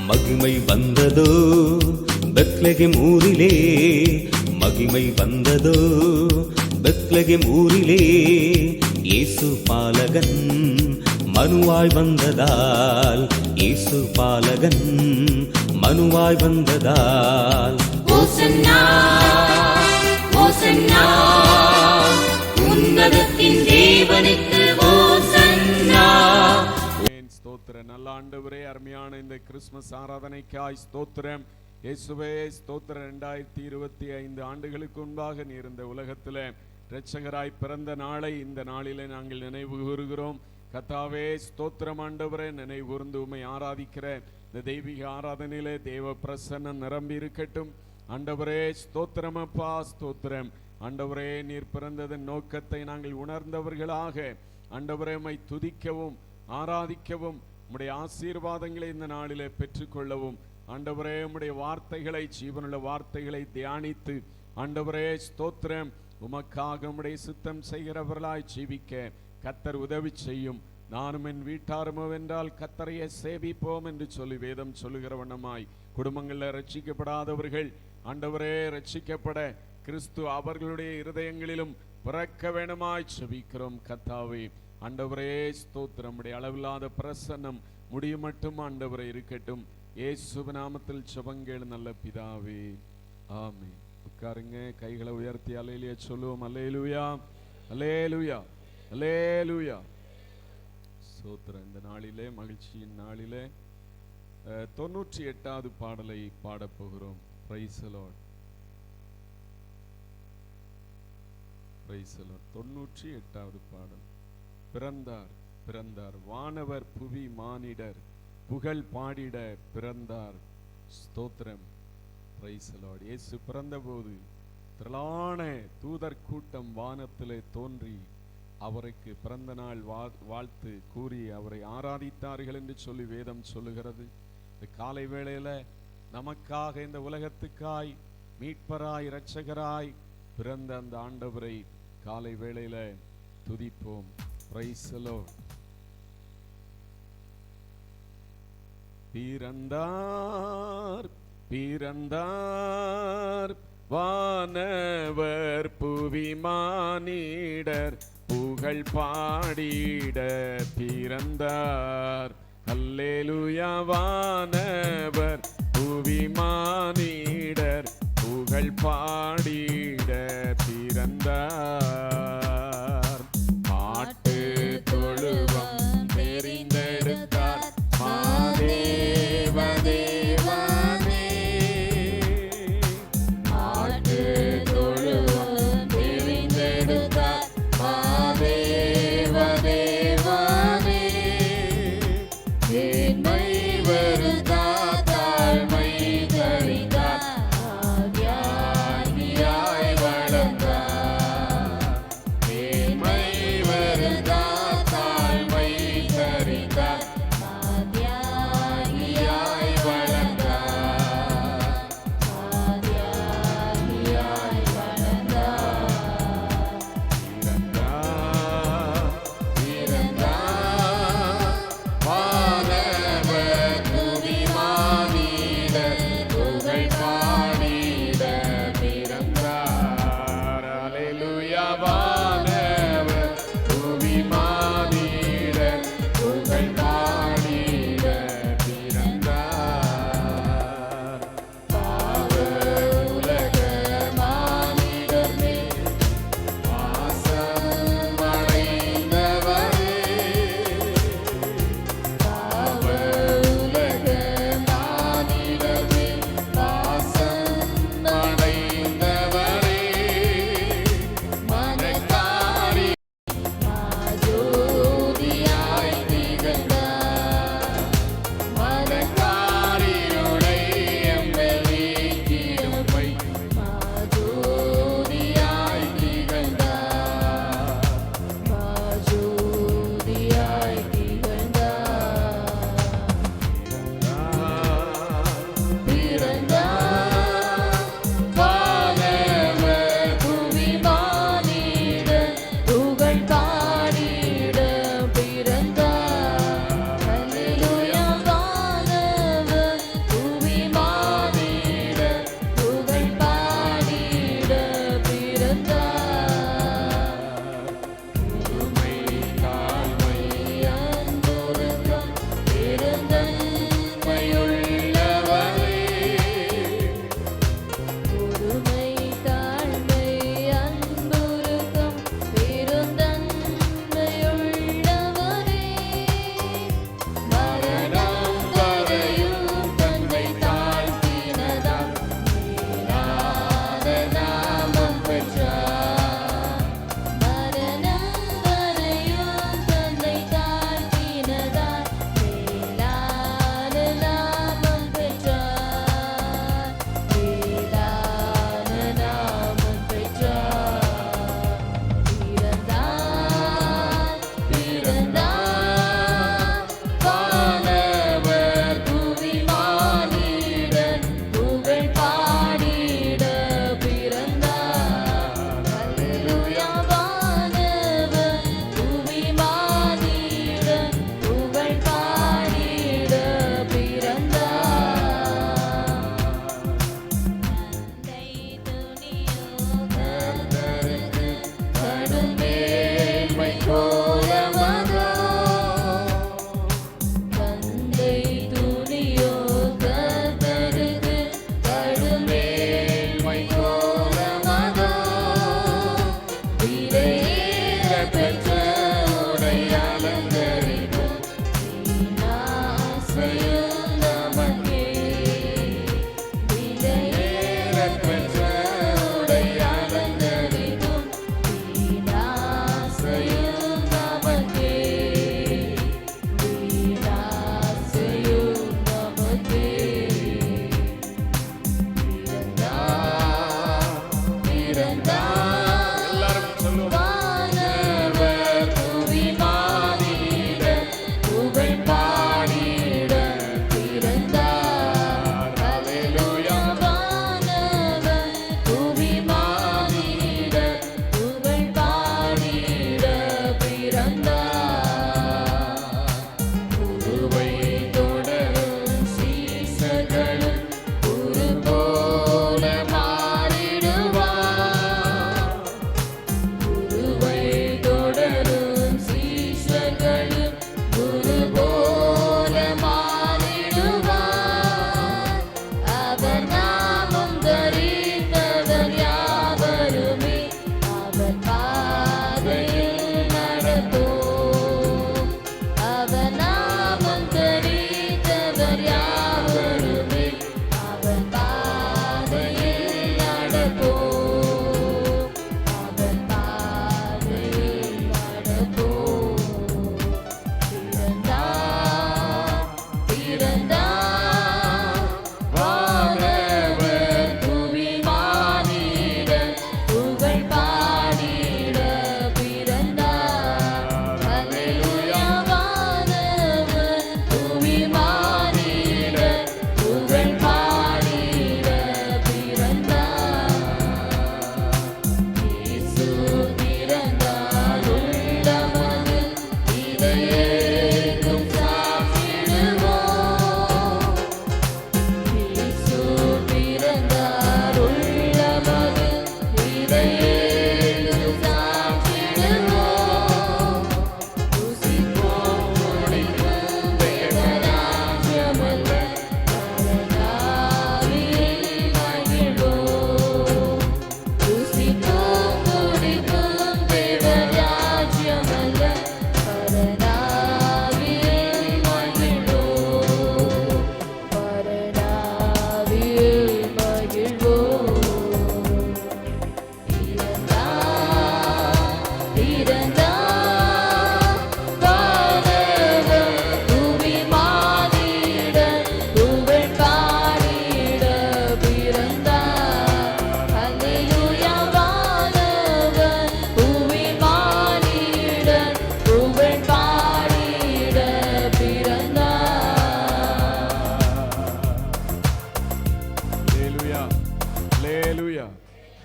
மகிமை வந்ததோ பெத்லகேம் ஊரிலே, மகிமை வந்ததோ பெத்லகேம் ஊரிலே. இயேசு பாலகன் மனுவாய் வந்ததால், இயேசு பாலகன் மனுவாய் வந்ததால். ஓசன்னா ஓசன்னா, உன்னதத்தின் தேவனுக்கு ஓசன்னா. ஸ்தோத்திரம். நல்ல ஆண்டவரே, அருமையான இந்த கிறிஸ்துமஸ் ஆராதனைக்காய் ஸ்தோத்திரம். இயேசுவே ஸ்தோத்திரம். 2025 ஆண்டுகளுக்கு முன்பாக நீர் இந்த உலகத்தில் இரட்சகராய் பிறந்த நாளை இந்த நாளிலே நாங்கள் நினைவு கூறுகிறோம். கர்த்தாவே ஸ்தோத்திரம். ஆண்டவரே, நினைவு கூர்ந்து உம்மை ஆராதிக்கிற இந்த தெய்வீக ஆராதனையிலே தேவ பிரசன்னம் நிரம்பி இருக்கட்டும். ஆண்டவரே ஸ்தோத்திரம் அப்பா, ஸ்தோத்திரம். ஆண்டவரே, நீர் பிறந்ததன் நோக்கத்தை நாங்கள் உணர்ந்தவர்களாக ஆண்டவரே உம்மை துதிக்கவும் ஆராதிக்கவும் உம்முடைய ஆசீர்வாதங்களை இந்த நாளிலே பெற்றுக்கொள்ளவும் ஆண்டவரே உம்முடைய வார்த்தைகளை, ஜீவனுள்ள வார்த்தைகளை தியானித்து ஆண்டவரே ஸ்தோத்திரம் உமக்காக உம்முடைய சித்தம் செய்கிறவர்களாய் ஜீவிக்க கர்த்தர் உதவி செய்யும். நானும் என் வீட்டாருமோ வென்றால் கர்த்தரையே சேவிப்போம் என்று சொல்லி வேதம் சொல்லுகிற வண்ணமாய் குடும்பங்களில் ரட்சிக்கப்படாதவர்கள் ஆண்டவரே ரட்சிக்கப்பட கிறிஸ்து அவர்களுடைய இருதயங்களிலும் பிறக்க வேணுமாய் ஜெபிக்கிறோம். கர்த்தாவே ஆண்டவரே ஸ்தோத்திரம். உம்முடைய அளவில்லாத பிரசன்னம் முடியும் மட்டும் ஆண்டவரே இருக்கட்டும். இயேசுவின் நாமத்தில் ஜெபங்கள் நல்ல பிதாவே, ஆமென். உட்காருங்க. கைகளை உயர்த்தி அல்லேலூயா சொல்லுவோம். அல்லேலூயா அல்லேலூயா அல்லேலூயா. ஸ்தோத்திரம். இந்த நாளிலே, மகிழ்ச்சியின் நாளிலே 98வது பாடலை பாடப்போகிறோம். Praise the lord, praise the lord. 98வது பாடல். பிறந்தார் பிறந்தார், வானவர் புவி மானிடர் புகழ் பாடிட பிறந்தார். ஸ்தோத்திரம். Price the Lord. இயேசு பிறந்தபோது திரளான தூதர் கூட்டம் வானத்திலே தோன்றி அவருக்கு பிறந்த நாள் வாழ்த்து கூறி அவரை ஆராதித்தார்கள் என்று சொல்லி வேதம் சொல்லுகிறது. இந்த காலை வேளையில நமக்காக இந்த உலகத்துக்காய் மீட்பராய் இரட்சகராய் பிறந்த அந்த ஆண்டவரை காலை வேளையில துதிப்போம். Price the Lord. பிறந்தார் பிறந்தார், வானவர் புவி மானிடர் புகழ் பாடிட பிறந்தார். அல்லேலூயா. வானவர் புவி மானிடர் புகழ் பாடிட பிறந்தார். பாட்டு தொழுவம் தெரிந்தெடுத்தார் மாதேவ தேவனே. பாட்டு தொழுவம் தெரிந்தெடுத்தார் மாதேவ தேவனே. ஏன்மை வருதார் தாழ்மை தரிதார் ஆவியாய் வளர்ந்தார். ஏன்மை வருதார் தாழ்மை தரிதார் ஆவியாய் வளர்ந்தார். ஆவியாய் வளர்ந்தார். பிறந்தார் பிறந்தார், வானவர் புவி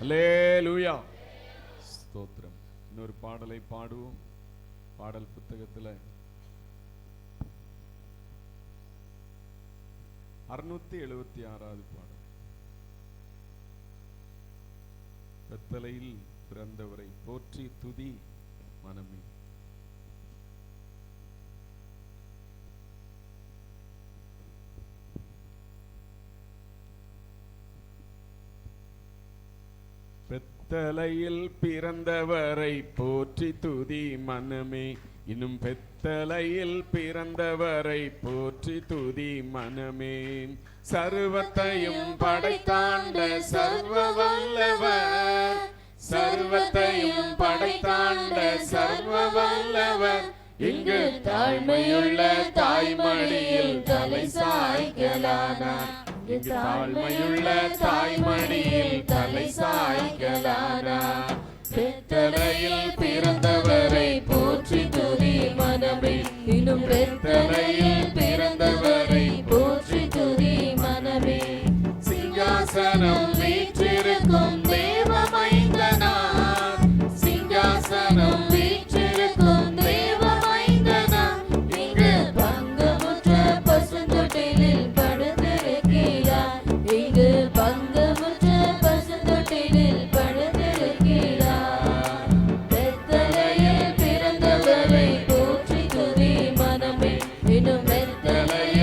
அல்லேலூயா. ஸ்தோத்திரம். இன்னொரு பாடலை பாடுவோம். பாடல் புத்தகத்தில் 676வது பாடல். பெத்தலையில் பிறந்தவரை போற்றி துதி மனமே. பெத்தலையில் பிறந்தவரை போற்றி துதி மனமே. இன்னும் பெத்தலையில் பிறந்தவரை போற்றி துதி மனமே. சர்வத்தையும் படைத்தாண்ட சர்வ வல்லவர், சர்வத்தையும் படைத்தாண்ட சர்வ வல்லவர், இங்கு தாழ்மையுள்ள தாய்மடியில் தலை சாய்க்கலானார். இங்கு தாழ்மையுள்ள தாய்மடியில் தலை சாய்க்கலானார். பெத்தலையில் பிறந்தவரை போற்றி துதி மனமே. இன்னும் பெத்தலையில் பிறந்தவரை போற்றி துதி மனமே. சிங்காசனம் வீற்றிருக்கும் தேவ மைந்தனார், சிங்காசனம் வீற்றிருக்கும் தேவ மைந்தனார், இங்கு பங்குமுற்ற பசுந்தொட்டிலில் படுத்திருக்கிறார். இங்கு பங்குமுற்ற பசுந்தொட்டிலில் படுத்திருக்கிறார். பெத்தலையில் பிறந்தவரை போற்றி துதி மனமே. இன்னும் பெத்தலையில்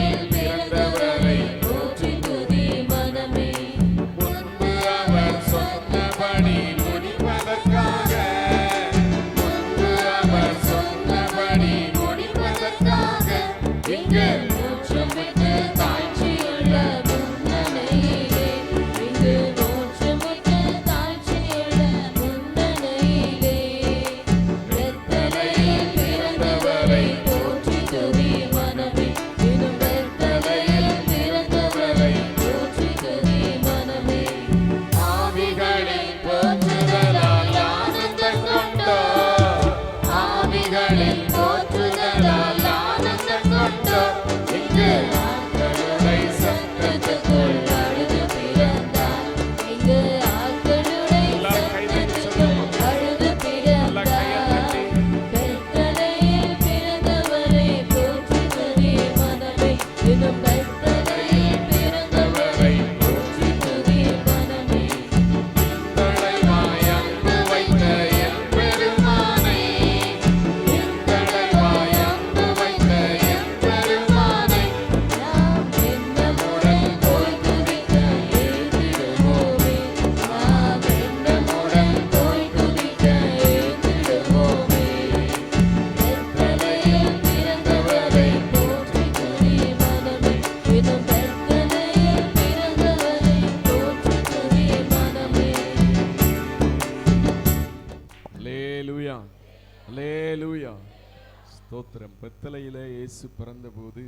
ஸ்தோத்திரம். பெத்தலையிலே இயேசு பிறந்தபோது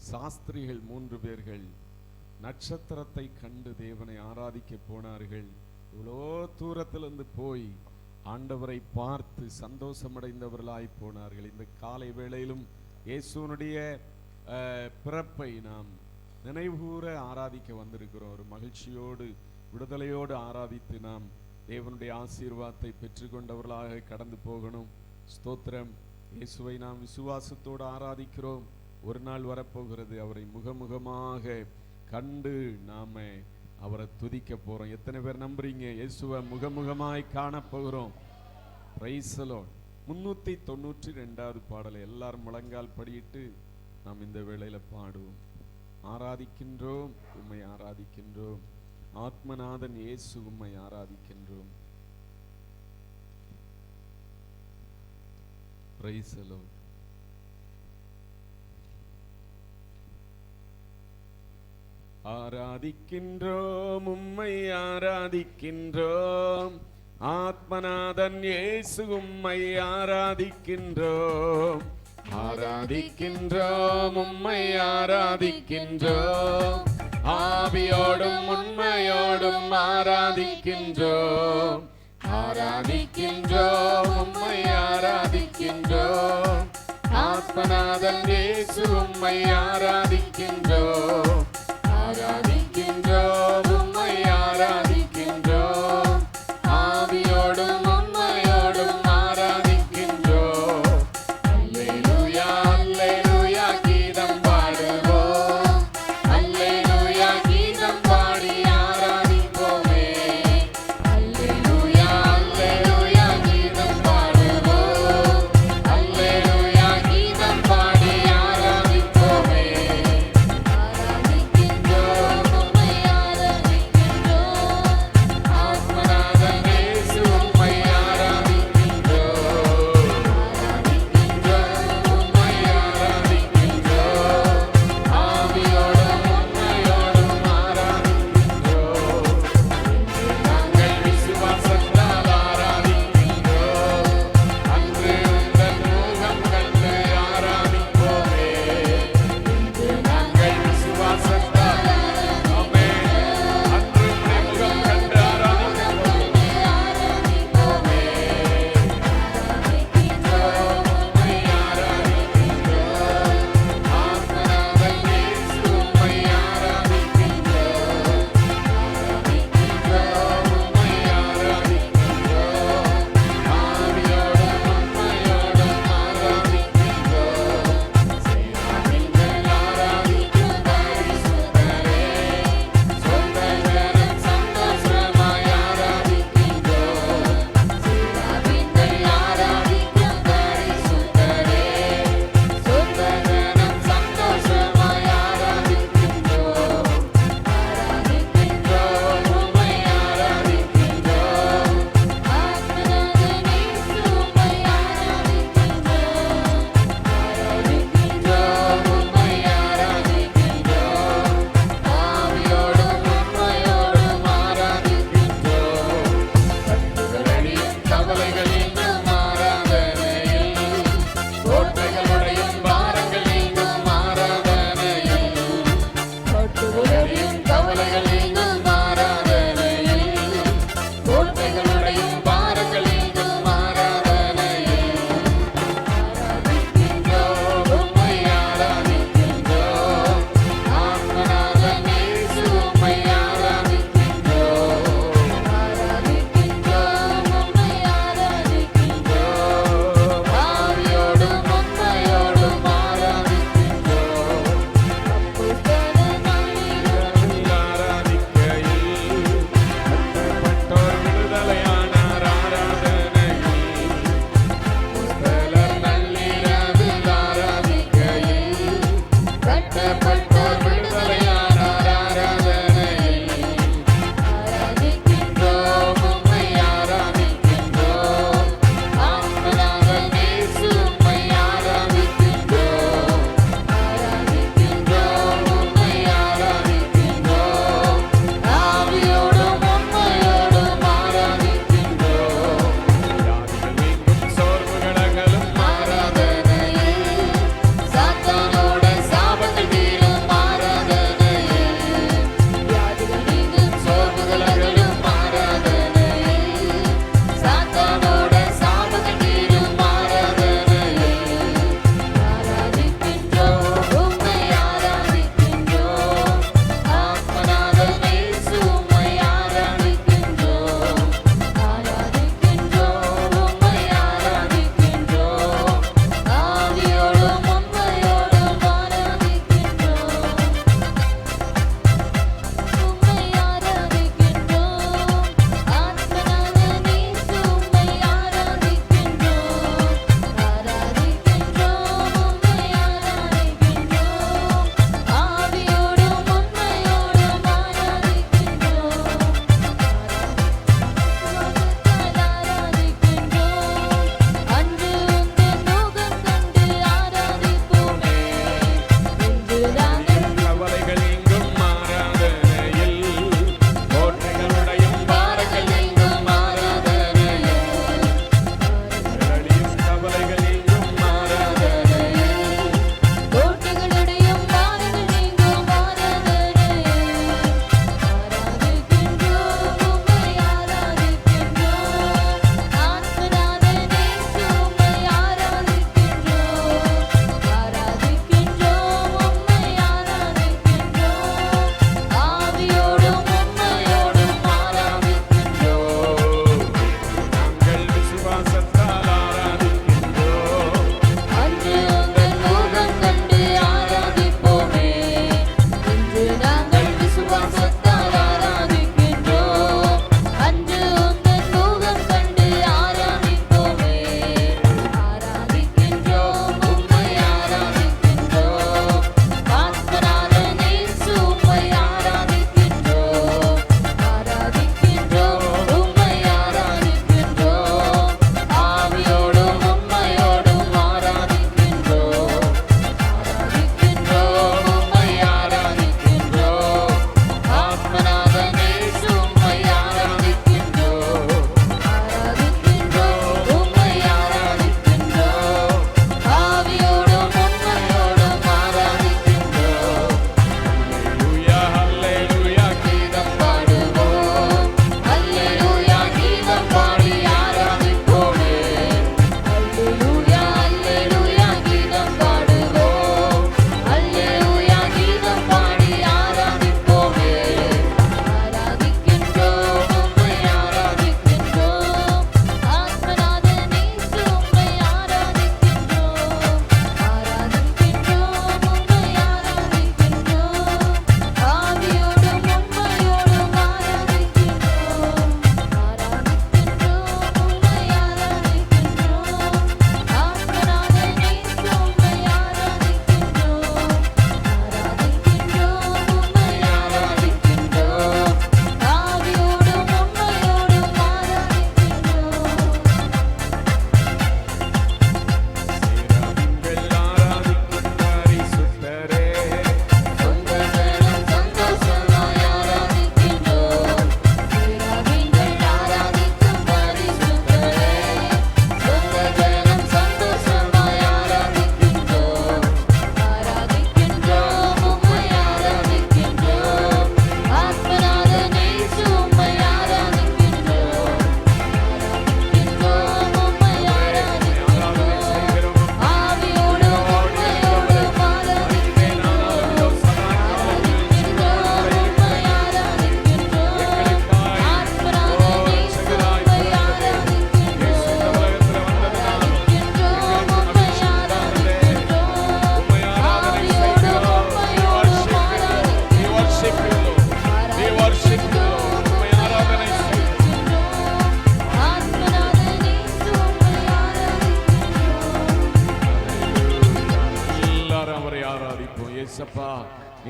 சாஸ்திரிகள் 3 பேர்கள் நட்சத்திரத்தை கண்டு தேவனை ஆராதிக்க போனார்கள். இவ்வளோ தூரத்திலிருந்து போய் ஆண்டவரை பார்த்து சந்தோஷமடைந்தவர்களாய் போனார்கள். இந்த காலை வேளையிலும் இயேசுனுடைய பிறப்பை நாம் நினைவுகூர ஆராதிக்க வந்திருக்கிறோம். ஒரு மகிழ்ச்சியோடு விடுதலையோடு ஆராதித்து நாம் தேவனுடைய ஆசீர்வாதத்தை பெற்றுக்கொண்டவர்களாக கடந்து போகணும். ஸ்தோத்திரம். இயேசுவை நாம் விசுவாசத்தோடு ஆராதிக்கிறோம். ஒரு நாள் வரப்போகிறது, அவரை முகமுகமாக கண்டு நாம அவரை துதிக்க போறோம். எத்தனை பேர் நம்புறீங்க? இயேசுவை முகமுகமாய் காணப்போகிறோம். Price the Lord. 392வது பாடலை எல்லாரும் முழங்கால் படியிட்டு நாம் இந்த வேளையில பாடுவோம். ஆராதிக்கின்றோம், உம்மை ஆராதிக்கின்றோம், ஆத்மநாதன் இயேசு உம்மை ஆராதிக்கின்றோம். Price the Lord. ஆராதிக்கின்றோம், உம்மை ஆராதிக்கின்றோம், ஆத்மநாதன் இயேசு உம்மை ஆராதிக்கின்றோம். ஆராதிக்கின்றோம், உம்மை ஆராதிக்கின்றோம், ஆவியோடும் உண்மையோடும் ஆராதிக்கின்றோம். ஆராதிக்கின்றோம், உம்மை ஆராதிக்கின்றோம், ஆத்மநாதன் இயேசு உம்மை ஆராதிக்கின்றோம். ஆராதிக்கின்றோம், உம்மை ஆராதிக்கின்றோம், ஆவியோடும் உண்மையோடும் ஆராதிக்கின்றோம். அல்லேலூயா அல்லேலூயா கீதம் பாடுவோம், அல்லேலூயா கீதம் பாடி ஆராதிப்போமே. அல்லேலூயா அல்லேலூயா கீதம் பாடுவோம், அல்லேலூயா கீதம் பாடி ஆராதிப்போமே.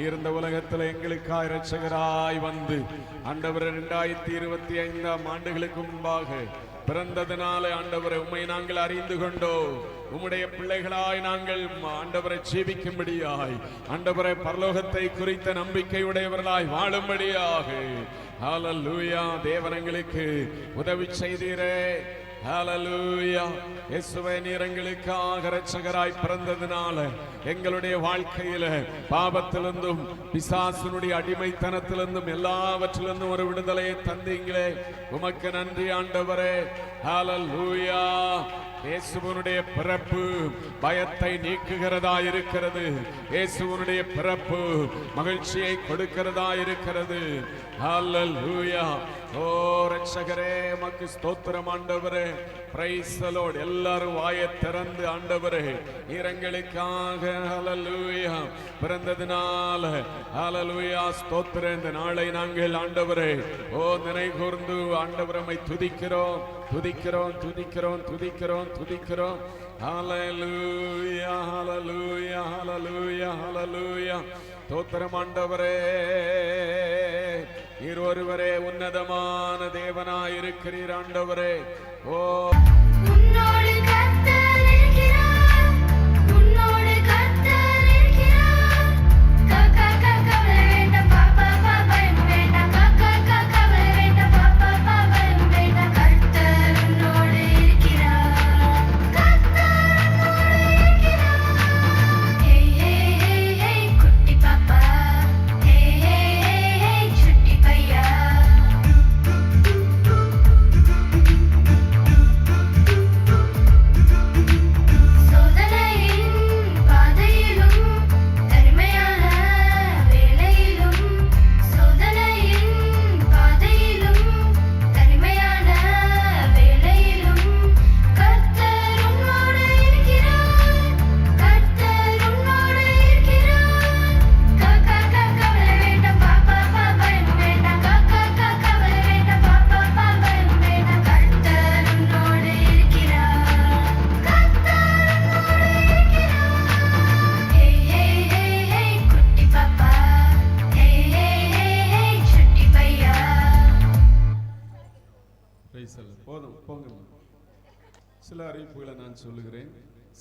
இருந்த உலகத்தில் எங்களுக்காய் இரட்சகராய் வந்து ஆண்டவர் 2025 ஆண்டுகளுக்கு முன்பாக பிறந்ததினால ஆண்டவரை உம்மை நாங்கள் அறிந்து கொண்டோம். உம்முடைய பிள்ளைகளாய் நாங்கள் ஆண்டவரை ஜீவிக்கும்படியாய் ஆண்டவரை பரலோகத்தை குறித்த நம்பிக்கை உடையவர்களாய் வாழும்படியாக ஹல்லேலூயா தேவனங்களுக்கு உதவி செய்தீரே. ஹல்லேலூயா இயேசுவே நீர் எங்களுக்காக இரட்சகராய் பிறந்ததினால எங்களுடைய வாழ்க்கையில பாவத்திலிருந்தும் பிசாசினுடைய அடிமைத்தனத்திலிருந்தும் எல்லாவற்றிலிருந்தும் ஒரு விடுதலையை தந்தீங்களே. உமக்கு நன்றி ஆண்டவரே. ஹல்லேலூயா. இயேசுவனுடைய பிறப்பு பயத்தை நீக்குகிறதா இருக்கிறது. இயேசுவனுடைய பிறப்பு மகிழ்ச்சியை கொடுக்கிறதா இருக்கிறது. ஹல்லேலூயா. ஓ இரட்சகரே உமக்கு ஸ்தோத்திரம் ஆண்டவரே. Price the lord. எல்லாரும் வாயை திறந்து ஆண்டவரே எங்களுக்காக ஹல்லேலூயா பிறந்ததினால ஹல்லேலூயா ஸ்தோத்திரம். இந்த நாளை நாங்கள் ஆண்டவரே ஓ நினைவு கூர்ந்து ஆண்டவரை துதிக்கிறோம் துதிக்கிறோம் துதிக்கிறோம் துதிக்கிறோம் துதிக்கிறோம். ஹல்லேலூயா ஹல்லேலூயா ஹல்லேலூயா ஹல்லேலூயா. ஸ்தோத்திரம் ஆண்டவரே. நீர் ஒருவரே உன்னதமான தேவனாய் இருக்கிறீர் ஆண்டவரே. ஓ உன்னோடு கர்த்தர் இருக்கிறார், உன்னோடு கர்த்தர் இருக்கிறார். கக்க கவலை வேண்டாம், பாப்பா பயம் வேண்டாம். கக்க கவலை வேண்டாம், பாப்பா பயம் வேண்டாம். கர்த்தர் உன்னோடு இருக்கிறார், கர்த்தர் உன்னோடு இருக்கிறார். ஹே ஹே ஹே குட்டி பாப்பா, ஹே ஹே ஹே சுட்டி பையா. போதும் போங்க. சில அறிவிப்புகளை நான் சொல்லுகிறேன்.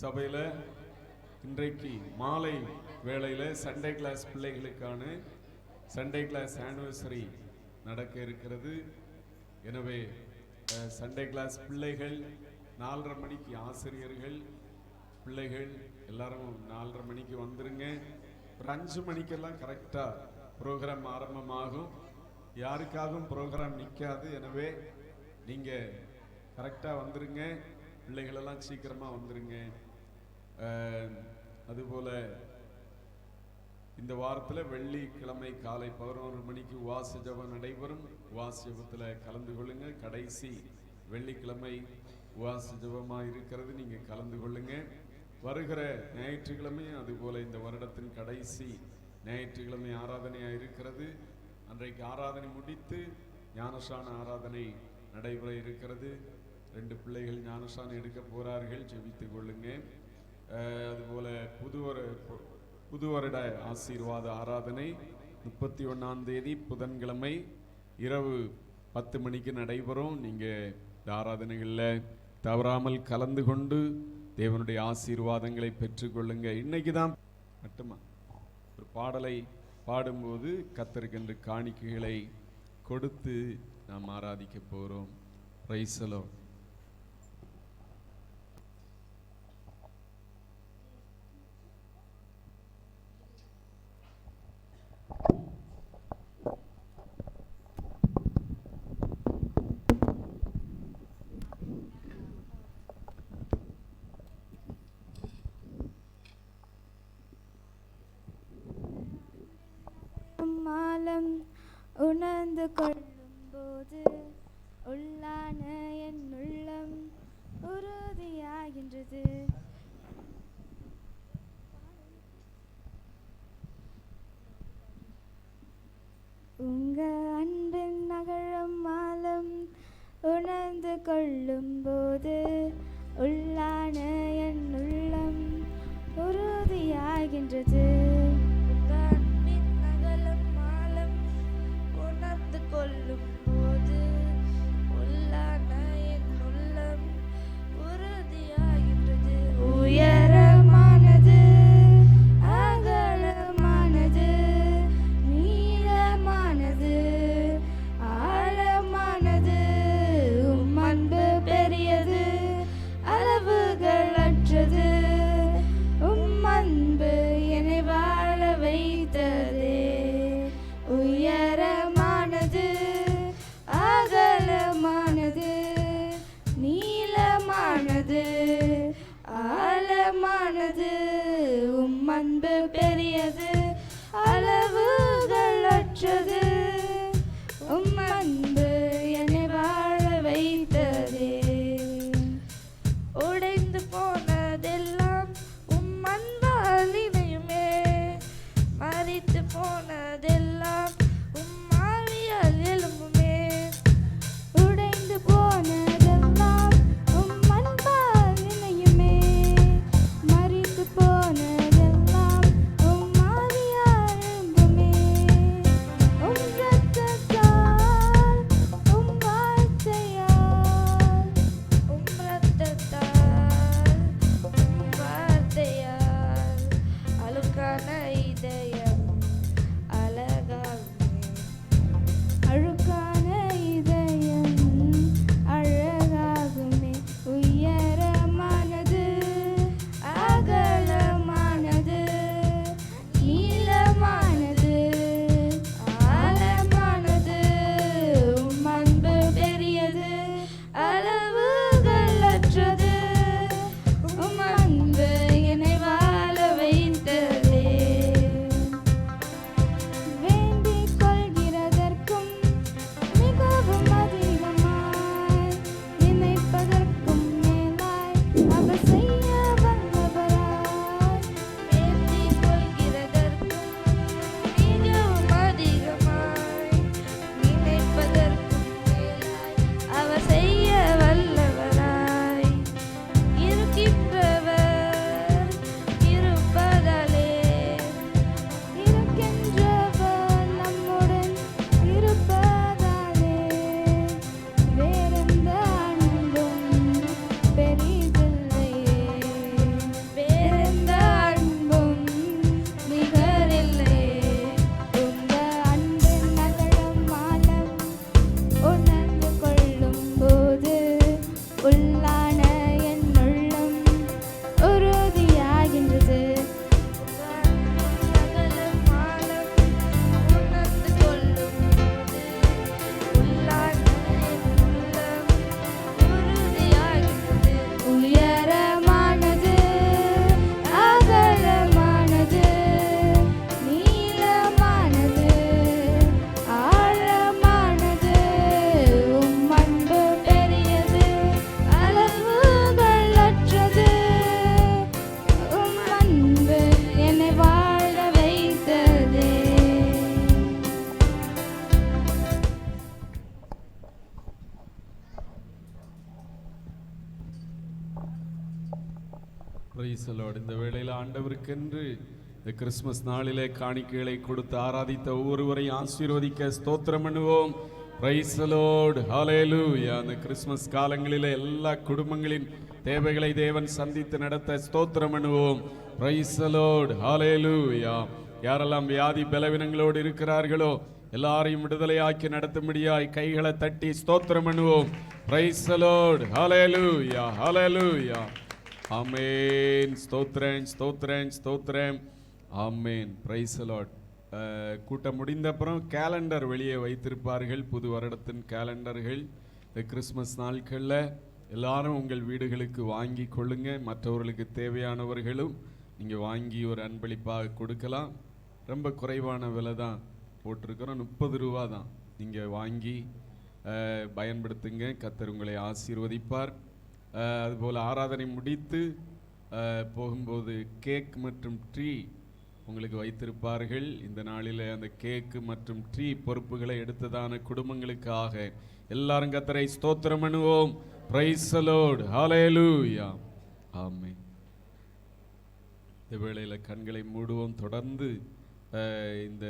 சபையில் இன்றைக்கு மாலை வேளையில் சண்டே கிளாஸ் பிள்ளைகளுக்கான சண்டே கிளாஸ் ஆனிவர்சரி நடக்க இருக்கிறது. எனவே சண்டே கிளாஸ் பிள்ளைகள் 4:30 மணிக்கு ஆசிரியர்கள் பிள்ளைகள் எல்லாரும் 4:30 மணிக்கு வந்துருங்க. ஒரு 5 மணிக்கெல்லாம் கரெக்டாக ப்ரோக்ராம் ஆரம்பமாகும். யாருக்காகவும் ப்ரோக்ராம் நிற்காது. எனவே நீங்கள் கரெக்டாக வந்துருங்க. பிள்ளைகளெல்லாம் சீக்கிரமாக வந்துருங்க. அதுபோல் இந்த வாரத்தில் வெள்ளிக்கிழமை காலை 11 மணிக்கு உவாச ஜெபம் நடைபெறும். உவாச ஜெபத்தில் கலந்து கொள்ளுங்க. கடைசி வெள்ளிக்கிழமை உவாச ஜெபமாக இருக்கிறது. நீங்கள் கலந்து கொள்ளுங்க. வருகிற ஞாயிற்றுக்கிழமை அதுபோல் இந்த வருடத்தின் கடைசி ஞாயிற்றுக்கிழமை ஆராதனையாக இருக்கிறது. அன்றைக்கு ஆராதனை முடித்து ஞானசான ஆராதனை நடைபெற இருக்கிறது. 2 பிள்ளைகள் ஞானசானம் எடுக்க போகிறார்கள். ஜெபித்துக் கொள்ளுங்க. அதுபோல் புது வருட ஆசீர்வாத ஆராதனை 31ஆம் தேதி புதன்கிழமை இரவு 10 மணிக்கு நடைபெறும். நீங்கள் இந்த ஆராதனைகளில் தவறாமல் கலந்து கொண்டு தேவனுடைய ஆசீர்வாதங்களை பெற்றுக்கொள்ளுங்க. இன்னைக்கு தான் மட்டுமா ஒரு பாடலை பாடும்போது கர்த்தருக்கென்று காணிக்கைகளை கொடுத்து நாம் ஆராதிக்க போகிறோம். Price the Lord. மாலம் உணர்ந்து கொள்ளும்போது உள்ளான என் உள்ளம் உறுதியாகின்றது. உங்க அன்பின் நகரம் மாலம் உணர்ந்து கொள்ளும்போது உள்ளான என் உள்ளம் உறுதியாகின்றது. உங்க அன்பின் the Lord. இந்த வேளையில் ஆண்டவருக்கென்று இந்த கிறிஸ்மஸ் நாளிலே காணிக்கைகளை கொடுத்து ஆராதித்த ஒவ்வொருவரையும் ஆசீர்வதிக்க ஸ்தோத்திரம் பண்ணுவோம். பிரைஸ் தி லார்ட், ஹalleluya. இந்த கிறிஸ்மஸ் காலங்களிலே எல்லா குடும்பங்களின் தேவைகளை தேவன் சந்தித்து நடத்த ஸ்தோத்திரம் பண்ணுவோம். பிரைஸ் தி லார்ட், ஹalleluya. யாரெல்லாம் வியாதி பலவீனங்களோடு இருக்கிறார்களோ எல்லாரையும் விடுதலையாக்கி நடத்தும்படியாய் கைகளை தட்டி ஸ்தோத்திரம் பண்ணுவோம். பிரைஸ் தி லார்ட், ஹalleluya, ஹalleluya. ஆமென். ஸ்தோத்திரம், ஸ்தோத்திரம், ஸ்தோத்திரம். ஆமென். Praise the lord. கூட்டம் முடிந்த அப்புறம் கேலண்டர் வெளியே வைத்திருப்பார்கள், புது வருடத்தின் கேலண்டர்கள். இந்த கிறிஸ்மஸ் நாட்களில் எல்லாரும் உங்கள் வீடுகளுக்கு வாங்கி கொள்ளுங்க. மற்றவர்களுக்கு தேவையானவர்களும் நீங்கள் வாங்கி ஒரு அன்பளிப்பாக கொடுக்கலாம். ரொம்ப குறைவான விலை தான் போட்டிருக்கிறோம், 30 ரூபா தான். நீங்கள் வாங்கி பயன்படுத்துங்க. கர்த்தர் உங்களை ஆசீர்வதிப்பார். அதுபோல் ஆராதனை முடித்து போகும்போது கேக் மற்றும் ட்ரீ உங்களுக்கு வைத்திருப்பார்கள். இந்த நாளில் அந்த கேக்கு மற்றும் ட்ரீ பொறுப்புகளை எடுத்ததான குடும்பங்களுக்காக எல்லாரும் கர்த்தரை ஸ்தோத்திரம் பண்ணுவோம். பிரைஸ் தி லார்ட், ஹalleluya. ஆமென். இந்த வேளையில் கண்களை மூடுவோம். தொடர்ந்து இந்த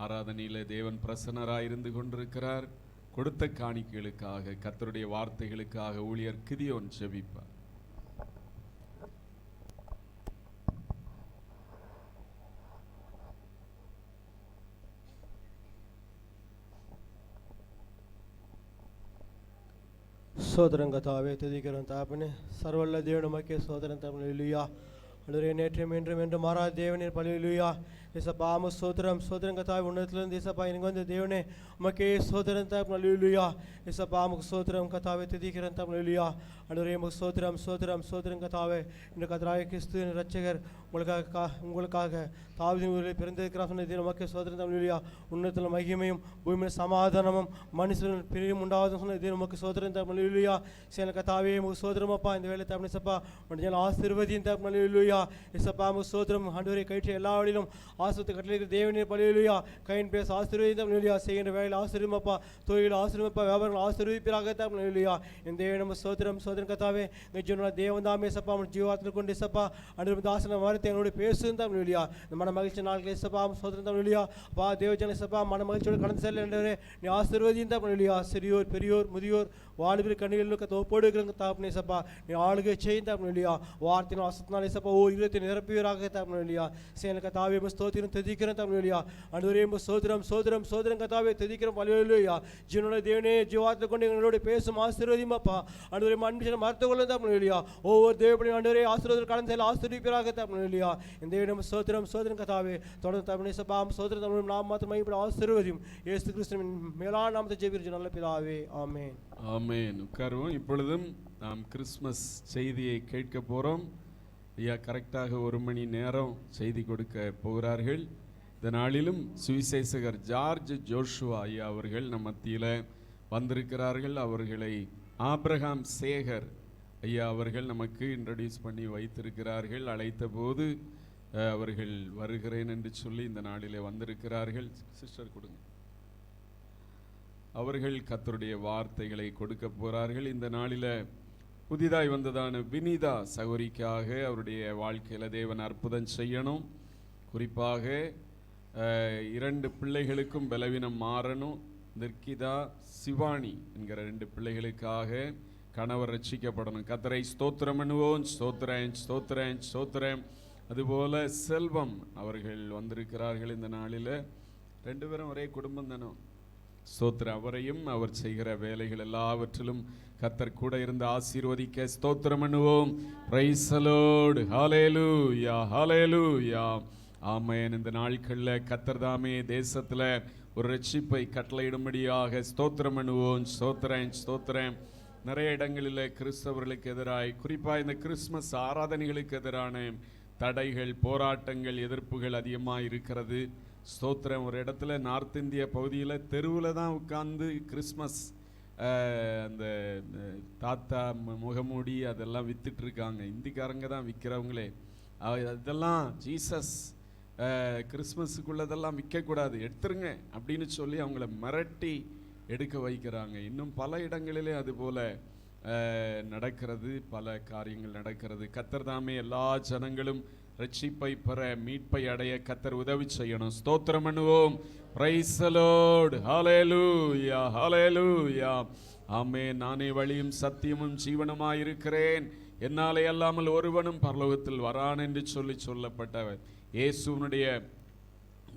ஆராதனையில் தேவன் பிரசன்னராக இருந்து கொண்டிருக்கிறார். கொடுத்த காணிக்கைகளுக்காக, கர்த்தருடைய வார்த்தைகளுக்காக ஊழியர் கிதியோன் ஜெபிப்பார். சோதரம் கத்தாவே துதிக்கிறோம் தாப்பனே. சர்வல்ல தேவனுமக்கே சோதரம் தாப்பனே. ஹல்லேலூயா. அன்றுவரே நேற்றும் இன்றும் என்று மாறாத தேவனே. ஹல்லேலூயா. ஏசப்பா ஆம சோதரம் சோதரம் கத்தாவே உன்னதத்திலிருந்து ஏசப்பா எனக்கு வந்து தேவனே உமக்கே சோதரம் தாப்பனே. ஹல்லேலூயா. ஏசப்பா ஆமக்கு சோதரம் கத்தாவே துதிக்கிறோம் தாப்பனே. ஹல்லேலூயா. அன்றுவரே உமக்கு சோதரம் சோதரம் சோதரம் கத்தாவே. இந்த கர்த்தராகிய கிறிஸ்து இரட்சகர் உங்களுக்காக தாவீதின் ஊரில் பிறந்திருக்கிறார் சொன்ன தேவனே உமக்கே சோதரம் தாப்பனே. ஹல்லேலூயா. உன்னதத்தில் மகிமையும் பூமியில் சமாதானமும் மனுஷன் பிரியும் உண்டாவதும் சொன்ன தேவனே உமக்கு சோதரம் தாப்பனே. ஹல்லேலூயா. சேன கத்தாவே உமக்கு சோதரமப்பா. இந்த வேளை தாப்பனே ஏசப்பா உன்னை ஆசீர்வதியும் தாப்பனே. ஹல்லேலூயா. ஏசப்பா உமக்கு சோதரம். ஆண்டவரே கயிற்று எல்லா வழியிலும் ஆசீர்வதித்து கட்டளையிட்ட தேவனே. ஹல்லேலூயா. கையின் பேச ஆசீர்வதியும் தாப்பனே. ஹல்லேலூயா. செய்கின்ற வேலையில் ஆசீர்வதிப்பா. தொழில் ஆசீர்வதிப்பா. வியாபாரங்கள் ஆசீர்வதிப்பீராக தாப்பனே. ஹல்லேலூயா. இந்த தேவனே நம்ம சோதரம் சோதரம் கத்தாவே ஜீவன தேவன் தாமே ஏசப்பா உன் ஜீவாத்தில் கொண்டு ஏசப்பா அன்று தாசன வார்த்தை எங்களோட பேசும் தாப்பனே. ஹல்லேலூயா. இந்த மன மகிழ்ச்சி நாட்கள் ஏசப்பா சோதரம் தாப்பனே. ஹல்லேலூயா. அப்பா தேவஜன ஏசப்பா மன மகிழ்ச்சியோடு கடந்து செல்ல ஆண்டவரே நீ ஆசீர்வதியும் தாப்பனே. ஹல்லேலூயா. சிறியோர் பெரியோர் முதியோர் வாலிபர் கண்ணிகளுக்கு தோப்போடு இருக்கிற தாப்பனே ஏசப்பா நீ ஆளுகை செய்யும் தாப்பனே. ஹல்லேலூயா. வார்த்தையின் வசத்தினால் ஏசப்பா ஓர் இருதயத்தை நிரப்புவீராக தாப்பனே. ஹல்லேலூயா. சேன கத்தாவே ஸ்தோத்திரம் துதிக்கிறோம் தாப்பனே. ஹல்லேலூயா. ஆண்டவரே சோதரம் சோதரம் சோதரம் கத்தாவே துதிக்கிறோம். ஹல்லேலூயா. ஜீவனுள்ள தேவனே ஜீவாத்தில் கொண்டு எங்களோட பேசும் ஆசீர்வதியும் அப்பா. ஆண்டவரே மனுஷனை மறுத்து கொள்ள தாப்பனே. ஹல்லேலூயா. ஒவ்வொரு தேவப்படி ஆண்டவரே ஆசீர்வாதம் கடந்து செல்ல ஆசீர்வதிப்பீராக தாப்பனே. ஹல்லேலூயா. இந்த தேவனே சோதரம் சோதரம் கத்தாவே தொடர்ந்து தாப்பனே ஏசப்பா சோதரம் தமிழ் நாம் மாத்திரம் மைப்பட ஆசீர்வதியும் இயேசு கிறிஸ்துவின் மேலான நாமத்தை ஜெபிக்கிறோம் நல்ல பிதாவே. ஆமென். ஆமென். உட்காருவோம். இப்பொழுதும் நாம் கிறிஸ்மஸ் செய்தியை கேட்க போகிறோம். ஐயா கரெக்டாக 1 மணி நேரம் செய்தி கொடுக்க போகிறார்கள். இந்த நாளிலும் சுவிசேஷகர் ஜார்ஜ் ஜோஷுவா ஐயா அவர்கள் நம் மத்தியில் வந்திருக்கிறார்கள். அவர்களை ஆபிரகாம் சேகர் ஐயா அவர்கள் நமக்கு இன்ட்ரடியூஸ் பண்ணி வைத்திருக்கிறார்கள். அழைத்த போது அவர்கள் வருகிறேன் என்று சொல்லி இந்த நாளிலே வந்திருக்கிறார்கள். சிஸ்டர் கொடுங்க. அவர்கள் கர்த்தருடைய வார்த்தைகளை கொடுக்க போகிறார்கள். இந்த நாளில் புதிதாய் வந்ததான வினிதா சகோரிக்காக அவருடைய வாழ்க்கையில் தேவன் அற்புதம் செய்யணும். குறிப்பாக 2 பிள்ளைகளுக்கும் பலவீனம் மாறணும். நிர்கிதா சிவானி என்கிற 2 பிள்ளைகளுக்காக கணவர் ரட்சிக்கப்படணும். கர்த்தரை ஸ்தோத்திரம் பண்ணுவோம். ஸ்தோத்திரம் ஸ்தோத்திரம் ஸ்தோத்திரம். அதுபோல செல்வம் அவர்கள் வந்திருக்கிறார்கள். இந்த நாளில் 2 பேரும் ஒரே குடும்பம் தானோ. ஸ்தோத்திரம். அவரையும் அவர் செய்கிற வேலைகள் எல்லாவற்றிலும் கர்த்தர் கூட இருந்து ஆசீர்வதிக்க ஸ்தோத்திரம் பண்ணுவோம். பிரைஸ் தி லார்ட், ஹல்லேலூயா, ஹல்லேலூயா. ஆமென். இந்த நாட்களில் கர்த்தர் தாமே தேசத்தில் ஒரு ரட்சிப்பை கட்டளையிடும்படியாக ஸ்தோத்திரம் பண்ணுவோம். ஸ்தோத்திரம் ஸ்தோத்திரம். நிறைய இடங்களில் கிறிஸ்தவர்களுக்கு எதிராய், குறிப்பாக இந்த கிறிஸ்மஸ் ஆராதனைகளுக்கு எதிரான தடைகள், போராட்டங்கள், எதிர்ப்புகள் அதிகமாக இருக்கிறது. ஸ்தோத்திரம். ஒரு இடத்துல நார்த் இந்திய பகுதியில் தெருவில் தான் உட்கார்ந்து கிறிஸ்மஸ் அந்த தாத்தா முகமூடி அதெல்லாம் வித்துட்டு இருக்காங்க. இந்திக்காரங்க தான் விற்கிறவங்களே. அதெல்லாம் ஜீசஸ் கிறிஸ்மஸுக்குள்ளதெல்லாம் விற்கக்கூடாது, எடுத்துருங்க அப்படின்னு சொல்லி அவங்கள மிரட்டி எடுக்க வைக்கிறாங்க. இன்னும் பல இடங்களிலே அதுபோல் நடக்கிறது, பல காரியங்கள் நடக்கிறது. கர்த்தர் தாமே எல்லா ஜனங்களும் ரட்சிப்பை பெற, மீட்பை அடைய கர்த்தர் உதவி செய்யணும். ஸ்தோத்திரம் பண்ணுவோம். Praise the lord. ஹல்லேலூயா, ஹல்லேலூயா. ஆமென். நானே வழியும் சத்தியமும் ஜீவனுமாய் இருக்கிறேன், என்னாலே அல்லாமல் ஒருவனும் பரலோகத்தில் வரான் என்று சொல்லப்பட்டவர். இயேசுவினுடைய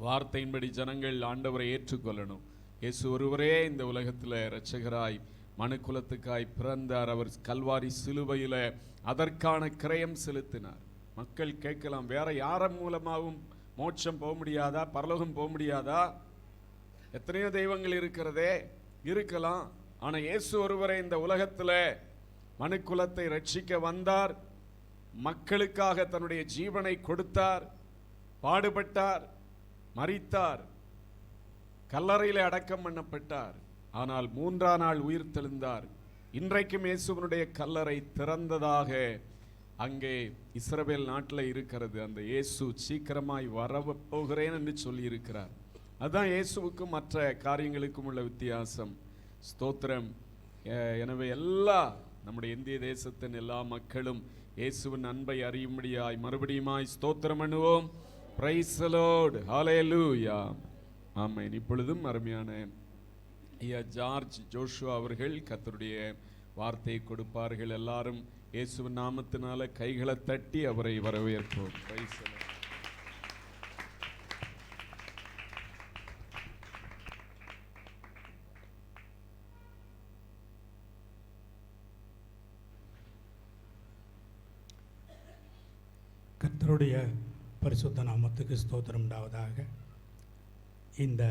வார்த்தையின்படி ஜனங்கள் ஆண்டவரை ஏற்றுக்கொள்ளணும். இயேசு ஒருவரே இந்த உலகத்தில் இரட்சகராய் மனுக்குலத்துக்காய் பிறந்தார். அவர் கல்வாரி சிலுவையில் அதற்கான கிரயம் செலுத்தினார். மக்கள் கேட்கலாம், வேற யார மூலமாகவும் மோட்சம் போக முடியாதா, பரலோகம் போக முடியாதா? எத்தனையோ தெய்வங்கள் இருக்கிறதே. இருக்கலாம். ஆனால் இயேசு ஒருவரே இந்த உலகத்தில் மனுக்குலத்தை ரட்சிக்க வந்தார். மக்களுக்காக தன்னுடைய ஜீவனை கொடுத்தார், பாடுபட்டார், மரித்தார், கல்லறையிலே அடக்கம் பண்ணப்பட்டார். ஆனால் 3ஆம் நாள் உயிர் தெழுந்தார். இன்றைக்கும் இயேசுவினுடைய கல்லறை திறந்ததாக அங்கே இஸ்ரவேல் நாட்டில் இருக்கிறது. அந்த இயேசு சீக்கிரமாய் வரப்போகிறேன் என்று சொல்லி இருக்கிறார். அதுதான் இயேசுவுக்கும் மற்ற காரியங்களுக்கும் உள்ள வித்தியாசம். ஸ்தோத்திரம். எனவே எல்லா நம்முடைய இந்திய தேசத்தின் எல்லா மக்களும் இயேசுவின் அன்பை அறியும்படியாய் மறுபடியுமாய் ஸ்தோத்திரம் பண்ணுவோம். Praise the lord. ஹல்லேலூயா. ஆமென். இப்பொழுதும் அருமையான ஐயா ஜார்ஜ் ஜோஷுவா அவர்கள் கர்த்தருடைய வார்த்தையை கொடுப்பார்கள். எல்லாரும் இயேசுவின் நாமத்தினால கைகளை தட்டி அவரை வரவேற்போம். Price the Lord. கர்த்தருடைய பரிசுத்த நாமத்துக்கு ஸ்தோத்திரம் உண்டாவதாக. இந்த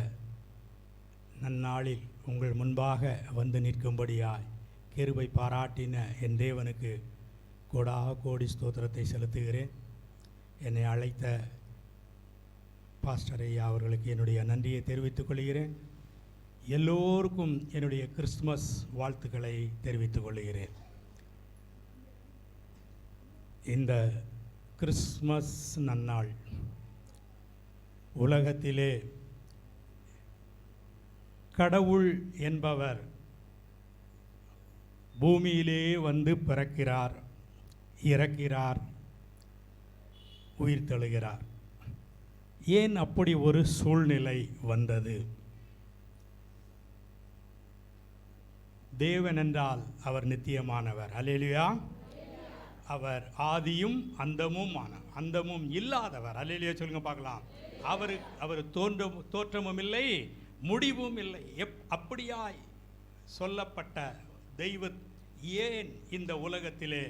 நன்னாளில் உங்கள் முன்பாக வந்து நிற்கும்படியாய் கிருபை பாராட்டின என் தேவனுக்கு கோடி ஸ்தோத்திரத்தை செலுத்துகிறேன். என்னை அழைத்த பாஸ்டர் ஐயா அவர்களுக்கு என்னுடைய நன்றியை தெரிவித்துக் கொள்கிறேன். எல்லோருக்கும் என்னுடைய கிறிஸ்துமஸ் வாழ்த்துக்களை தெரிவித்துக் கொள்கிறேன். இந்த கிறிஸ்மஸ் நன்னாள் உலகத்திலே கடவுள் என்பவர் பூமியிலே வந்து பிறக்கிறார், இறக்கிறார், உயிர் தெழுகிறார். ஏன் அப்படி ஒரு சூழ்நிலை வந்தது? தேவன் என்றால் அவர் நித்தியமானவர். அல்லேலூயா. அவர் ஆதியும் அந்தமும் இல்லாதவர். அல்லேலூயா சொல்லுங்க பார்க்கலாம். அவர் தோற்றமும் இல்லை, முடிவும் இல்லை. அப்படியாய் சொல்லப்பட்ட தெய்வ ஏன் இந்த உலகத்திலே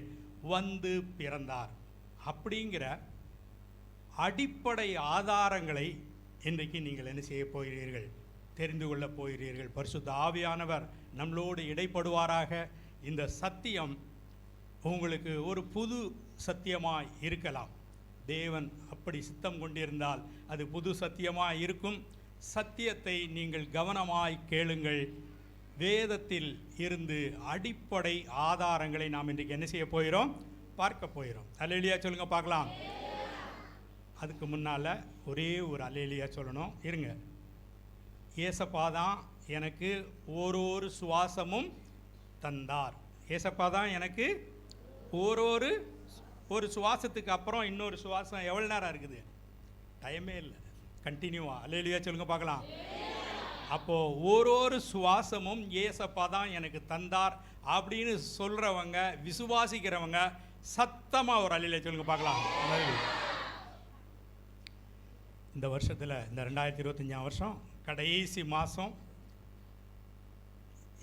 வந்து பிறந்தார் அப்படிங்கிற அடிப்படை ஆதாரங்களை இன்றைக்கு நீங்கள் என்ன செய்ய போகிறீர்கள்? தெரிந்து கொள்ளப் போகிறீர்கள். பரிசுத்த ஆவியானவர் நம்மளோடு இடைப்படுவாராக. இந்த சத்தியம் உங்களுக்கு ஒரு புது சத்தியமாய் இருக்கலாம். தேவன் அப்படி சித்தம் கொண்டிருந்தால் அது புது சத்தியமாய் இருக்கும். சத்தியத்தை நீங்கள் கவனமாய் கேளுங்கள். வேதத்தில் இருந்து அடிப்படை ஆதாரங்களை நாம் இன்றைக்கு என்ன செய்ய போகிறோம்? பார்க்க போகிறோம். அல்லேலூயா சொல்லுங்க பார்க்கலாம். அதுக்கு முன்னால் ஒரே ஒரு அல்லேலூயா சொல்லணும். இருங்க. ஏசப்பா தான் எனக்கு ஒரு சுவாசமும் தந்தார். ஏசப்பா தான் எனக்கு ஒரு சுவாசத்துக்கு அப்புறம் இன்னொரு சுவாசம் எவ்வளோ நேரம் இருக்குது? டைமே இல்லை, கண்டினியூவா. அல்லேலூயா சொல்லுங்க பார்க்கலாம். அப்போது ஒரு சுவாசமும் ஏசப்பா தான் எனக்கு தந்தார் அப்படின்னு சொல்கிறவங்க, விசுவாசிக்கிறவங்க சத்தமாக ஒரு அல்லேலூயா சொல்லுங்க பார்க்கலாம். இந்த வருஷத்தில், இந்த 2025 வருஷம் கடைசி மாதம்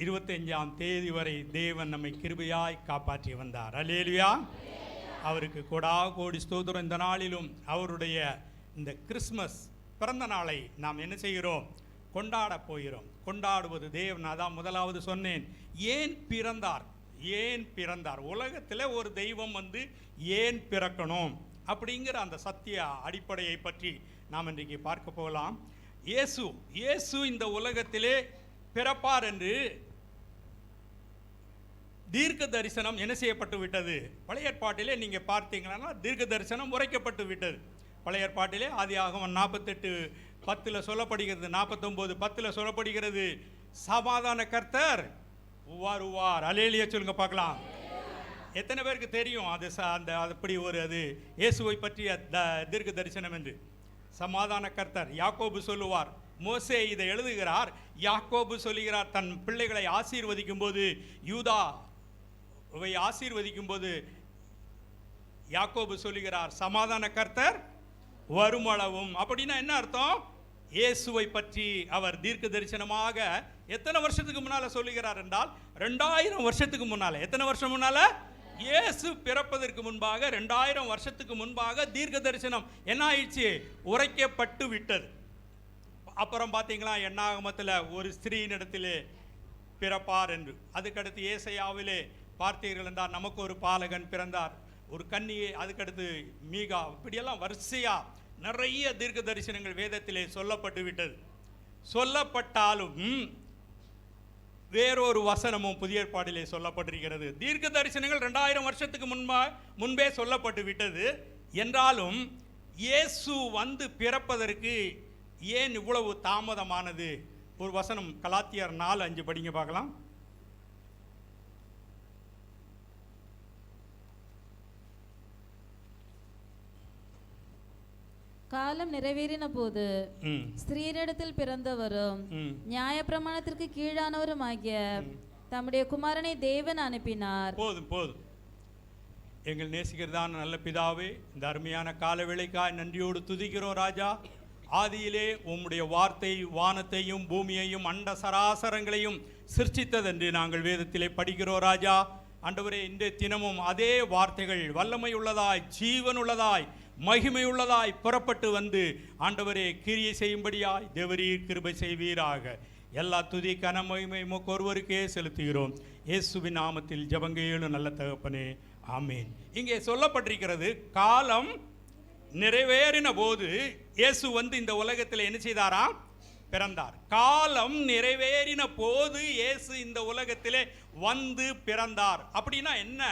25ஆம் தேதி வரை தேவன் நம்மை கிருபையாய் காப்பாற்றி வந்தார். அல்லேலூயா. அவருக்கு கோடி ஸ்தோத்திரம். இந்த நாளிலும் அவருடைய இந்த கிறிஸ்மஸ் பிறந்த நாளை நாம் என்ன செய்கிறோம்? கொண்டாட போகிறோம். கொண்டாடுவது தேவன். அதான் முதலாவது சொன்னேன். ஏன் பிறந்தார்? உலகத்தில் ஒரு தெய்வம் வந்து ஏன் பிறக்கணும் அப்படிங்கிற அந்த சத்திய அடிப்படையை பற்றி நாம் இன்றைக்கு பார்க்க போகலாம். இயேசு இந்த உலகத்திலே பிறப்பார் என்று தீர்க்க தரிசனம் என்ன செய்யப்பட்டு விட்டது? பழைய ஏற்பாட்டிலே நீங்கள் பார்த்தீங்கன்னா தீர்க்க தரிசனம் உரைக்கப்பட்டு விட்டது. பழைய ஏற்பாட்டிலே ஆதியாகமம் 48:10 சொல்லப்படுகிறது, 49:10 சொல்லப்படுகிறது. சமாதான கர்த்தர் வருவார். அல்லேலூயா சொல்லுங்க பார்க்கலாம். எத்தனை பேருக்கு தெரியும் அது அந்த அப்படி ஒரு அது இயேசுவை பற்றிய தீர்க்க தரிசனம் என்று? சமாதான கர்த்தர் யாக்கோபு சொல்லுவார், மோசே இதை எழுதுகிறார், யாக்கோபு சொல்லுகிறார் தன் பிள்ளைகளை ஆசீர்வதிக்கும் போது, யூதாவை ஆசீர்வதிக்கும் போது யாக்கோபு சொல்லுகிறார் சமாதான கர்த்தர் வருமளவும். அப்படின்னா என்ன அர்த்தம்? இயேசுவை பற்றி அவர் தீர்க்க தரிசனமாக எத்தனை வருஷத்துக்கு முன்னால சொல்லுகிறார் என்றால் 2000 வருஷத்துக்கு முன்னால. எத்தனை வருஷம் முன்னால? இயேசு பிறப்பதற்கு முன்பாக 2000 வருஷத்துக்கு முன்பாக தீர்க்க தரிசனம் என்ன ஆயிடுச்சு? உரைக்கப்பட்டு விட்டது. அப்புறம் பார்த்தீங்களா என்னாகமத்தில் ஒரு ஸ்திரீனிடத்திலே பிறப்பார் என்று. அதுக்கடுத்து ஏசாயாவிலே பார்த்தீர்கள் என்றால் நமக்கு ஒரு பாலகன் பிறந்தார், ஒரு கன்னியை. அதுக்கடுத்து மீகா. இப்படியெல்லாம் வரிசையா நிறைய தீர்க்க தரிசனங்கள் வேதத்திலே சொல்லப்பட்டு விட்டது. சொல்லப்பட்டாலும் வேறொரு வசனமும் புதிய ஏற்பாடிலே சொல்லப்பட்டிருக்கிறது. தீர்க்க தரிசனங்கள் 2000 வருஷத்துக்கு முன்பே சொல்லப்பட்டு விட்டது என்றாலும் இயேசு வந்து பிறப்பதற்கு ஏன் இவ்வளவு தாமதமானது? ஒரு வசனம் கலாத்தியர் 4:5 படிங்க பார்க்கலாம். காலம் நிறைவேறின போது ஸ்திரீனிடத்தில் பிறந்தவரும் நியாயப்பிரமாணத்திற்கு கீழானவரும் ஆகிய தம்முடைய குமாரனை தேவன் அனுப்பினார். போதும். எங்கள் நேசிக்கிறதான நல்ல பிதாவே, இந்த அருமையான கால வேளைக்காய் நன்றியோடு துதிக்கிறோம் ராஜா. ஆதியிலே உம்முடைய வார்த்தை வானத்தையும் பூமியையும் அண்ட சராசரங்களையும் சிருஷ்டித்ததென்று நாங்கள் வேதத்திலே படிக்கிறோம் ராஜா. ஆண்டவரே, இன்றைய தினமும் அதே வார்த்தைகள் வல்லமை உள்ளதாய், ஜீவன் உள்ளதாய், மகிமை உள்ளதாய் புறப்பட்டு வந்து ஆண்டவரே கிரியை செய்யும்படியாய் தேவரீர் கிருபை செய்வீராக. எல்லா துதி கன மகிமை உமக்கு ஒருவருக்கே செலுத்துகிறோம். இயேசுவின் நாமத்தில் ஜெபங்கேளும் நல்ல தகப்பனே, ஆமீன். இங்கே சொல்லப்பட்டிருக்கிறது, காலம் நிறைவேறின போது இயேசு வந்து இந்த உலகத்தில் என்ன செய்தாராம்? பிறந்தார். காலம் நிறைவேறின போது இயேசு இந்த உலகத்திலே வந்து பிறந்தார். அப்படின்னா என்ன?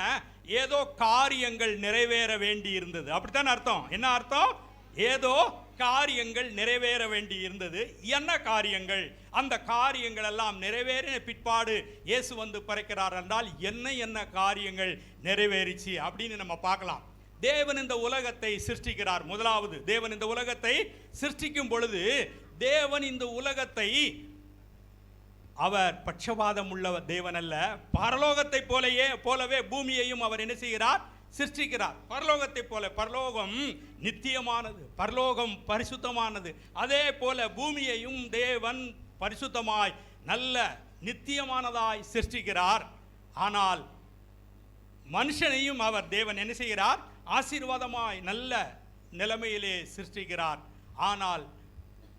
ஏதோ காரியங்கள் நிறைவேற வேண்டி இருந்தது, அப்படித்தான் அர்த்தம். என்ன அர்த்தம்? ஏதோ காரியங்கள் நிறைவேற வேண்டி இருந்தது. என்ன காரியங்கள்? அந்த காரியங்கள் எல்லாம் நிறைவேறின பிற்பாடு இயேசு வந்து பிறக்கிறார் என்றால் என்ன காரியங்கள் நிறைவேறிச்சு அப்படின்னு நம்ம பார்க்கலாம். தேவன் இந்த உலகத்தை சிருஷ்டிக்கிறார். முதலாவது, தேவன் இந்த உலகத்தை சிருஷ்டிக்கும் பொழுது தேவன் இந்த உலகத்தை அவர் பட்சபாதம் உள்ள தேவன் அல்ல. பரலோகத்தை போலவே பூமியையும் அவர் என்ன செய்கிறார்? சிருஷ்டிக்கிறார். பரலோகத்தை போல. பரலோகம் நித்தியமானது, பரலோகம் பரிசுத்தமானது. அதே போல பூமியையும் தேவன் பரிசுத்தமாய் நல்ல நித்தியமானதாய் சிருஷ்டிக்கிறார். ஆனால் மனுஷனையும் அவர் தேவன் என்ன செய்கிறார்? ஆசீர்வாதமாய் நல்ல நிலைமையிலே சிருஷ்டிக்கிறார். ஆனால்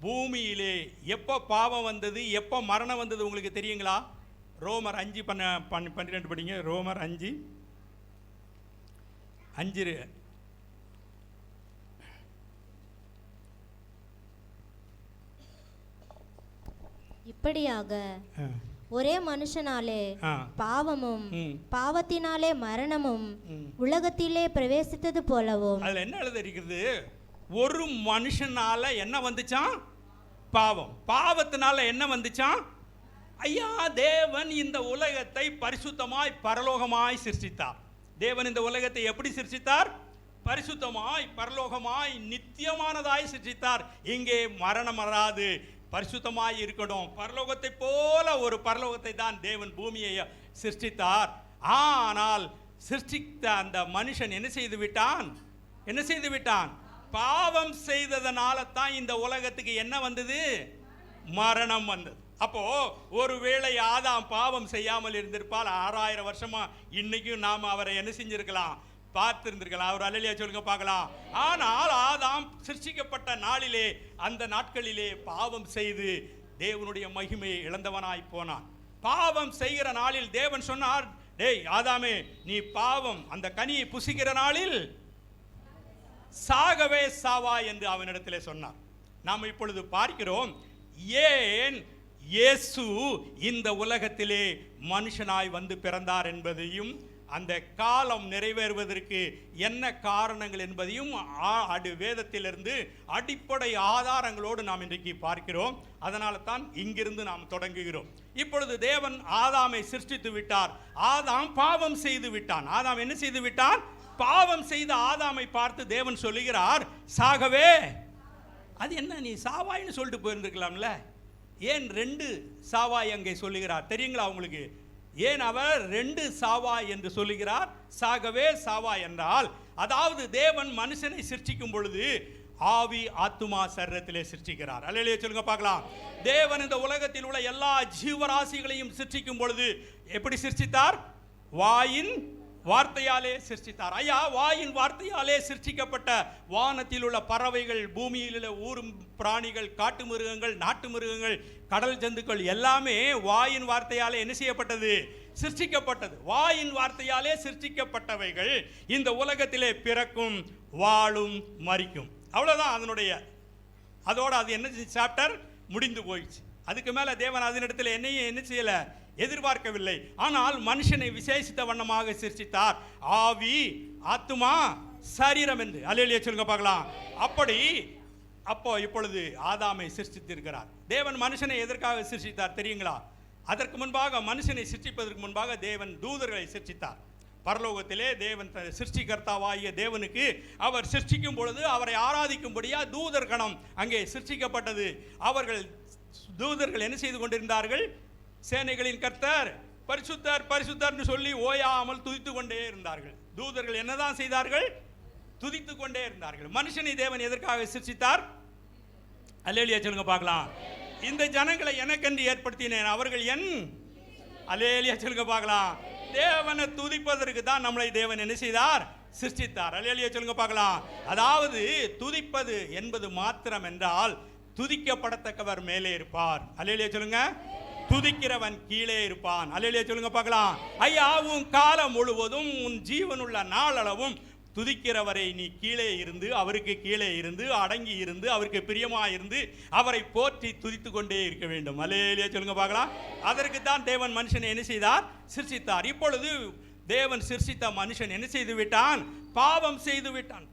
பூமியிலே எப்போ பாவம் வந்தது, எப்போ மரணம் வந்தது உங்களுக்கு தெரியுங்களா? ரோமர் 5:12 படிங்க. ரோமர் 5:5. இப்படியாக ஒரே மனுஷனாலே பாவமும் பாவத்தினாலே மரணமும் உலகத்திலே பிரவேசித்தது போலவும். அதுல என்ன எழுதிருக்கிறது? ஒரு மனுஷனால என்ன வந்துச்சான்? பாவம். பாவத்தினால என்ன வந்துச்சான்? ஐயா, தேவன் இந்த உலகத்தை பரிசுத்தமாய் பரலோகமாய் சிருஷ்டித்தார். தேவன் இந்த உலகத்தை எப்படி சிருஷ்டித்தார்? பரிசுத்தமாய் பரலோகமாய் நித்தியமானதாய் சிருஷ்டித்தார். இங்கே மரணம் வராது, பரிசுத்தமாய் இருக்கணும். பரலோகத்தை போல ஒரு பரலோகத்தை தான் தேவன் பூமியை சிருஷ்டித்தார். ஆனால் சிருஷ்டித்த அந்த மனுஷன் என்ன செய்து விட்டான்? பாவம் செய்ததனால தான் இந்த உலகத்துக்கு என்ன வந்தது? மரணம் வந்தது. அப்போ ஒருவேளை ஆதாம் பாவம் செய்யாமல் இருந்திருப்பால் 6000 வருஷமா இன்னைக்கும் நாம் அவரை என்ன செஞ்சிருக்கலாம்? பார்த்திருந்திருக்கலாம். அவர் அல்லேலூயா சொல்லுங்க பார்க்கலாம். ஆனால் ஆதாம் சிருஷ்டிக்கப்பட்ட நாளிலே, அந்த நாட்களிலே பாவம் செய்து தேவனுடைய மகிமையை இழந்தவனாய் போனான். பாவம் செய்கிற நாளில் தேவன் சொன்னார், டேய் ஆதாமே, நீ பாவம் அந்த கனியை புசிக்கிற நாளில் சாகவே சாவா என்று அவனிடத்திலே சொன்னார். நாம் இப்பொழுது பார்க்கிறோம், ஏன் இயேசு இந்த உலகத்திலே மனுஷனாய் வந்து பிறந்தார் என்பதையும் அந்த காலம் நிறைவேறுவதற்கு என்ன காரணங்கள் என்பதையும் வேதத்திலிருந்து அடிப்படை ஆதாரங்களோடு நாம் இன்றைக்கு பார்க்கிறோம். அதனால தான் இங்கிருந்து நாம் தொடங்குகிறோம். இப்பொழுது தேவன் ஆதாமை சிருஷ்டித்து விட்டார். ஆதாம் பாவம் செய்து விட்டான். ஆதாம் என்ன செய்து விட்டான்? பாவம் செய்த ஆதாமை பார்த்து தேவன் சொல்லுகிறார், சாகவே. அது என்ன, நீ சாவாயின்னு சொல்லிட்டு போயிருந்துருக்கலாம்ல, ஏன் 2 சாவாய் அங்கே சொல்லுகிறார் தெரியுங்களா உங்களுக்கு? ஏன் அவர் 2 சாவாய் என்று சொல்லுகிறார்? சாகவே சாவாய் என்றால், அதாவது தேவன் மனுஷனை சிருஷ்டிக்கும் பொழுது ஆவி ஆத்துமா சரீரத்திலே சிருஷ்டிக்கிறார். அல்லேலூயா சொல்லுங்க பார்க்கலாம். தேவன் இந்த உலகத்தில் உள்ள எல்லா ஜீவராசிகளையும் சிருஷ்டிக்கும் பொழுது எப்படி சிருஷ்டித்தார்? வாயின் வார்த்தையாலே சிருஷ்டித்தார். ஐயா, வாயின் வார்த்தையாலே சிருஷ்டிக்கப்பட்ட வானத்தில் உள்ள பறவைகள், பூமியில் உள்ள ஊரும் பிராணிகள், காட்டு மிருகங்கள், நாட்டு மிருகங்கள், கடல் ஜந்துக்கள் எல்லாமே வாயின் வார்த்தையாலே என்ன செய்யப்பட்டது? சிருஷ்டிக்கப்பட்டது. வாயின் வார்த்தையாலே சிருஷ்டிக்கப்பட்டவைகள் இந்த உலகத்திலே பிறக்கும், வாழும், மரிக்கும். அவ்வளவுதான் அதோட அது என்ன சாப்டர் முடிந்து போயிடுச்சு. அதுக்கு மேல தேவன் அதனிடத்தில் என்னையும் என்ன செய்யல, எதிர்பார்க்கவில்லை. ஆனால் மனுஷனை விசேஷித்த வண்ணமாக சிருஷ்டித்தார். ஆவி, ஆத்துமா, சரீரம் என்று. அல்லேலூயா சொல்லுங்க பார்க்கலாம். இப்பொழுது ஆதாமை சிருஷ்டித்திருக்கிறார். தேவன் மனுஷனை எதற்காக சிருஷ்டித்தார் தெரியுங்களா? அதற்கு முன்பாக, மனுஷனை சிருஷ்டிப்பதற்கு முன்பாக தேவன் தூதர்களை சிருஷ்டித்தார். பரலோகத்திலே தேவன் சிருஷ்டிகர்த்தாவாகிய தேவனுக்கு அவர் சிருஷ்டிக்கும் பொழுது அவரை ஆராதிக்கும்படியா தூதர் கணம் அங்கே சிருஷ்டிக்கப்பட்டது. தூதர்கள் என்ன செய்து கொண்டிருந்தார்கள்? சேனைகளின் கர்த்தர் பரிசுத்தர் பரிசுத்தர்னு சொல்லி ஓயாமல் துதித்து கொண்டே இருந்தார்கள். தூதர்கள் என்னதான் செய்தார்கள்? துதித்து கொண்டே இருந்தார்கள். மனுஷனை தேவன் எதற்காக சிருஷ்டித்தார்? அல்லேலூயா சொல்லுங்க பார்க்கலாம். இந்த ஜனங்களை எனக்கென்று ஏற்படுத்தினேன், அவர்கள் என். அல்லேலூயா சொல்லுங்க பார்க்கலாம். தேவனை துதிப்பதற்கு தான் நம்மளை தேவன் என்ன செய்தார்? சிருஷ்டித்தார். அல்லேலூயா சொல்லுங்க பார்க்கலாம். அதாவது துதிப்பது என்பது மாத்திரம் என்றால், துதிக்கப்படத்தக்கவர் மேலே இருப்பார். அல்லேலூயா சொல்லுங்க. துதிக்கிறவன் கீழே இருப்பான். அல்லேலூயா சொல்லுங்க பார்க்கலாம். ஐயா, உன் காலம் முழுவதும், உன் ஜீவனுள்ள நாளளவும் துதிக்கிறவரை நீ கீழே இருந்து, அவருக்கு கீழே இருந்து, அடங்கி இருந்து, அவருக்கு பிரியமா இருந்து, அவரை போற்றி துதித்து கொண்டே இருக்க வேண்டும். அல்லேலூயா சொல்லுங்க பார்க்கலாம். அதற்கு தான் தேவன் மனுஷனை என்ன செய்தார்? சிருஷ்டித்தார். இப்பொழுது தேவன் சிருஷ்டித்த மனுஷன் என்ன செய்து விட்டான்? பாவம் செய்து விட்டான்.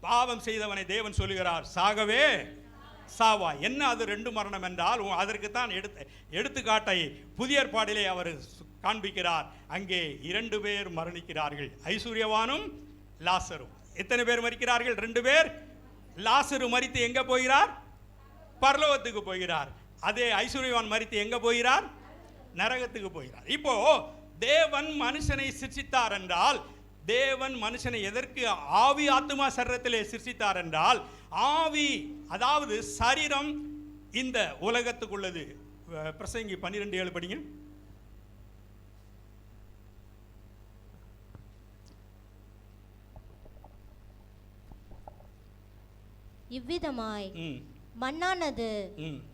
பாவம் செய்தவனை தேவன் சொல்லுகிறார், சாகவே சாவா. என்ன அது 2 மரணம் என்றால், அதற்கு தான் எடுத்துக்காட்டை புதிய ஏற்பாடிலே அவர் காண்பிக்கிறார். அங்கே 2 பேர் மரணிக்கிறார்கள், ஐஸ்வர்யவானும் லாசரும். எத்தனை பேர் மரிக்கிறார்கள்? 2 பேர். லாசரு மரித்து எங்க போகிறார்? பரலோகத்துக்கு போகிறார். அதே ஐஸ்வர்யவான் மரித்து எங்க போகிறார்? நரகத்துக்கு போகிறார். இப்போ தேவன் மனுஷனை சிருஷ்டித்தார் என்றால், தேவன் மனுஷனை எதற்கு ஆவி ஆத்துமா சரீரத்திலே சிருஷ்டித்தார் என்றால், ஆவி அதாவது சரீரம் இந்த உலகத்துக்குள்ளது. பிரசங்கி 12:7 படிங்க. இவ்விதமாய் மண்ணானது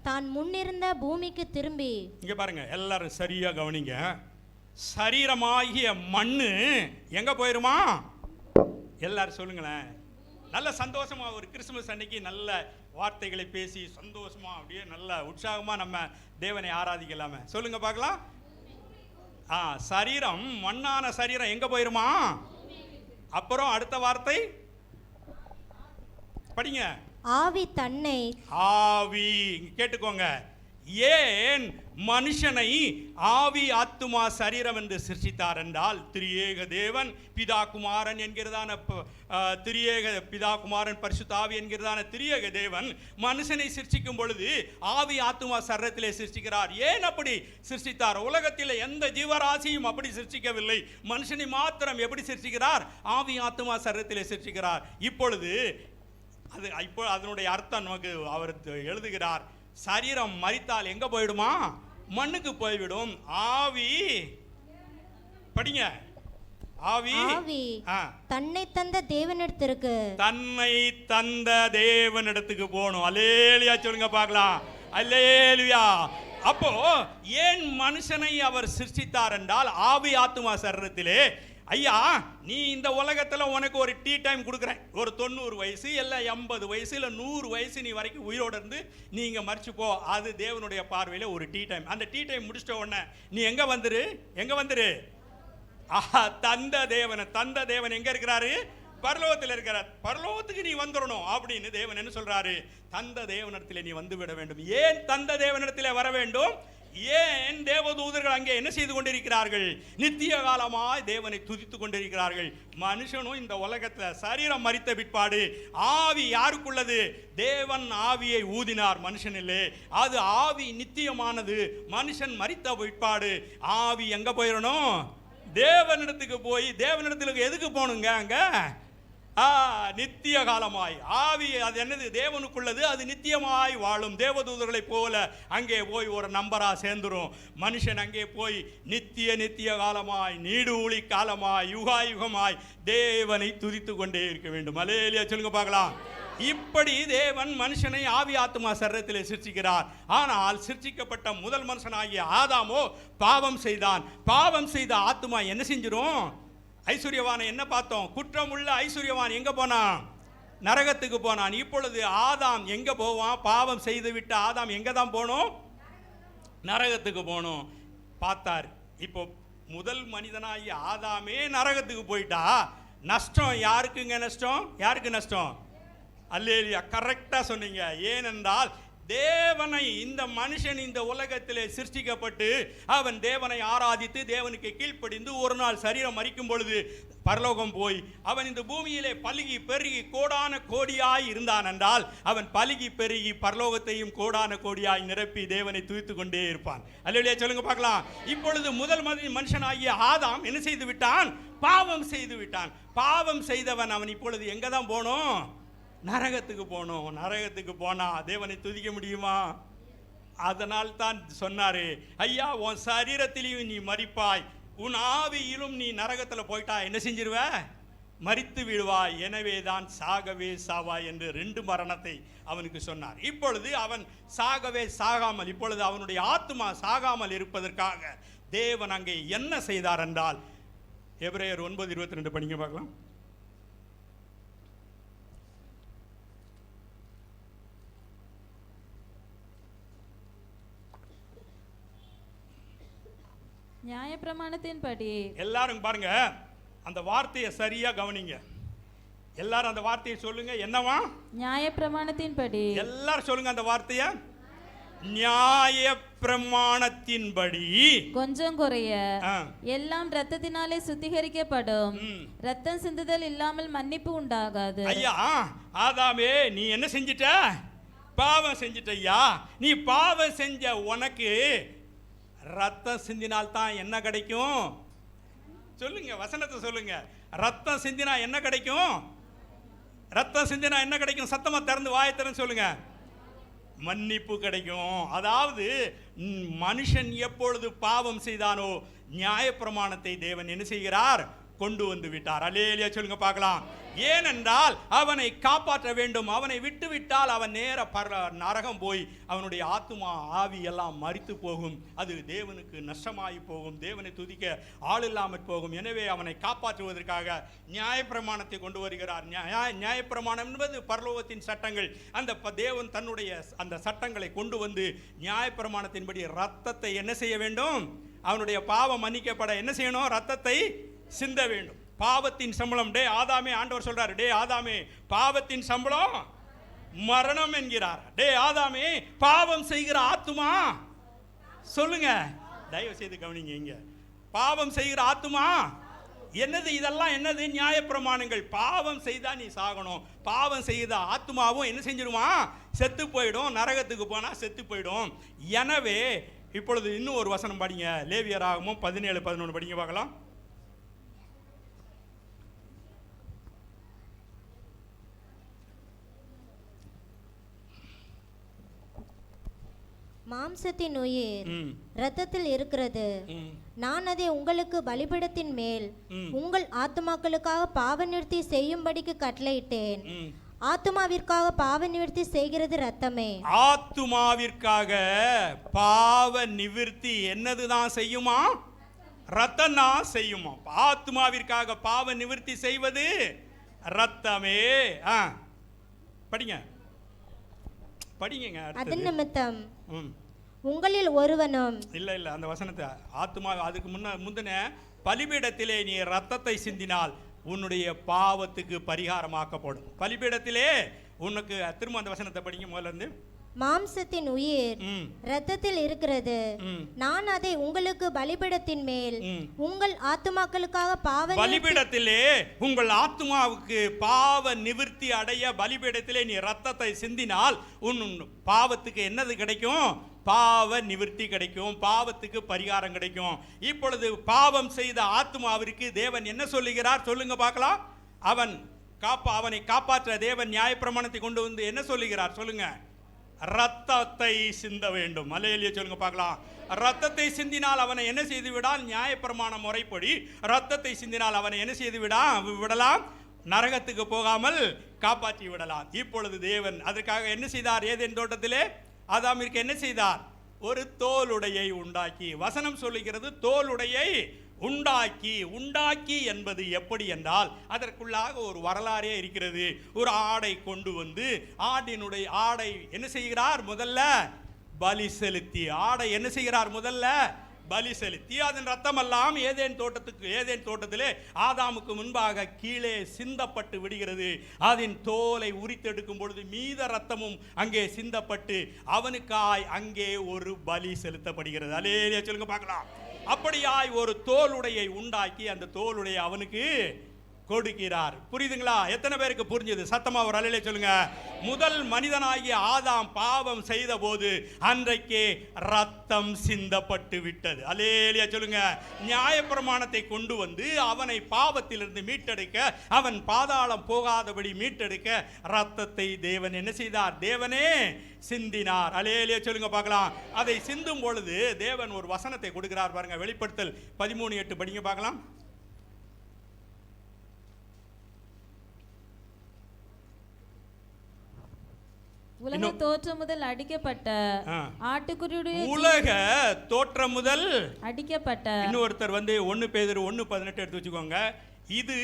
தான் முன்னிருந்த பூமிக்கு திரும்பி. இங்க பாருங்க, எல்லாரும் சரியா கவனிங்க. சரீரமாகிய மண்ணு எங்க போயிருமா? எல்லாரும் சொல்லுங்களேன். நல்ல சந்தோஷமா ஒரு கிறிஸ்துமஸ் அன்னைக்கு நல்ல வார்த்தைகளை பேசி சந்தோஷமா அப்படியே நல்ல உற்சாகமா நம்ம தேவனை ஆராதிக்கலாமே. சொல்லுங்க பார்க்கலாம். சரீரம், மண்ணான சரீரம் எங்க போயிருமா? அப்புறம் அடுத்த வார்த்தை படிங்க. ஆவி தன்னை. ஆவி கேட்டுக்கோங்க. ஏன் மனுஷனை ஆவி ஆத்துமா சரீரம் என்று சிருஷ்டித்தார் என்றால், திரியேக தேவன் பிதா குமாரன் என்கிறதான திரியேக பிதா குமாரன் பரிசுத்த ஆவி என்கிறதான திரியேக தேவன் மனுஷனை சிருஷ்டிக்கும் பொழுது ஆவி ஆத்துமா சரீரத்திலே சிருஷ்டிக்கிறார். ஏன் அப்படி சிருஷ்டித்தார்? உலகத்தில் எந்த ஜீவராசியும் அப்படி சிருஷ்டிக்கவில்லை. மனுஷனை மாத்திரம் எப்படி சிருஷ்டிக்கிறார்? ஆவி ஆத்துமா சரீரத்திலே சிருஷ்டிக்கிறார். இப்பொழுது அதனுடைய அர்த்தம் நமக்கு அவர் எழுதுகிறார். சரீரம் மரித்தால் எங்க போயிடுமா? மண்ணுக்கு போய்விடும். ஆவி படிங்க. ஆவி தன்னை தந்த தேவனிடத்திற்கு, தன்னை தந்த தேவனிடத்துக்கு போகணும். அல்லேலூயா சொல்லுங்க பார்க்கலாம். அல்லேலூயா. அப்போ ஏன் மனுஷனை அவர் சிருஷ்டித்தார் என்றால், ஆவி ஆத்துமா சரீரத்திலே, ஐயா நீ இந்த உலகத்தில் உனக்கு ஒரு டீ டைம் கொடுக்குறேன், ஒரு 90 வயசு இல்லை 80 வயசு இல்லை 100 வயசு நீ வரைக்கும் உயிரோடு இருந்து நீ இங்கே மறிச்சு போ. அது தேவனுடைய பார்வையில் ஒரு டீ டைம். அந்த டீ டைம் முடிச்சிட்ட உடனே நீ எங்கே வந்துரு? ஆஹா, தந்த தேவன் எங்க இருக்கிறாரு? பரலோகத்தில் இருக்கிறார். பரலோகத்துக்கு நீ வந்துடணும் அப்படின்னு தேவன் என்ன சொல்றாரு? தந்த தேவனிடத்திலே நீ வந்து விட வேண்டும். ஏன் தந்த தேவனிடத்திலே வர வேண்டும்? ஏன் தேவதூதர்கள் அங்கே என்ன செய்து கொண்டிருக்கிறார்கள்? நித்திய காலமாய் தேவனை துதித்து கொண்டிருக்கிறார்கள். மனுஷனும் இந்த உலகத்தில் சரீரம் மரித்த பிற்பாடு ஆவி யாருக்குள்ளது? தேவன் ஆவியை ஊதினார், மனுஷன் இல்லை. அது ஆவி நித்தியமானது. மனுஷன் மரித்த பிற்பாடு ஆவி எங்க போயிடணும்? தேவனிடத்துக்கு போய், தேவனிடத்துக்கு எதுக்கு போகணுங்க? அங்க நித்திய காலமாய் ஆவி, அது என்னது? தேவனுக்குள்ளது, அது நித்தியமாய் வாழும். தேவதூதர்களை போல அங்கே போய் ஒரு நம்பரா சேர்ந்துரும். மனுஷன் அங்கே போய் நித்திய காலமாய், நீடூழி காலமாய், யுகாயுகமாய் தேவனை துதித்து கொண்டே இருக்க வேண்டும். அல்லேலூயா சொல்லுங்க பார்க்கலாம். இப்படி தேவன் மனுஷனை ஆவி ஆத்மா சரீரத்தில் சிருஷ்டிக்கிறார். ஆனால் சிருஷ்டிக்கப்பட்ட முதல் மனுஷனாகிய ஆதாமோ பாவம் செய்தான். பாவம் செய்த ஆத்மா என்ன செஞ்சிரும்? ஐஸ்வர்யவான் என்ன பார்த்தோம்? குற்றமுள்ள ஐஸ்வர்யவான் எங்க போனான்? நரகத்துக்கு போனான். இப்பொழுது ஆதாம் எங்க போவான்? பாவம் செய்து விட்ட ஆதாம் எங்க தான் போகணும்? நரகத்துக்கு போகணும். பார்த்தார். இப்போ முதல் மனிதனாகிய ஆதாமே நரகத்துக்கு போயிட்டா நஷ்டம் யாருக்குங்க? நஷ்டம் யாருக்கு? நஷ்டம். அல்லேலூயா, கரெக்டா சொன்னீங்க. ஏனென்றால் தேவனை, இந்த மனுஷன் இந்த உலகத்திலே சிருஷ்டிக்கப்பட்டு அவன் தேவனை ஆராதித்து தேவனுக்கு கீழ்ப்படிந்து ஒரு நாள் சரீரம் மரிக்கும் பொழுது பரலோகம் போய் அவன் இந்த பூமியிலே பலுகி பெருகி கோடான கோடியாய் இருந்தான் என்றால் அவன் பலுகி பெருகி பரலோகத்தையும் கோடான கோடியாய் நிரப்பி தேவனை துதித்து கொண்டே இருப்பான். அல்லேலூயா சொல்லுங்க பார்க்கலாம். இப்பொழுது முதல் மனுஷனாகிய ஆதாம் என்ன செய்து விட்டான்? பாவம் செய்து விட்டான். பாவம் செய்தவன் அவன் இப்பொழுது எங்க தான் போகணும்? நரகத்துக்கு போகணும். நரகத்துக்கு போனா தேவனை துதிக்க முடியுமா? அதனால் தான் சொன்னாரு, ஐயா உன் சரீரத்திலையும் நீ மரிப்பாய், உன் ஆவியிலும் நீ நரகத்தில் போயிட்டா என்ன செஞ்சிருவ? மரித்து விடுவாய். எனவே தான் சாகவே சாவாய் என்று 2 மரணத்தை அவனுக்கு சொன்னார். இப்பொழுது அவன் சாகவே சாகாமல், இப்பொழுது அவனுடைய ஆத்மா சாகாமல் இருப்பதற்காக தேவன் அங்கே என்ன செய்தார் என்றால், எபிரேயர் 9:22 படிங்க பார்க்கலாம். நியாயப்பிரமாணத்தின்படி எல்லாரும் பாருங்க, அந்த வார்த்தையை சரியா கவனிங்க. எல்லாரும் அந்த வார்த்தையை சொல்லுங்க. என்னவா? நியாயப்பிரமாணத்தின்படி. எல்லாரும் சொல்லுங்க அந்த வார்த்தையை. நியாயப்பிரமாணத்தின்படி கொஞ்சம் குறைய எல்லாம் இரத்தத்தினாலே சுத்திகரிக்கப்படும். ரத்தம் சிந்துதல் இல்லாமல் மன்னிப்பு உண்டாகாது. ஐயா ஆதாமே, நீ என்ன செஞ்சிட்ட? பாவம் செஞ்சிட்டய்யா. நீ பாவம் செஞ்ச உனக்கு ரத்தம் சிந்தினால் தான் என்ன கிடைக்கும்? சொல்லுங்க, வசனத்தை சொல்லுங்க. ரத்தம் சிந்தினா என்ன கிடைக்கும்? ரத்தம் சிந்தினா என்ன கிடைக்கும்? சத்தமா திறந்து வாயை திறந்து சொல்லுங்க. மன்னிப்பு கிடைக்கும். அதாவது மனுஷன் எப்பொழுது பாவம் செய்தானோ நியாயப்பிரமாணத்தை தேவன் என்ன செய்கிறார்? கொண்டு வந்து விட்டார். அல்லேலூயா சொல்லுங்க பார்க்கலாம். ஏனென்றால் அவனை காப்பாற்ற வேண்டும். அவனை விட்டு விட்டால் அவன் நேர நரகம் போய் அவனுடைய ஆத்துமா ஆவி எல்லாம் மரித்து போகும். அது தேவனுக்கு நஷ்டமாகி போகும். தேவனை துதிக்க ஆள் இல்லாமல் போகும். எனவே அவனை காப்பாற்றுவதற்காக நியாயப்பிரமாணத்தை கொண்டு வருகிறார். நியாயப்பிரமாணம் என்பது பரலோகத்தின் சட்டங்கள். அந்த தேவன் தன்னுடைய அந்த சட்டங்களை கொண்டு வந்து நியாயப்பிரமாணத்தின்படி ரத்தத்தை என்ன செய்ய வேண்டும்? அவனுடைய பாவம் மன்னிக்கப்பட என்ன செய்யணும்? ரத்தத்தை சிந்த வேண்டும். பாவத்தின் சம்பளம், டே ஆதாமே, ஆண்டவர் சொல்றாரு, டே ஆதாமே, பாவத்தின் சம்பளம் மரணம் என்கிறார். டே ஆதாமே, பாவம் செய்கிற ஆத்துமா, சொல்லுங்க, தயவு செய்து கவனிங்க. இங்க பாவம் செய்கிற ஆத்துமா என்னது? இதெல்லாம் என்னது? நியாயப்பிரமாணங்கள். பாவம் செய்தா நீ சாகணும். பாவம் செய்த ஆத்துமாவும் என்ன செஞ்சிருமா? செத்து போயிடும். நரகத்துக்கு போனா செத்து போயிடும். எனவே இப்பொழுது இன்னும் ஒரு வசனம் படிங்க. லேவியராகமம் 17:11 படிங்க பார்க்கலாம். மாம்சத்தின் உயிர் இரத்தத்தில் இருக்கிறது. நான் அதை உங்களுக்கு பலிபீடத்தின் மேல் உங்கள் ஆத்துமாக்களுக்காக பாவ நிவர்த்தி செய்யும்படிக்கு கட்டளையிட்டேன். ஆத்துமாவிற்காக பாவ நிவர்த்தி செய்கிறது ரத்தமே. ஆத்துமாவிற்காக பாவ நிவர்த்தி என்னதுதான் செய்யுமா? ரத்தம் தான் செய்யுமா? ஆத்துமாவிற்காக பாவ நிவர்த்தி செய்வது ரத்தமே. படிங்க படிங்க. அது நிமித்தம் உங்களில் ஒருவனும் இல்ல அந்த வசனத்தை ஆத்துமா அதுக்கு முந்தின பலிபீடத்திலே நீ இரத்தத்தை சிந்தினால் உன்னுடைய பாவத்துக்கு பரிகாரமாக்கப்படும். பலிபீடத்திலே உனக்கு திரும்ப அந்த வசனத்தை படிங்க முதல்ல இருந்து. மாம்சத்தின் உயிர் இரத்தத்தில் இருக்கிறது. நான் அதை உங்களுக்கு பலிபீடத்தின் மேல் உங்கள் ஆத்துமாக்களுக்காக பலிபீடத்திலே உங்கள் ஆத்துமாவுக்கு பாவ நிவிர்த்தி அடைய பலிபீடத்திலே நீ இரத்தத்தை சிந்தினால் உன் பாவத்துக்கு என்னது கிடைக்கும்? பாவ நிவிர்த்தி கிடைக்கும், பாவத்துக்கு பரிகாரம் கிடைக்கும். இப்பொழுது பாவம் செய்த ஆத்துமாவிற்கு தேவன் என்ன சொல்லுகிறார் சொல்லுங்க பார்க்கலாம். அவனை காப்பாற்ற தேவன் நியாயப்பிரமாணத்தை கொண்டு வந்து என்ன சொல்லுகிறார் சொல்லுங்க? ரத்தத்தை சிந்த வேண்டும். அல்லேலூயா சொல்லுங்க பார்க்கலாம். ரத்தத்தை சிந்தினால் அவனை என்ன செய்து விடால்? நியாயப்பிரமாண முறைப்படி ரத்தத்தை சிந்தினால் அவனை என்ன செய்து விடலாம்? நரகத்துக்கு போகாமல் காப்பாற்றி விடலாம். இப்பொழுது தேவன் அதற்காக என்ன செய்தார்? ஏதேன் தோட்டத்திலே ஆதாமிற்கு என்ன செய்தார்? ஒரு தோலுடையை உண்டாக்கி. வசனம் சொல்லுகிறது தோலுடையை உண்டாக்கி என்பது எப்படி என்றால் அதற்குள்ளாக ஒரு வரலாறே இருக்கிறது. ஒரு ஆடை கொண்டு வந்து ஆடை என்ன செய்கிறார்? முதல்ல பலி செலுத்தி ஆடை என்ன செய்கிறார்? முதல்ல பலி செலுத்தி அதன் ரத்தமெல்லாம் ஏதேன் தோட்டத்திலே ஆதாமுக்கு முன்பாக கீழே சிந்தப்பட்டு விடுகிறது. அதன் தோலை உரித்தெடுக்கும் பொழுது மீத ரத்தமும் அங்கே சிந்தப்பட்டு அவனுக்காய் அங்கே ஒரு பலி செலுத்தப்படுகிறது. அல்லேலூயா சொல்லுங்க பார்க்கலாம். அப்படியாய் ஒரு தோலுடையை உண்டாக்கி அந்த தோலுடைய அவனுக்கு கொடுக்கிறார். புரியுதுங்களா? எத்தனை பேருக்கு புரிஞ்சது? சத்தமா ஒரு அல்லேலூயா சொல்லுங்க. முதல் மனிதனாகிய ஆதாம் பாவம் செய்த போது அன்றைக்கே ரத்தம் சிந்தப்பட்டு விட்டது. அல்லேலூயா சொல்லுங்க. நியாயப்பிரமாணத்தை கொண்டு வந்து அவனை பாவத்திலிருந்து மீட்டெடுக்க, அவன் பாதாளம் போகாதபடி மீட்டெடுக்க ரத்தத்தை தேவன் என்ன செய்தார்? தேவனே சிந்தினார். அல்லேலூயா சொல்லுங்க பார்க்கலாம். அதை சிந்தும் பொழுது தேவன் ஒரு வசனத்தை கொடுக்கிறார் பாருங்க. வெளிப்படுத்தல் 13:8 படிங்க பார்க்கலாம். உலக தோற்றம் முதல் அடிக்கப்பட்ட ஆட்டுக்குட்டியுடைய உலக தோற்றம் முதல் அடிக்கப்பட்ட. இன்னொருத்தர் வந்து 1 பேதுரு 1:18 எடுத்து வச்சுக்கோங்க. இது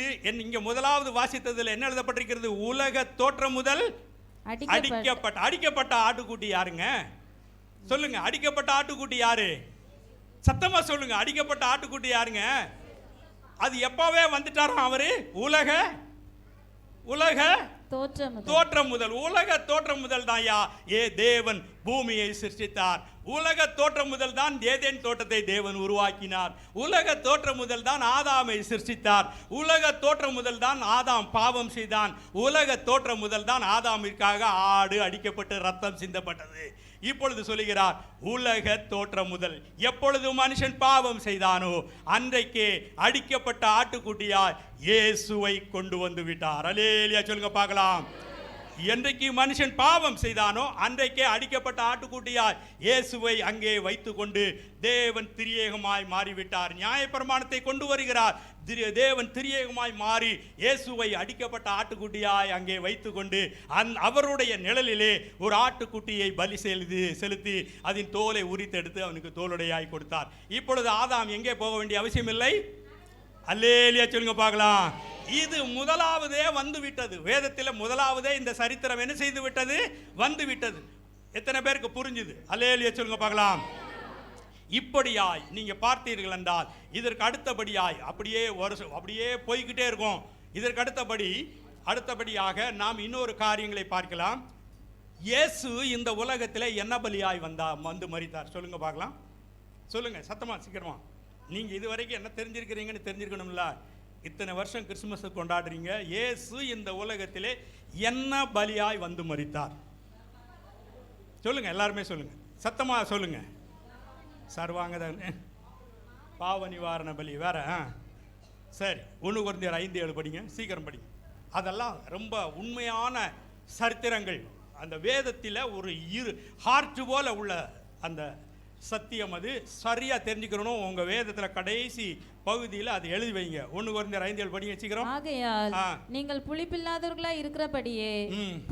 இங்க முதலாவது வாசித்ததுல என்ன எழுதப்பட்டிருக்கிறது? உலக தோற்றம் முதல் அடிக்கப்பட்ட ஆட்டுக்குட்டி யாருங்க? சொல்லுங்க. அடிக்கப்பட்ட ஆட்டுக்குட்டி யாரு? சத்தமா சொல்லுங்க. அடிக்கப்பட்ட ஆட்டுக்குட்டி யாருங்க? அது எப்பவே வந்துட்டாராம் அவரு. உலக தோற்றம் முதல். உலக தோற்றம் முதல் தான் தேவன் பூமியை சிருஷ்டித்தார். உலக தோற்றம் முதல் தான் ஏதேன் தோட்டத்தை தேவன் உருவாக்கினார். உலக தோற்றம் முதல் தான் ஆதாமை சிருஷ்டித்தார். உலக தோற்றம் முதல் தான் ஆதாம் பாவம் செய்தான். உலக தோற்றம் முதல் தான் ஆதாமிற்காக ஆடு அடிக்கப்பட்டு ரத்தம் சிந்தப்பட்டது. இப்பொழுது சொல்லுகிறார் உலக தோற்றம் முதல். எப்பொழுது மனுஷன் பாவம் செய்தானோ அன்றைக்கே அடிக்கப்பட்ட ஆட்டுக்குட்டியாய் இயேசுவை கொண்டு வந்து விட்டார். அல்லேலூயா சொல்லுங்க பார்க்கலாம். என்றைக்கு மனுஷன் பாவம் செய்தானோ அன்றைக்கே அடிக்கப்பட்ட ஆட்டுக்குட்டியாய் இயேசுவை அங்கே வைத்துக்கொண்டு தேவன் திரியேகமாய் மாறிவிட்டார். நியாயப்பிரமாணத்தை கொண்டு வருகிறார். தேவன் திரியேகமாய் மாறி இயேசுவை அடிக்கப்பட்ட ஆட்டுக்குட்டியாய் அங்கே வைத்துக்கொண்டு அவருடைய நிழலிலே ஒரு ஆட்டுக்குட்டியை பலி செலுத்தி அதன் தோலை உரித்தெடுத்து அவனுக்கு தோலுடையாய் கொடுத்தார். இப்பொழுது ஆதாம் எங்கே போக வேண்டிய அவசியம் இல்லை. அல்லேலூயா சொல்லுங்க பார்க்கலாம். இது முதலாவதே வந்து விட்டது. வேதத்தில் முதலாவதே இந்த சரித்திரம் என்ன செய்து விட்டது? வந்து விட்டது. எத்தனை பேருக்கு புரிஞ்சுது? அல்லேலூயா சொல்லுங்க பார்க்கலாம். இப்படியாய் நீங்க பார்த்தீர்கள் என்றால் இதற்கு அடுத்தபடியாய் அப்படியே போய்கிட்டே இருக்கும். இதற்கு அடுத்தபடியாக நாம் இன்னொரு காரியங்களை பார்க்கலாம். இயேசு இந்த உலகத்தில் என்ன பலியாய் வந்து மரித்தார்? சொல்லுங்க பார்க்கலாம். சொல்லுங்க சத்தமா சீக்கிரமா. நீங்க இதுவரைக்கும் என்ன தெரிஞ்சிருக்கிறீங்கன்னு தெரிஞ்சிருக்கணும்ல. இத்தனை வருஷம் கிறிஸ்துமஸ் கொண்டாடுறீங்க. இயேசு இந்த உலகத்திலே என்ன பலியாய் வந்து மரித்தார்? சொல்லுங்க. எல்லாருமே சொல்லுங்க. சத்தமா சொல்லுங்க. சர்வாங்க பாவ நிவாரண பலி வேற. சரி, 1 கொரிந்தியர் 5:7 படிங்க. சீக்கிரம் படிங்க. அதெல்லாம் ரொம்ப உண்மையான சரித்திரங்கள். அந்த வேதத்தில் ஒரு ஹார்ட் போல உள்ள அந்த சத்தியம். அது சரியா தெரிஞ்சுக்கணும். உங்க வேதத்துல கடைசி பகுதியில் அது எழுதி வைங்க. 1 கொரிந்தியர் 5:7 படிங்க சீக்கிரம். ஆகையால் நீங்கள் புளிப்பில்லாதவர்களாய் இருக்கிறபடியே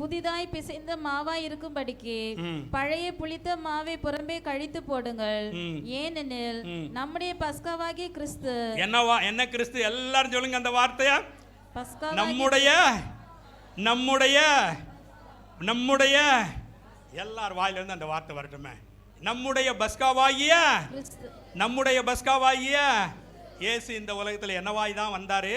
புதிதாய் பிசைந்த மாவாய் இருக்கும்படிக்கு பழைய புளித்த மாவை புறம்பே கழித்து போடுங்கள். ஏனெனில் நம்முடைய பஸ்காவாகிய கிறிஸ்து. என்ன கிறிஸ்து? எல்லாரும் சொல்லுங்க அந்த வார்த்தையா. நம்முடைய எல்லார் வாயில இருந்து அந்த வார்த்தை வரட்டுமே. நம்முடைய பஸ்காவாகிய இயேசு இந்த உலகத்தில் என்னவாய் தான் வந்தாரு?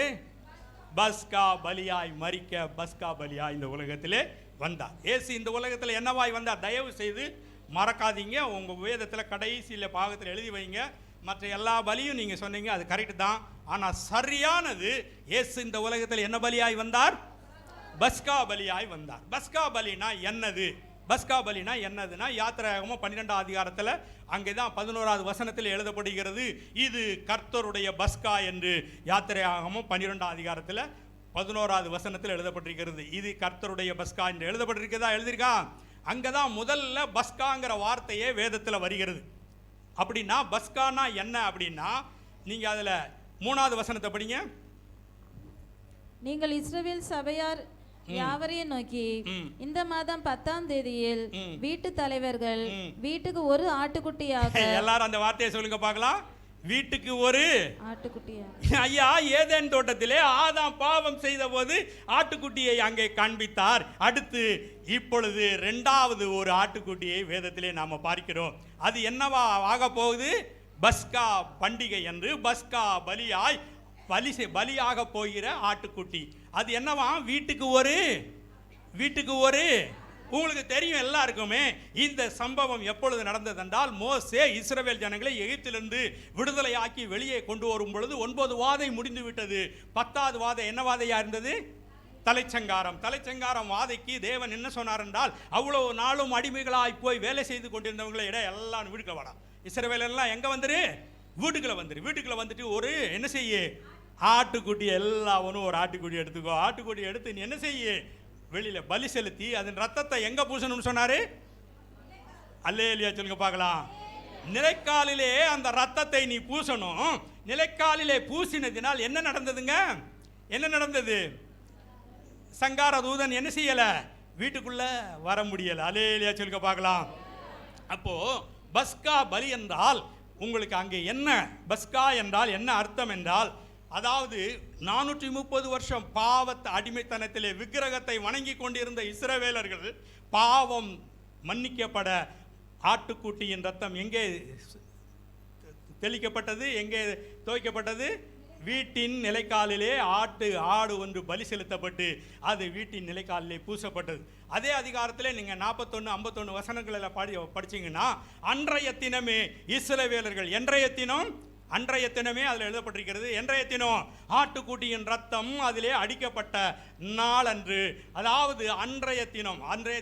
பஸ்கா பலியாய் மரிக்க, பஸ்கா பலியாய் இந்த உலகத்திலே வந்தார். இயேசு இந்த உலகத்தில் என்னவாய் வந்தார்? தயவு செய்து மறக்காதீங்க. உங்கள் வேதத்தில் கடைசியில் பாகத்தில் எழுதி வைங்க. மற்ற எல்லா பலியும் நீங்கள் சொன்னீங்க, அது கரெக்டு தான். ஆனால் சரியானது, இயேசு இந்த உலகத்தில் என்ன பலியாய் வந்தார்? பஸ்கா பலியாய் வந்தார். பஸ்கா பலினா என்னது? பஸ்கா பலினா என்னதுன்னா, யாத்திராகமம் 12ஆம் அதிகாரத்தில் அங்கே தான் 11வது வசனத்தில் எழுதப்படுகிறது, இது கர்த்தருடைய பஸ்கா என்று. யாத்திராகமம் 12ஆம் அதிகாரத்தில் 11வது வசனத்தில் எழுதப்பட்டிருக்கிறது, இது கர்த்தருடைய பஸ்கா என்று எழுதப்பட்டிருக்கிறதா? எழுதியிருக்கா? அங்கே தான் முதல்ல பஸ்காங்கிற வார்த்தையே வேதத்தில் வருகிறது. அப்படின்னா பஸ்கானா என்ன அப்படின்னா, நீங்கள் அதில் 3வது வசனத்தை படிங்க. நீங்கள் இஸ்ரவேல் சபையார் யாவரையும் நோக்கி, இந்த மாதம் 10ஆம் தேதியில் வீட்டு தலைவர்கள் வீட்டுக்கு ஒரு ஆட்டுக்குட்டியாக. எல்லாரும் அந்த வார்த்தையை சொல்லுங்க பார்க்கலாம். வீட்டுக்கு ஒரு ஆட்டுக்குட்டியா? ஐயா, ஏதேன் தோட்டத்திலே ஆதாம் பாவம் செய்த போது ஆட்டுக்குட்டியை அங்கே காண்பித்தார். அடுத்து இப்பொழுது 2வது ஒரு ஆட்டுக்குட்டியை வேதத்திலே நாம பார்க்கிறோம். அது என்னவா ஆக போகுது? பஸ்கா பண்டிகை என்று, பஸ்கா பலியாய் பலியாக போகிற ஆட்டுக்குட்டி. அது என்னவா? வீட்டுக்கு ஒரு. உங்களுக்கு தெரியும் எல்லாருக்குமே இந்த சம்பவம் எப்பொழுது நடந்தது என்றால், மோசே இஸ்ரவேல் ஜனங்களை எகிப்திலிருந்து விடுதலையாக்கி வெளியே கொண்டு வரும் பொழுது 9 வாதை முடிந்து விட்டது. 10வது வாதை என்ன வாதையா இருந்தது? தலைச்சங்காரம் வாதைக்கு தேவன் என்ன சொன்னார் என்றால், அவ்வளவு நாளும் அடிமைகளாய் போய் வேலை செய்து கொண்டிருந்தவங்களை எல்லாம் வீட்டுக்குள்ள வாடா, இஸ்ரவேல் எல்லாம் எங்க வந்துரு? வீட்டுக்குள்ள வந்துட்டு ஒரு என்ன செய்ய? ஆட்டுக்குட்டி, எல்லாவனும் ஒரு ஆட்டுக்குட்டி எடுத்துக்கோ. ஆட்டுக்குட்டி எடுத்து நீ என்ன செய்ய? வெளியில பலி செலுத்தி அதன் ரத்தத்தை எங்க பூசணும்னு சொன்னாரு? அல்லேலூயா சொல்லுங்க பார்க்கலாம். நிலைக்காலிலே அந்த ரத்தத்தை நீ பூசணும். நிலைக்காலிலே பூசினதினால் என்ன நடந்ததுங்க? என்ன நடந்தது? சங்கார தூதன் என்ன செய்யல? வீட்டுக்குள்ள வர முடியல. அல்லேலூயா சொல்லுங்க பார்க்கலாம். அப்போ பஸ்கா பலி என்றால் உங்களுக்கு அங்கே என்ன? பஸ்கா என்றால் என்ன அர்த்தம் என்றால், அதாவது 430 வருஷம் பாவத்தை அடிமைத்தனத்திலே விக்கிரகத்தை வணங்கி கொண்டிருந்த இஸ்ரவேலர்கள் பாவம் மன்னிக்கப்பட ஆட்டுக்குட்டியின் ரத்தம் எங்கே தெளிக்கப்பட்டது? எங்கே துவைக்கப்பட்டது? வீட்டின் நிலைக்காலிலே ஆடு ஒன்று பலி செலுத்தப்பட்டு அது வீட்டின் நிலைக்காலிலே பூசப்பட்டது. அதே அதிகாரத்தில் நீங்கள் 41, 51 வசனங்களில் படிச்சீங்கன்னா, அன்றைய தினமே இஸ்ரவேலர்கள், அன்றைய தினமே அதில் எழுதப்பட்டிருக்கிறது. என்றைய தினம்? ஆட்டுக்குட்டியின் ரத்தம் அதிலே அடிக்கப்பட்ட நாள் அன்று. அதாவது அன்றைய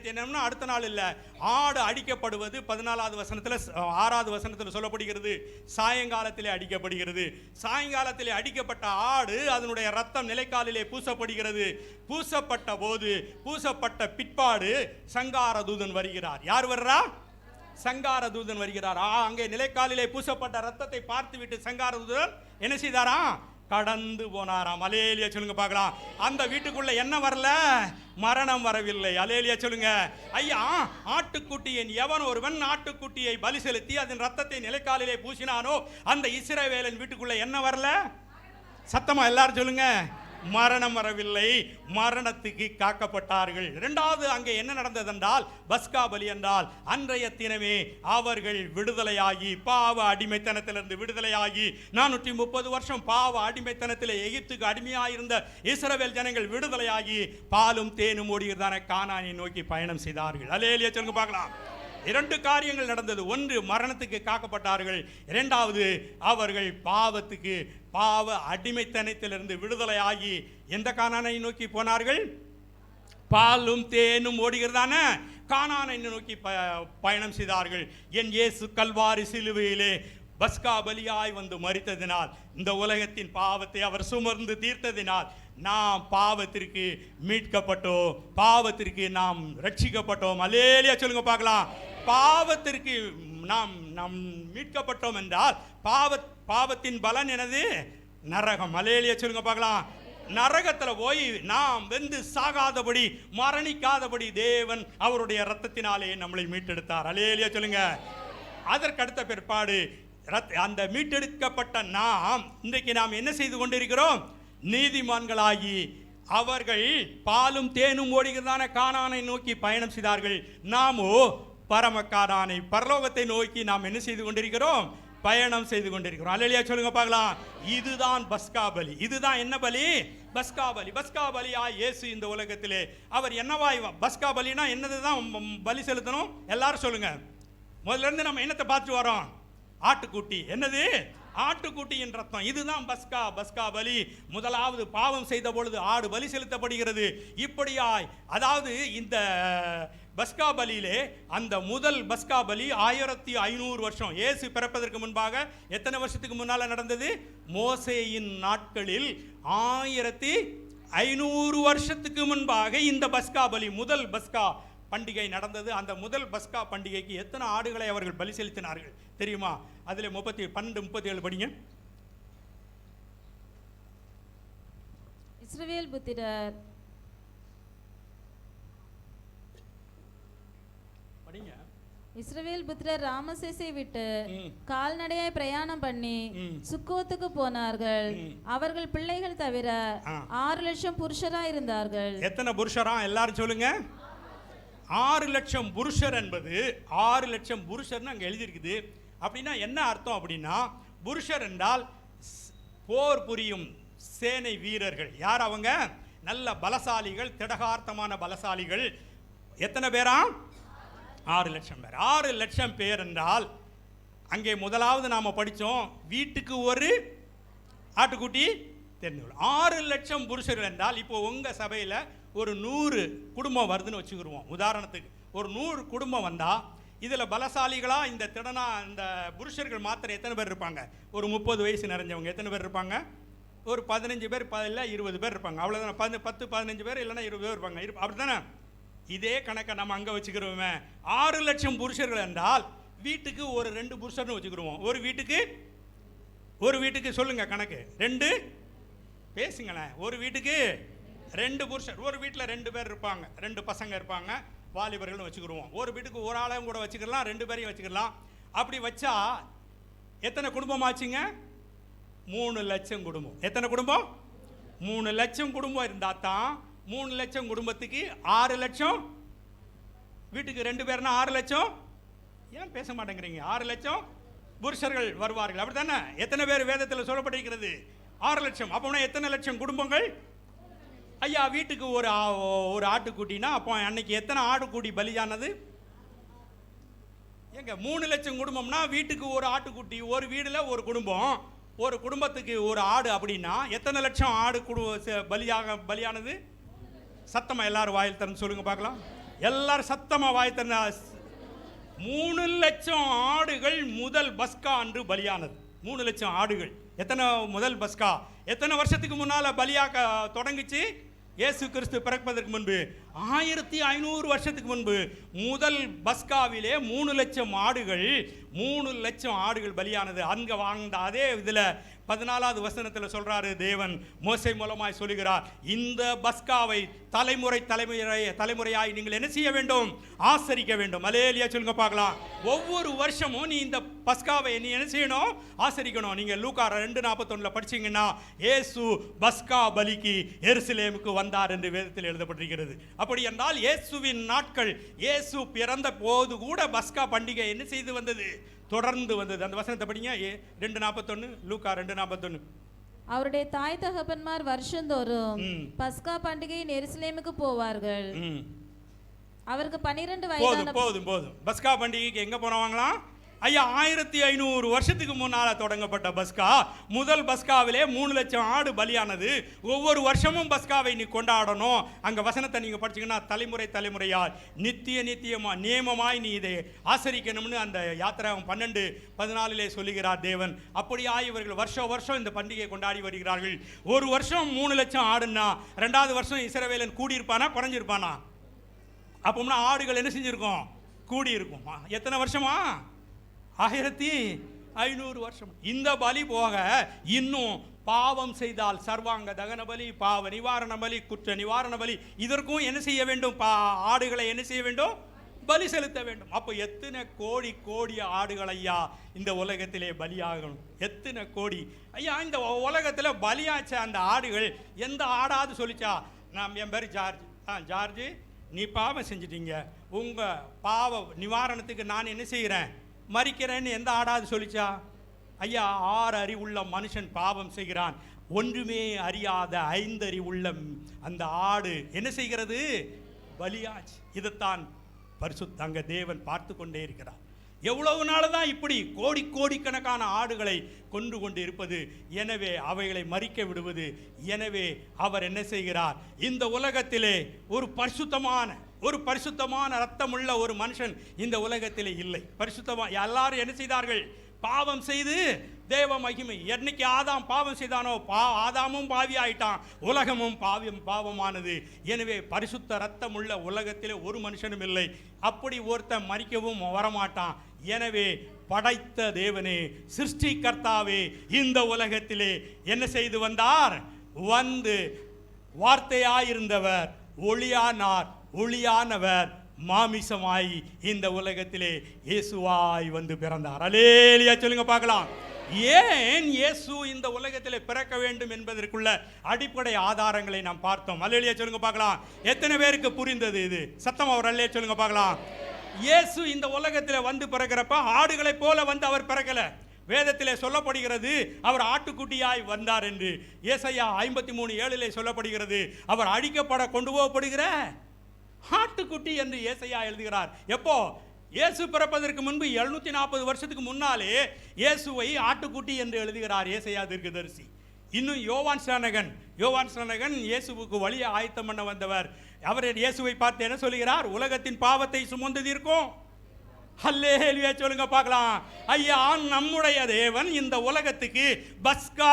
தினம்னா அடுத்த நாள் இல்லை. ஆடு அடிக்கப்படுவது 14வது வசனத்தில் 6வது வசனத்தில் சொல்லப்படுகிறது. சாயங்காலத்திலே அடிக்கப்படுகிறது. சாயங்காலத்திலே அடிக்கப்பட்ட ஆடு அதனுடைய ரத்தம் நிலைக்காலிலே பூசப்படுகிறது. பூசப்பட்ட பிற்பாடு சங்கார தூதன் வருகிறார். யார் வர்றா? சங்கார தூதன் வருகிறார். அங்கே நிலைக்காலிலே பூசப்பட்ட ரத்தத்தை பார்த்துவிட்டு சங்கார தூதன் என்ன செய்தாரா? கடந்து போனாராம். அல்லேலூயா சொல்லுங்க பார்க்கலாம். அந்த வீட்டுக்குள்ள என்ன வரல? மரணம் வரவில்லை. அல்லேலூயா சொல்லுங்க. ஐயா, ஆட்டுக்குட்டியின் எவன் ஒருவன் ஆட்டுக்குட்டியை பலி செலுத்தி அதன் ரத்தத்தை நிலைக்காலிலே பூசினானோ அந்த இஸ்ரவேலன் வீட்டுக்குள்ள என்ன வரல? சத்தமா எல்லாரும் சொல்லுங்க. மரணம் வரவில்லை. மரணத்துக்கு காக்கப்பட்டார்கள். 2வது அங்கே என்ன நடந்தது என்றால், பஸ்கா பலி என்றால் அன்றைய தினமே அவர்கள் விடுதலையாகி, பாவ அடிமைத்தனத்திலிருந்து விடுதலையாகி, 430 வருஷம் பாவ அடிமைத்தனத்தில் எகிப்துக்கு அடிமையாயிருந்த இஸ்ரவேல் ஜனங்கள் விடுதலையாகி பாலும் தேனும் ஓடுகிறதான கானானை நோக்கி பயணம் செய்தார்கள். அல்லேலூயா சொல்லுங்க பார்க்கலாம். 2 காரியங்கள் நடந்தது. ஒன்று, மரணத்துக்கு காக்கப்பட்டார்கள். 2வது, அவர்கள் பாவ அடிமைத்தனத்திலிருந்து விடுதலையாகி எந்த கானானை நோக்கி போனார்கள்? பாலும் தேனும் ஓடுகிறதான கானானை நோக்கி பயணம் செய்தார்கள். என் இயேசு கல்வாரி சிலுவையிலே பஸ்கா பலியாய் வந்து மரித்ததினால், இந்த உலகத்தின் பாவத்தை அவர் சுமர்ந்து தீர்த்ததினால் நாம் பாவத்திற்கு மீட்கப்பட்டோம், பாவத்திற்கு நாம் ரட்சிக்கப்பட்டோம். அல்லேலூயா சொல்லுங்க பார்க்கலாம். பாவத்திற்கு நாம் மீட்கப்பட்டோம் என்றால் பாவத்தின் பலன் என்னது? நரகம். அல்லேலூயா சொல்லுங்க பார்க்கலாம். நரகத்தில் போய் நாம் வெந்து சாகாதபடி, மரணிக்காதபடி தேவன் அவருடைய இரத்தத்தினாலே நம்மளை மீட்டெடுத்தார். அல்லேலூயா சொல்லுங்க. அதற்கடுத்த பிற்பாடு அந்த மீட்டெடுக்கப்பட்ட இன்றைக்கு நாம் என்ன செய்து கொண்டிருக்கிறோம்? நீதிமான்களாகி அவர்கள் பாலும் தேனும் ஓடுகிறதான கானானை நோக்கி பயணம் செய்தார்கள். நாமோ பரம கானானை, பரலோகத்தை நோக்கி நாம் என்ன செய்து கொண்டிருக்கிறோம்? பயணம் செய்து கொண்டிருக்கிறோம். அல்லேலூயா சொல்லுங்க பார்க்கலாம். இதுதான் பஸ்கா பலி. இதுதான் என்ன பலி? பஸ்கா பலி. பஸ்கா பலியா இயேசு இந்த உலகத்திலே அவர் என்னவாய் பஸ்கா பலினா என்னதுதான் பலி செலுத்தணும்? எல்லாரும் சொல்லுங்க. முதல்ல இருந்து நம்ம என்னத்தை பார்த்து வரோம்? ஆட்டுக்குட்டி. என்னது? ஆட்டுக்குட்டியின் ரத்தம். இதுதான் பஸ்கா. பஸ்கா பலி முதலாவது பாவம் செய்த பொழுது ஆடு பலி செலுத்தப்படுகிறது. இப்படியாய் அதாவது இந்த பஸ்கா பலியிலே அந்த முதல் பஸ்கா பலி 1500 வருஷம் இயேசு பிறப்பதற்கு முன்பாக எத்தனை வருஷத்துக்கு முன்னால நடந்தது? மோசேயின் நாட்களில் 1500 வருஷத்துக்கு முன்பாக இந்த பஸ்கா பலி முதல் பஸ்கா பண்டிகை நடந்தது. அந்த முதல் பஸ்கா பண்டிகைக்கு எத்தனை ஆடுகளை அவர்கள் பலி செலுத்தினார்கள் தெரியுமா? அதில் 12:37 படிங்க. இஸ்ரவேல் புத்திரர் படிங்க. இஸ்ரவேல் புத்திரர் ராமசேசை விட்டு கால்நடையாய் பிரயாணம் பண்ணி சுக்கோத்துக்கு போனார்கள். அவர்கள் பிள்ளைகள் தவிர 6 லட்சம் புருஷரா இருந்தார்கள். எத்தனை புருஷரா? எல்லாரும் சொல்லுங்க. 6 லட்சம் புருஷர் என்பது 6 லட்சம் புருஷர்னு அங்கே எழுதியிருக்குது. அப்படின்னா என்ன அர்த்தம் அப்படின்னா, புருஷர் என்றால் போர் புரியும் சேனை வீரர்கள். யார் அவங்க? நல்ல பலசாலிகள், திடகார்த்தமான பலசாலிகள். எத்தனை பேரா? 6 லட்சம் பேர். 6 லட்சம் பேர் என்றால் அங்கே முதலாவது நாம் படித்தோம், வீட்டுக்கு ஒரு ஆட்டுக்குட்டி தெரிந்து. 6 லட்சம் புருஷர்கள் என்றால் இப்போ உங்கள் சபையில் ஒரு 100 குடும்பம் வருதுன்னு வச்சுக்கிடுவோம். உதாரணத்துக்கு ஒரு 100 குடும்பம் வந்தால் இதில் பலசாலிகளாக இந்த திடனா இந்த புருஷர்கள் மாத்திரம் எத்தனை பேர் இருப்பாங்க? ஒரு 30 வயசு நிறைஞ்சவங்க எத்தனை பேர் இருப்பாங்க? ஒரு 15 பேர், இல்லை 20 பேர் இருப்பாங்க. அவ்வளோதானே. 10-15 பேர் இல்லைன்னா 20 பேர் இருப்பாங்க. அப்படி தானே? இதே கணக்கை நம்ம அங்கே வச்சுக்கிறோமே. 6 லட்சம் புருஷர்கள் என்றால் வீட்டுக்கு ஒரு 2 புருஷர்னு வச்சுக்கிடுவோம். ஒரு வீட்டுக்கு சொல்லுங்க கணக்கு. 2 பேசுங்களேன். ஒரு வீட்டுக்கு 2 புருஷர். ஒரு வீட்டில் 2 பேர் இருப்பாங்க, 2 பசங்க இருப்பாங்க, வாலிபர்கள்னு வச்சுக்கிடுவோம். ஒரு வீட்டுக்கு ஒரு ஆளையும் கூட வச்சுக்கலாம், 2 பேரையும் வச்சுக்கலாம். அப்படி வச்சா எத்தனை குடும்பம் ஆச்சுங்க? 3 லட்சம் குடும்பம். எத்தனை குடும்பம்? 3 லட்சம் குடும்பம் இருந்தால் தான் 3 லட்சம் குடும்பத்துக்கு 6 லட்சம். வீட்டுக்கு 2 பேர்னா 6 லட்சம். ஏன் பேச மாட்டேங்கிறீங்க? 6 லட்சம் புருஷர்கள் வருவார்கள். அப்படி தானே? எத்தனை பேர் வேதத்தில் சொல்லப்பட்டிருக்கிறது? 6 லட்சம். அப்போனா எத்தனை லட்சம் குடும்பங்கள்? ஐயா, வீட்டுக்கு ஒரு ஆட்டுக்குட்டினா அப்போ அன்னைக்கு எத்தனை ஆட்டுக்குட்டி பலியானது? எங்க 3 லட்சம் குடும்பம்னா வீட்டுக்கு ஒரு ஆட்டுக்குட்டி, ஒரு வீடுல ஒரு குடும்பம், ஒரு குடும்பத்துக்கு ஒரு ஆடு. அப்படின்னா எத்தனை லட்சம் ஆடு பலியானது? சத்தமா எல்லாரும் வாயில் திறந்து சொல்லுங்க பார்க்கலாம். எல்லாரும் சத்தமா வாயில் திறந்து. 3 லட்சம் ஆடுகள் முதல் பஸ்கா அன்று பலியானது. 3 லட்சம் ஆடுகள். எத்தனை முதல் பஸ்கா? எத்தனை வருஷத்துக்கு முன்னால பலியாக தொடங்குச்சு? இயேசு கிறிஸ்து பிறப்பதற்கு முன்பு 1500 வருஷத்துக்கு முன்பு முதல் பஸ்காவிலே 3 லட்சம் ஆடுகள், 3 லட்சம் ஆடுகள் பலியானது. அங்கே வாங்க அதே இதில் 14வது வசனத்தில் சொல்றாரு தேவன் மோசே மூலமாய் சொல்லுகிறார், இந்த பஸ்காவை தலைமுறையாய் நீங்கள் என்ன செய்ய வேண்டும்? ஆசரிக்க வேண்டும். அல்லேலூயா சொல்லுங்க பார்க்கலாம். ஒவ்வொரு வருஷமும் நீ இந்த பஸ்காவை நீ என்ன செய்யணும்? ஆசரிக்கணும். நீங்க லூக்கா 2:41 படிச்சீங்கன்னா இயேசு பஸ்கா பலிக்கு எருசலேமுக்கு வந்தார் என்று வேதத்தில் எழுதப்பட்டிருக்கிறது. அப்படி என்றால் இயேசுவின் நாட்கள், இயேசு பிறந்த போது கூட பஸ்கா பண்டிகை என்ன செய்து வந்தது? தொடர்ந்து வந்தது. அந்த வசனத்தை படிங்க. 2:41 லூக்கா 2:41. அவருடைய தாய் தகப்பன்மார் வருஷந்தோறும் பஸ்கா பண்டிகையின் எருசலேமுக்கு போவார்கள். அவருக்கு 12 வயதான போதும். பஸ்கா பண்டிகைக்கு எங்க போனவாங்களாம்? ஐயா, 1500 வருஷத்துக்கு முன்னால தொடங்கப்பட்ட பஸ்கா. முதல் பஸ்காவிலே 3 லட்சம் ஆடு பலியானது. ஒவ்வொரு வருஷமும் பஸ்காவை நீ கொண்டாடணும். அங்க வசனத்தை நீங்க படிச்சீங்கன்னா தலைமுறையால் நித்தியமா நியமமாய் நீ இதை ஆசரிக்கணும்னு அந்த யாத்திராகம் 12:14 சொல்லுகிறார் தேவன். அப்படியாய் இவர்கள் வருஷம் இந்த பண்டிகையை கொண்டாடி வருகிறார்கள். ஒரு வருஷம் 3 லட்சம் ஆடுன்னா 2வது வருஷம் இஸ்ரவேலன் கூடியிருப்பானா குறைஞ்சிருப்பானா? அப்போம்னா ஆடுகள் என்ன செஞ்சிருக்கும்? கூடி இருக்கும். எத்தனை வருஷமா? 1500 வருஷம். இந்த பலி போக இன்னும் பாவம் செய்தால் சர்வாங்க தகன பலி, பாவ நிவாரண பலி, குற்ற நிவாரண பலி, இதற்கும் என்ன செய்ய வேண்டும்? ஆடுகளை என்ன செய்ய வேண்டும்? பலி செலுத்த வேண்டும். அப்போ எத்தனை கோடி ஆடுகள் ஐயா இந்த உலகத்திலே பலியாகணும்? எத்தனை கோடி ஐயா இந்த உலகத்தில் பலியாச்ச அந்த ஆடுகள் எந்த ஆடாவது சொல்லிச்சா? என் பேர் ஜார்ஜ், நீ பாவம் செஞ்சிட்டீங்க, உங்கள் பாவ நிவாரணத்துக்கு நான் என்ன செய்கிறேன்? மறிக்கிறேன்னு எந்த ஆடாவது சொல்லிச்சா? ஐயா 6 அறிவுள்ள மனுஷன் பாவம் செய்கிறான், ஒன்றுமே அறியாத 5 அறிவுள்ள அந்த ஆடு என்ன செய்கிறது? பலியாச்சு. இதைத்தான் பரிசுத்த அங்க தேவன் பார்த்து கொண்டே இருக்கிறார். எவ்வளவு நாள் தான் இப்படி கோடிக்கணக்கான ஆடுகளை கொண்டு கொண்டு இருப்பது? எனவே அவைகளை மறிக்க விடுவது. எனவே அவர் என்ன செய்கிறார்? இந்த உலகத்திலே ஒரு பரிசுத்தமான ரத்தமுள்ள ஒரு மனுஷன் இந்த உலகத்திலே இல்லை. எல்லாரும் என்ன செய்தார்கள்? பாவம் செய்து தேவ மகிமை. என்னைக்கு ஆதாம் பாவம் செய்தானோ ஆதாமும் பாவி ஆயிட்டான், உலகமும் பாவமானது. எனவே பரிசுத்த ரத்தம் உள்ள உலகத்திலே ஒரு மனுஷனும் இல்லை. அப்படி ஒருத்தன் மறிக்கவும் வரமாட்டான். எனவே படைத்த தேவனே, சிருஷ்டிகர்த்தாவே இந்த உலகத்திலே என்ன செய்து வந்தார்? வந்து வார்த்தையாயிருந்தவர் ஒளியானார், ஒளியானவர் மாமிசமாய் இந்த உலகத்திலே இயேசுவாய் வந்து பிறந்தார். அல்லேலூயா சொல்லுங்க பார்க்கலாம். ஏன் இயேசு இந்த உலகத்திலே பிறக்க வேண்டும் என்பதற்குள்ள அடிப்படை ஆதாரங்களை நாம் பார்த்தோம். அல்லேலூயா சொல்லுங்க பார்க்கலாம். எத்தனை பேருக்கு புரிந்தது இது? சத்தம் அவர் அல்லேலூயா சொல்லுங்க பார்க்கலாம். இயேசு இந்த உலகத்திலே வந்து பிறக்கிறப்ப ஆடுகளை போல வந்து அவர் பிறக்கல. வேதத்திலே சொல்லப்படுகிறது அவர் ஆட்டுக்குட்டியாய் வந்தார் என்று. ஏசாயா 53:7 சொல்லப்படுகிறது அவர் அழிக்கப்பட கொண்டு போகப்படுகிற ஆட்டுக்குட்டி என்று ஏசாயா எழுதுகிறார். எப்போ? இயேசு பிறப்பதற்கு முன்பு 740 வருஷத்துக்கு முன்னாலே இயேசுவை ஆட்டுக்குட்டி என்று எழுதுகிறார் ஏசாயா தீர்க்கதரிசி. இன்னும் யோவான் ஸ்நானகன் இயேசுவுக்கு வழியை ஆயத்தம் பண்ண வந்தவர். அவர் இயேசுவை பார்த்து என்ன சொல்கிறார்? உலகத்தின் பாவத்தை சுமந்து தீர்க்கும். அல்லேலூயா சொல்லுங்க பார்க்கலாம். ஐயா, நம்முடைய தேவன் இந்த உலகத்துக்கு பஸ்கா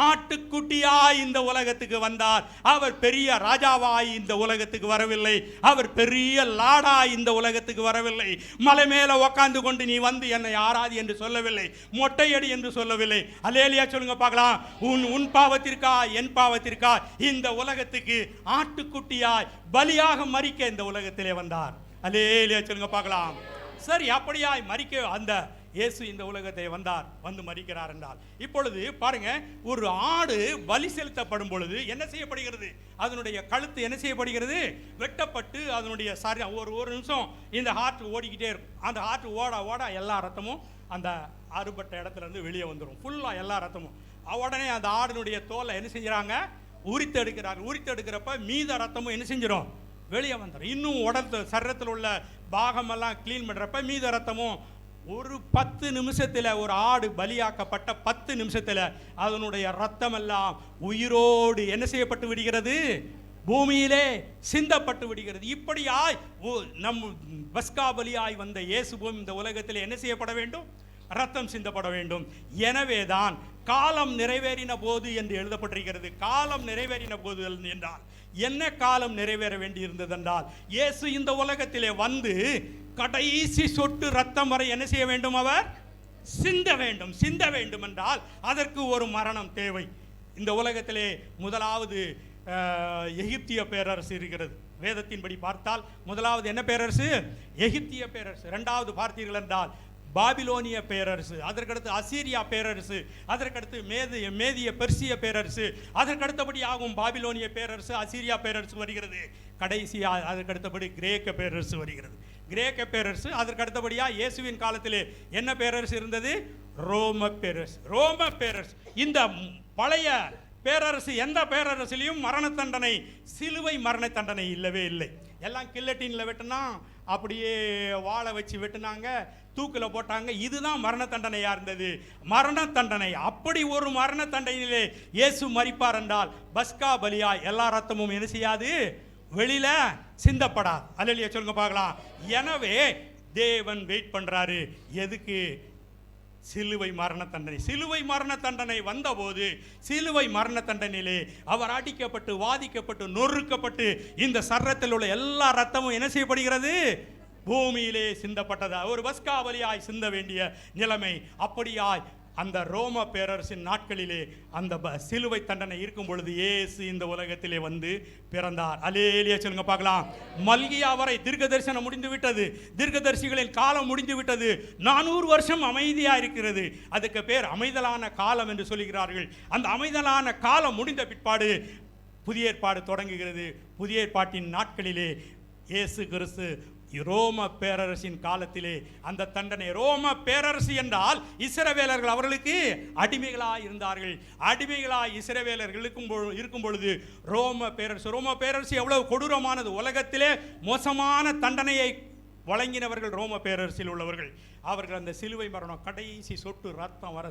ஆட்டுக்குட்டியாய் இந்த உலகத்துக்கு வந்தார். அவர் பெரிய ராஜாவாய் இந்த உலகத்துக்கு வரவில்லை. அவர் பெரிய லாடாய் இந்த உலகத்துக்கு வரவில்லை. மலை மேல உட்கார்ந்து கொண்டு நீ வந்து என்னை ஆராதி என்று சொல்லவில்லை, மொட்டையடி என்று சொல்லவில்லை. அல்லேலூயா சொல்லுங்க பார்க்கலாம். உன் பாவத்திற்கா என் பாவத்திற்கா இந்த உலகத்துக்கு ஆட்டுக்குட்டியாய் பலியாக மரிக்க இந்த உலகத்திலே வந்தார். அல்லேலூயா சொல்லுங்க பார்க்கலாம். சரி, அப்படியாய் மரிக்க அந்த இயேசு இந்த உலகத்தை வந்து மரிக்கிறார் என்றால், இப்பொழுது பாருங்க, ஒரு ஆடு பலி செலுத்தப்படும் பொழுது என்ன செய்யப்படுகிறது? அதனுடைய கழுத்து என்ன செய்யப்படுகிறது? வெட்டப்பட்டு அதனுடைய ஒரு நிமிஷம் இந்த ஹார்ட் ஓடிக்கிட்டே இருக்கும். அந்த ஹார்ட் ஓட எல்லா ரத்தமும் அந்த அறுபட்ட இடத்துல இருந்து வெளியே வந்துடும். ஃபுல்லா எல்லா ரத்தமும். உடனே அந்த ஆடினுடைய தோலை என்ன செஞ்சுறாங்க? உரித்து எடுக்கிறாங்க. உரித்து எடுக்கிறப்ப மீத ரத்தமும் என்ன செஞ்சிடும்? வெளியே வந்துடும். இன்னும் சரீரத்தில் உள்ள பாகமெல்லாம் கிளீன் பண்ணுறப்ப மீத ரத்தமும் ஒரு 10 நிமிஷத்தில், ஒரு ஆடு பலியாக்கப்பட்ட 10 நிமிஷத்தில் அதனுடைய ரத்தமெல்லாம் உயிரோடு என்ன செய்யப்பட்டு விடுகிறது? பூமியிலே சிந்தப்பட்டு விடுகிறது. இப்படியாய் நம் பஸ்கா பலியாய் வந்த இயேசுவும் இந்த உலகத்தில் என்ன செய்யப்பட வேண்டும்? ரத்தம் சிந்தப்பட வேண்டும். எனவேதான் காலம் நிறைவேறின போது என்று எழுதப்பட்டிருக்கிறது. காலம் நிறைவேறின போது என்றால் என்ன காலம் நிறைவேற வேண்டி இருந்தது என்றால், இயேசு இந்த உலகத்திலே வந்து கடைசி சொட்டு ரத்தம் வரை என்ன செய்ய வேண்டும்? அவர் சிந்த வேண்டும். சிந்த வேண்டும் என்றால் அதற்கு ஒரு மரணம் தேவை. இந்த உலகத்திலே முதலாவது எகிப்திய பேரரசு இருக்கிறது. வேதத்தின்படி பார்த்தால் முதலாவது என்ன பேரரசு? எகிப்திய பேரரசு. இரண்டாவது பார்த்தீர்கள் என்றால் பாபிலோனிய பேரரசு, அதற்கடுத்து அசீரியா பேரரசு, அதற்கடுத்து மேதிய பெர்சிய பேரரசு, அதற்கடுத்தபடி ஆகும் பாபிலோனிய பேரரசு, அசீரியா பேரரசு வருகிறது. கடைசியாக அதற்கடுத்தபடி கிரேக்க பேரரசு வருகிறது. கிரேக்க பேரரசு. அதற்கடுத்தபடியாக இயேசுவின் காலத்திலே என்ன பேரரசு இருந்தது? ரோம பேரரசு. ரோம பேரரசு. இந்த பழைய பேரரசு எந்த பேரரசிலையும் மரண தண்டனை, சிலுவை மரண தண்டனை இல்லவே இல்லை. எல்லாம் கில்லட்டின்ல வெட்டினா, அப்படியே வாழை வச்சு வெட்டினாங்க, தூக்கில் போட்டாங்க. இதுதான் மரண தண்டனையா இருந்தது. மரண தண்டனை. அப்படி ஒரு மரண தண்டனையிலே இயேசு மரிப்பார் என்றால் பஸ்கா பலியா எல்லா ரத்தமும் என்ன செய்யாது? வெளியில சிந்தப்படாது. அல்லேலூயா சொல்லுங்க பார்க்கலாம். எனவே தேவன் வெயிட் பண்றாரு. எதுக்கு? சிலுவை மரண தண்டனை. சிலுவை மரண தண்டனை வந்தபோது சிலுவை மரண தண்டனையிலே அவர் அடிக்கப்பட்டு, வாதிக்கப்பட்டு, நொறுக்கப்பட்டு இந்த சரீரத்தில் உள்ள எல்லா ரத்தமும் என்ன செய்யப்படுகிறது? பூமியிலே சிந்தப்பட்டதா ஒரு பஸ்கா பலியாய் சிந்த வேண்டிய நிலைமை. அப்படியாய் அந்த ரோம பேரரசின் நாட்களிலே அந்த சிலுவை தண்டனை இருக்கும் பொழுது இயேசு இந்த உலகத்திலே வந்து பிறந்தார். அல்லேலூயா சொல்லுங்க பார்க்கலாம். மல்கியா வரை தீர்க்க தரிசனம் முடிந்து விட்டது. தீர்க்கதரிசிகளின் காலம் முடிந்து விட்டது. 400 வருஷம் அமைதியா இருக்கிறது. அதுக்கு பேர் அமைதலான காலம் என்று சொல்லுகிறார்கள். அந்த அமைதலான காலம் முடிந்த பிற்பாடு புதிய ஏற்பாடு தொடங்குகிறது. புதிய ஏற்பாட்டின் நாட்களிலே இயேசு கிறிஸ்து ரோம பேரரசின் காலத்திலே அந்த தண்டனை. ரோம பேரரசு என்றால் இஸ்ரவேலர்கள் அவர்களுக்கு அடிமைகளாய் இருந்தார்கள். அடிமைகளாய் இஸ்ரவேலர்கள் இருக்கும் பொழுது ரோம பேரரசு எவ்வளவு கொடூரமானது, உலகத்திலே மோசமான தண்டனையை வழங்கினவர்கள் ரோம பேரரசில் உள்ளவர்கள். அவர்கள் அந்த சிலுவை மரணம், கடைசி சொட்டு ரத்தம் வர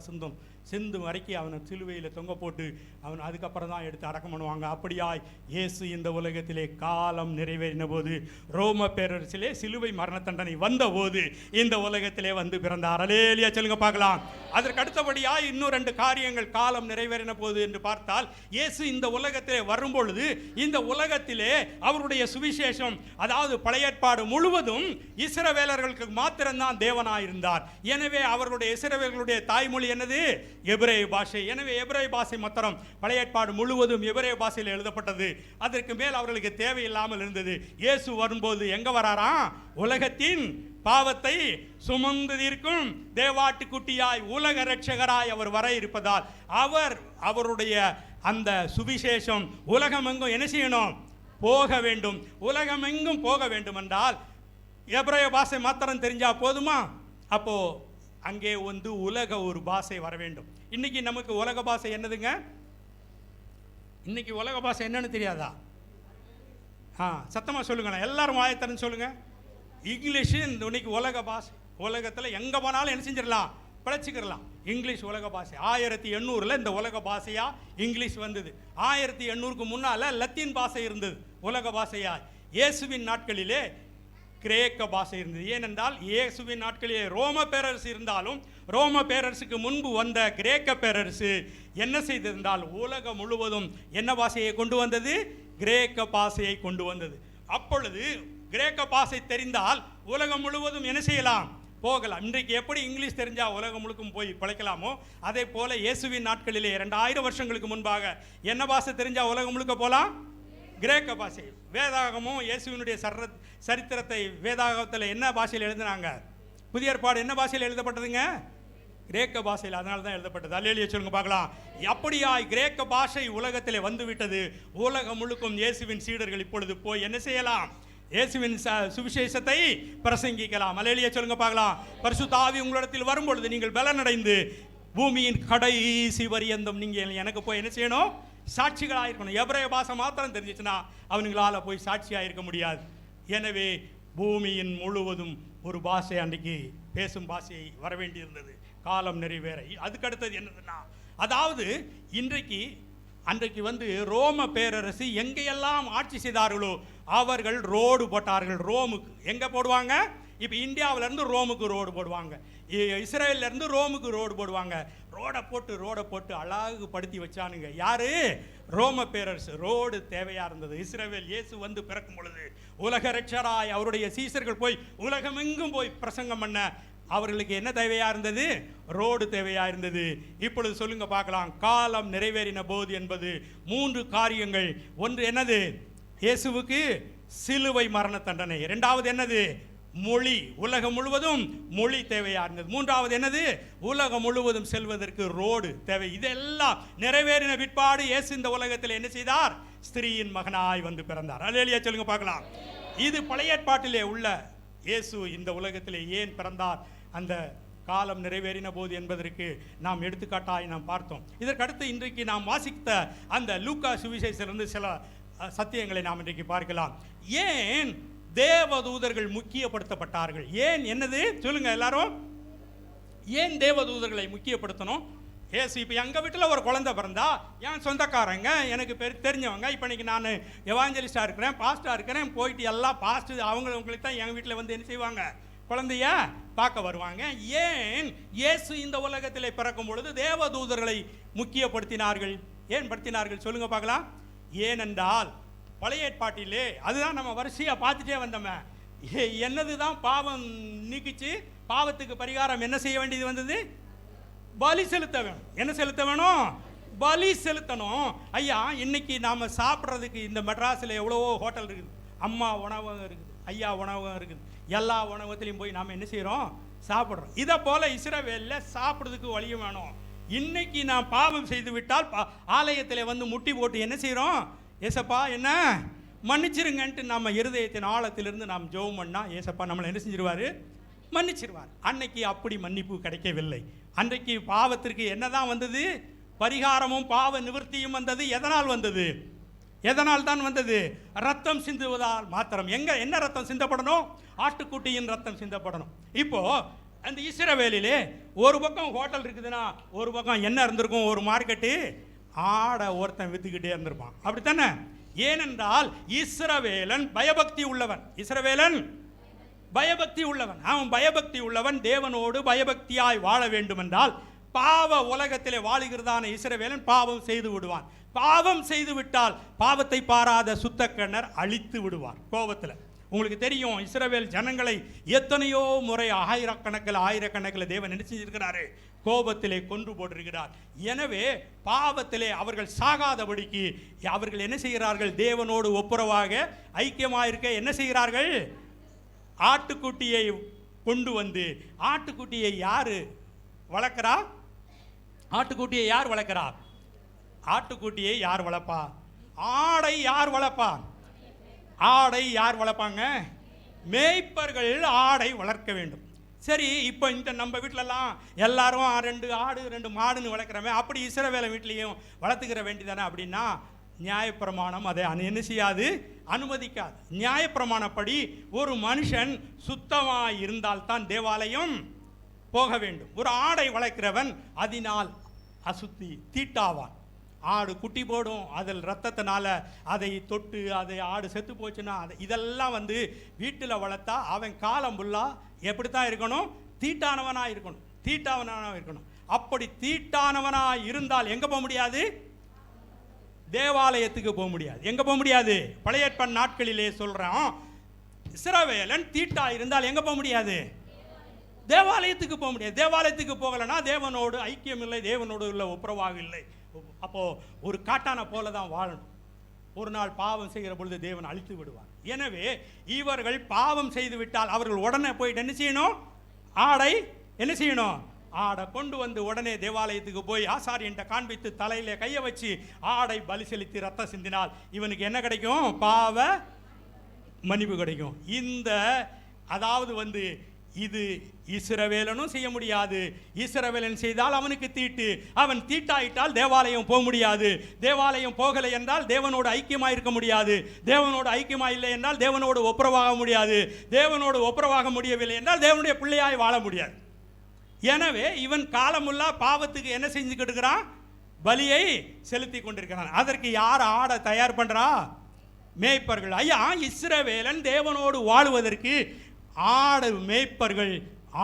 சிந்தும் வரைக்கும் அவனை சிலுவையில் தொங்க போட்டு அவன் அதுக்கப்புறம் தான் எடுத்து அடக்கம் பண்ணுவாங்க. அப்படியாய் இயேசு இந்த உலகத்திலே காலம் நிறைவேறின போது, ரோம பேரரசிலே சிலுவை மரண தண்டனை வந்த போது இந்த உலகத்திலே வந்து பிறந்தார். அல்லேலூயா சொல்லுங்க பார்க்கலாம். அதற்கு அடுத்தபடியாய் இன்னும் 2 காரியங்கள் காலம் நிறைவேறின போது என்று பார்த்தால், இயேசு இந்த உலகத்திலே வரும்பொழுது இந்த உலகத்திலே அவருடைய சுவிசேஷம், அதாவது பழைய ஏற்பாடு முழுவதும் இஸ்ரவேலர்களுக்கு மாத்திரம்தான் தேவனாய் இருந்தார். எனவே அவர்களுடைய இஸ்ரவேலர்களுடைய தாய்மொழி என்னது? எபிரேய பாஷை. எனவே எபிரேய பாஷை மாத்திரம் பழைய ஏற்பாடு முழுவதும் எபிரேய பாஷையில் எழுதப்பட்டது. அதற்கு மேல் அவர்களுக்கு தேவையில்லாமல் இருந்தது. இயேசு வரும்போது எங்க வராராம்? உலகத்தின் பாவத்தை சுமந்து தீர்க்கும் தேவாட்டுக்குட்டியாய் உலக இரட்சகராய் அவர் வர இருப்பதால் அவருடைய அந்த சுவிசேஷம் உலகமெங்கும் என்ன செய்யணும்? போக வேண்டும். உலகமெங்கும் போக வேண்டும் என்றால் எபிரேய பாஷை மாத்திரம் தெரிஞ்சா போதுமா? அப்போ அங்கே வந்து உலக ஒரு பாஷை வர வேண்டும். இன்னைக்கு நமக்கு உலக பாஷை என்னதுங்க? இன்னைக்கு உலக பாஷை என்னன்னு தெரியாதா? சத்தமா சொல்லுங்களேன், எல்லாரும் வாயத்தரன்னு சொல்லுங்க. இங்கிலீஷ் இன்னைக்கு உலக பாஷை. உலகத்தில் எங்க போனாலும் என்ன செஞ்சிடலாம்? பிழைச்சிக்கிறலாம். இங்கிலீஷ் உலக பாஷை. 1800 இந்த உலக பாஷையா இங்கிலீஷ் வந்தது. 1800க்கு முன்னால லத்தீன் பாஷை இருந்தது உலக பாஷையா. இயேசுவின் நாட்களிலே கிரேக்க பாஷை இருந்தது. ஏனென்றால் இயேசுவின் நாட்களிலே ரோம பேரரசு இருந்தாலும் ரோம பேரரசுக்கு முன்பு வந்த கிரேக்க பேரரசு என்ன செய்திருந்தால் உலகம் முழுவதும் என்ன பாஷையை கொண்டு வந்தது? கிரேக்க பாஷையை கொண்டு வந்தது. அப்பொழுது கிரேக்க பாஷை தெரிந்தால் உலகம் முழுவதும் என்ன செய்யலாம்? போகலாம். இன்றைக்கு எப்படி இங்கிலீஷ் தெரிஞ்சா உலகம் முழுக்கும் போய் பிழைக்கலாமோ, அதே போல இயேசுவின் நாட்களிலே 2000 வருஷங்களுக்கு முன்பாக என்ன பாஷை தெரிஞ்சா உலகம் முழுக்க போகலாம்? கிரேக்க பாஷை. வேதாகமும் இயேசுவினுடைய சரித்திரத்தை வேதாகத்தில் என்ன பாஷையில் எழுதினாங்க? புதிய ஏற்பாடு என்ன பாஷையில் எழுதப்பட்டதுங்க? கிரேக்க பாஷையில். அதனால தான் எழுதப்பட்டது. அல்லேலூயா சொல்லுங்க பார்க்கலாம். அப்படியாய் கிரேக்க பாஷை உலகத்திலே வந்து விட்டது. உலகம் முழுக்கும் இயேசுவின் சீடர்கள் இப்பொழுது போய் என்ன செய்யலாம்? இயேசுவின் சுவிசேஷத்தை பிரசங்கிக்கலாம். அல்லேலூயா சொல்லுங்க பார்க்கலாம். பரிசுத்த ஆவி உங்களிடத்தில் வரும்பொழுது நீங்கள் பலனடைந்து பூமியின் கடைசி வரியந்தம் நீங்கள் எனக்கு போய் என்ன செய்யணும்? சாட்சிகளாக இருக்கணும். எபிரேய பாஷை மாத்திரம் தெரிஞ்சிச்சுன்னா அவங்களால போய் சாட்சியாக இருக்க முடியாது. எனவே பூமியின் முழுவதும் ஒரு பாஷை அன்றைக்கு பேசும் பாஷையை வர வேண்டியிருந்தது காலம் நிறைவேற. அதுக்கு அடுத்தது என்னதுன்னா, அதாவது அன்றைக்கு வந்து ரோம பேரரசு எங்கெல்லாம் ஆட்சி செய்தார்களோ அவர்கள் ரோடு போட்டார்கள். ரோமுக்கு எங்கே போடுவாங்க? இப்போ இந்தியாவிலேருந்து ரோமுக்கு ரோடு போடுவாங்க, இஸ்ரேலிருந்து ரோமுக்கு ரோடு போடுவாங்க. ரோடை போட்டு அழகுபடுத்தி வச்சானுங்க. யாரு? ரோம பேரரசு. ரோடு தேவையா இருந்தது. இஸ்ரவேல் இயேசு வந்து பிறக்கும் பொழுது உலக இரட்சகராய் அவருடைய சீசர்கள் போய் உலகமெங்கும் போய் பிரசங்கம் பண்ண அவர்களுக்கு என்ன தேவையா இருந்தது? ரோடு தேவையா இருந்தது. இப்பொழுது சொல்லுங்க பார்க்கலாம். காலம் நிறைவேறின போது என்பது 3 காரியங்கள். ஒன்று என்னது? இயேசுவுக்கு சிலுவை மரண தண்டனை. இரண்டாவது என்னது? மொழி. உலகம் முழுவதும் மொழி தேவையா இருந்தது. மூன்றாவது என்னது? உலகம் முழுவதும் செல்வதற்கு ரோடு தேவை. இதெல்லாம் நிறைவேறின பிற்பாடு இயேசு இந்த உலகத்தில் என்ன செய்தார்? ஸ்திரீயின் மகனாய் வந்து பிறந்தார். அல்லேலூயா சொல்லுங்க பார்க்கலாம். இது பழைய ஏற்பாட்டிலே உள்ள இயேசு இந்த உலகத்திலே ஏன் பிறந்தார், அந்த காலம் நிறைவேறின போது என்பதற்கு நாம் எடுத்துக்காட்டாய் நாம் பார்த்தோம். இதற்கடுத்து இன்றைக்கு நாம் வாசித்த அந்த லூக்கா சுவிசேஷத்திலிருந்து சில சத்தியங்களை நாம் இன்றைக்கு பார்க்கலாம். ஏன் தேவதூதர்கள் முக்கியப்படுத்தப்பட்டார்கள்? ஏன்? என்னது சொல்லுங்க எல்லாரும். ஏன் தேவதூதர்களை முக்கியப்படுத்தணும்? ஏசு இப்போ எங்கள் வீட்டில் ஒரு குழந்தை பிறந்தா என் சொந்தக்காரங்க எனக்கு தெரிஞ்சவங்க, இப்போ இன்றைக்கி நான் எவாஞ்சலிஸ்டாக இருக்கிறேன், பாஸ்டாக இருக்கிறேன், போயிட்டு எல்லாம் பாஸ்ட்டு அவங்களுக்கு தான் எங்கள் வீட்டில் வந்து என்ன செய்வாங்க? குழந்தைய பார்க்க வருவாங்க. ஏன் இயேசு இந்த உலகத்தில் பிறக்கும் பொழுது தேவதூதர்களை முக்கியப்படுத்தினார்கள்? ஏன் படுத்தினார்கள் சொல்லுங்க பார்க்கலாம். ஏனென்றால் பழைய ஏற்பாட்டிலே அதுதான் நம்ம வரிசையாக பார்த்துட்டே வந்தோமே. என்னது தான் பாவம் நீக்கிச்சு, பாவத்துக்கு பரிகாரம் என்ன செய்ய வேண்டியது வந்தது? பலி செலுத்த வேணும். என்ன செலுத்த வேணும்? பலி செலுத்தணும். ஐயா, இன்னைக்கு நாம் சாப்பிட்றதுக்கு இந்த மெட்ராஸில் எவ்வளவோ ஹோட்டல் இருக்குது, அம்மா உணவகம் இருக்குது, ஐயா உணவகம் இருக்குது. எல்லா உணவகத்திலையும் போய் நாம் என்ன செய்கிறோம்? சாப்பிட்றோம். இதை போல் இஸ்ரவேலில் சாப்பிட்றதுக்கு வழியும் வேணும். இன்னைக்கு நாம் பாவம் செய்து விட்டால் ஆலயத்தில் வந்து முட்டி போட்டு என்ன செய்கிறோம்? ஏசப்பா என்ன மன்னிச்சிருங்கன்ட்டு நம்ம இருதயத்தின் ஆழத்திலிருந்து நாம் ஜெபம் பண்ணா ஏசப்பா நம்மளை என்ன செஞ்சிருவாரு? மன்னிச்சிருவார். அன்னைக்கு அப்படி மன்னிப்பு கிடைக்கவில்லை. அன்றைக்கு பாவத்திற்கு என்னதான் வந்தது? பரிகாரமும் பாவ நிவர்த்தியும் வந்தது. எதனால் வந்தது? எதனால் தான் வந்தது? ரத்தம் சிந்துவதால் மாத்திரம். என்ன ரத்தம் சிந்தப்படணும்? ஆட்டுக்குட்டியின் ரத்தம் சிந்தப்படணும். இப்போ அந்த இஸ்ரவேலிலே ஒரு பக்கம் ஹோட்டல் இருக்குதுன்னா ஒரு பக்கம் என்ன இருந்திருக்கும்? ஒரு மார்க்கெட்டு ஆடை ஒருத்தன் வித்துக்கிட்டே இருந்திருப்பான். அப்படித்தானே? ஏனென்றால் இஸ்ரவேலன் பயபக்தி உள்ளவன். இஸ்ரவேலன் பயபக்தி உள்ளவன். அவன் பயபக்தி உள்ளவன். தேவனோடு பயபக்தியாய் வாழ வேண்டும் என்றால் பாவ உலகத்திலே வாழுகிறதான இஸ்ரவேலன் பாவம் செய்து விடுவான். பாவம் செய்து விட்டால் பாவத்தை பாராத சுத்தக்கண்ணர் அழித்து விடுவார் கோபத்தில். உங்களுக்கு தெரியும், இஸ்ரவேல் ஜனங்களை எத்தனையோ முறை ஆயிரக்கணக்கில் தேவன் என்ன செஞ்சிருக்கிறாரு? கோபத்திலே கொன்று போட்டிருக்கிறார். எனவே பாவத்திலே அவர்கள் சாகாதபடிக்கு அவர்கள் என்ன செய்கிறார்கள்? தேவனோடு ஒப்புரவாக ஐக்கியமாயிருக்க என்ன செய்கிறார்கள்? ஆட்டுக்குட்டியை கொண்டு வந்து, ஆட்டுக்குட்டியை யார் வளர்க்கிறா? ஆட்டுக்குட்டியை யார் வளர்க்கிறா? ஆட்டுக்குட்டியை யார் வளர்ப்பா? ஆடை யார் வளர்ப்பா? ஆடை யார் வளர்ப்பாங்க? மேய்ப்பர்கள் ஆடை வளர்க்க வேண்டும். சரி, இப்போ இந்த நம்ம வீட்டிலலாம் எல்லாரும் 2 ஆடு 2 மாடுன்னு வளர்க்குறமே, அப்படி இஸ்ரவேல் வீட்லேயும் வளர்த்துக்கிற வேண்டியதானே அப்படின்னா நியாயப்பிரமாணம் அதை என்ன செய்யாது? அனுமதிக்காது. நியாயப்பிரமாணப்படி ஒரு மனுஷன் சுத்தமாக இருந்தால்தான் தேவாலயம் போக வேண்டும். ஒரு ஆடை வளர்க்கிறவன் அதனால் அசுத்தி தீட்டாவான். ஆடு குட்டி போடும், அதில் ரத்தத்தினால அதை தொட்டு அதை ஆடு செத்து போச்சுன்னா இதெல்லாம் வீட்டில் வளர்த்தா அவன் காலம் ஃபுல்லாக எப்படித்தான் இருக்கணும்? தீட்டானவனாக இருக்கணும். தீட்டானவனாக இருக்கணும். அப்படி தீட்டானவனாக இருந்தால் எங்கே போக முடியாது? தேவாலயத்துக்கு போக முடியாது. எங்கே போக முடியாது? பழைய ஏற்பாடு நாட்களிலே சொல்கிறோம், இஸ்ரவேலன் தீட்டா இருந்தால் எங்கே போக முடியாது? தேவாலயத்துக்கு போக முடியாது. தேவாலயத்துக்கு போகலைன்னா தேவனோடு ஐக்கியம் இல்லை, தேவனோடு உள்ள ஒப்புரவாக இல்லை. அப்போது ஒரு காட்டான போல தான் வாழணும். ஒரு நாள் பாவம் செய்கிற பொழுது தேவன் அழித்து விடுவார். எனவே இவர்கள் பாவம் செய்து விட்டால் அவர்கள் உடனே போயிட்டு என்ன செய்யணும்? ஆடை என்ன செய்யணும்? ஆடை கொண்டு வந்து உடனே தேவாலயத்துக்கு போய் ஆசாரியன்ட்ட காண்பித்து தலையில கையை வச்சு ஆடை பலி செலுத்தி ரத்தம் சிந்தினால் இவனுக்கு என்ன கிடைக்கும்? பாவ மன்னிப்பு கிடைக்கும். இந்த அதாவது இது இஸ்ரவேலனும் செய்ய முடியாது. இஸ்ரவேலன் செய்தால் அவனுக்கு தீட்டு. அவன் தீட்டாயிட்டால் தேவாலயம் போக முடியாது. தேவாலயம் போகலை என்றால் தேவனோடு ஐக்கியமாக இருக்க முடியாது. தேவனோடு ஐக்கியமாக இல்லை என்றால் தேவனோடு ஒப்புரவாக முடியாது. தேவனோடு ஒப்புரவாக முடியவில்லை என்றால் தேவனுடைய பிள்ளையாய் வாழ முடியாது. எனவே இவன் காலமுல்லா பாவத்துக்கு என்ன செஞ்சுக்கிட்டு இருக்கிறான்? பலியை செலுத்தி கொண்டிருக்கிறான். அதற்கு யார் ஆடை தயார் பண்றா? மேய்ப்பர்கள். ஐயா, இஸ்ரவேலன் தேவனோடு வாழுவதற்கு ஆடு மேய்ப்பர்கள்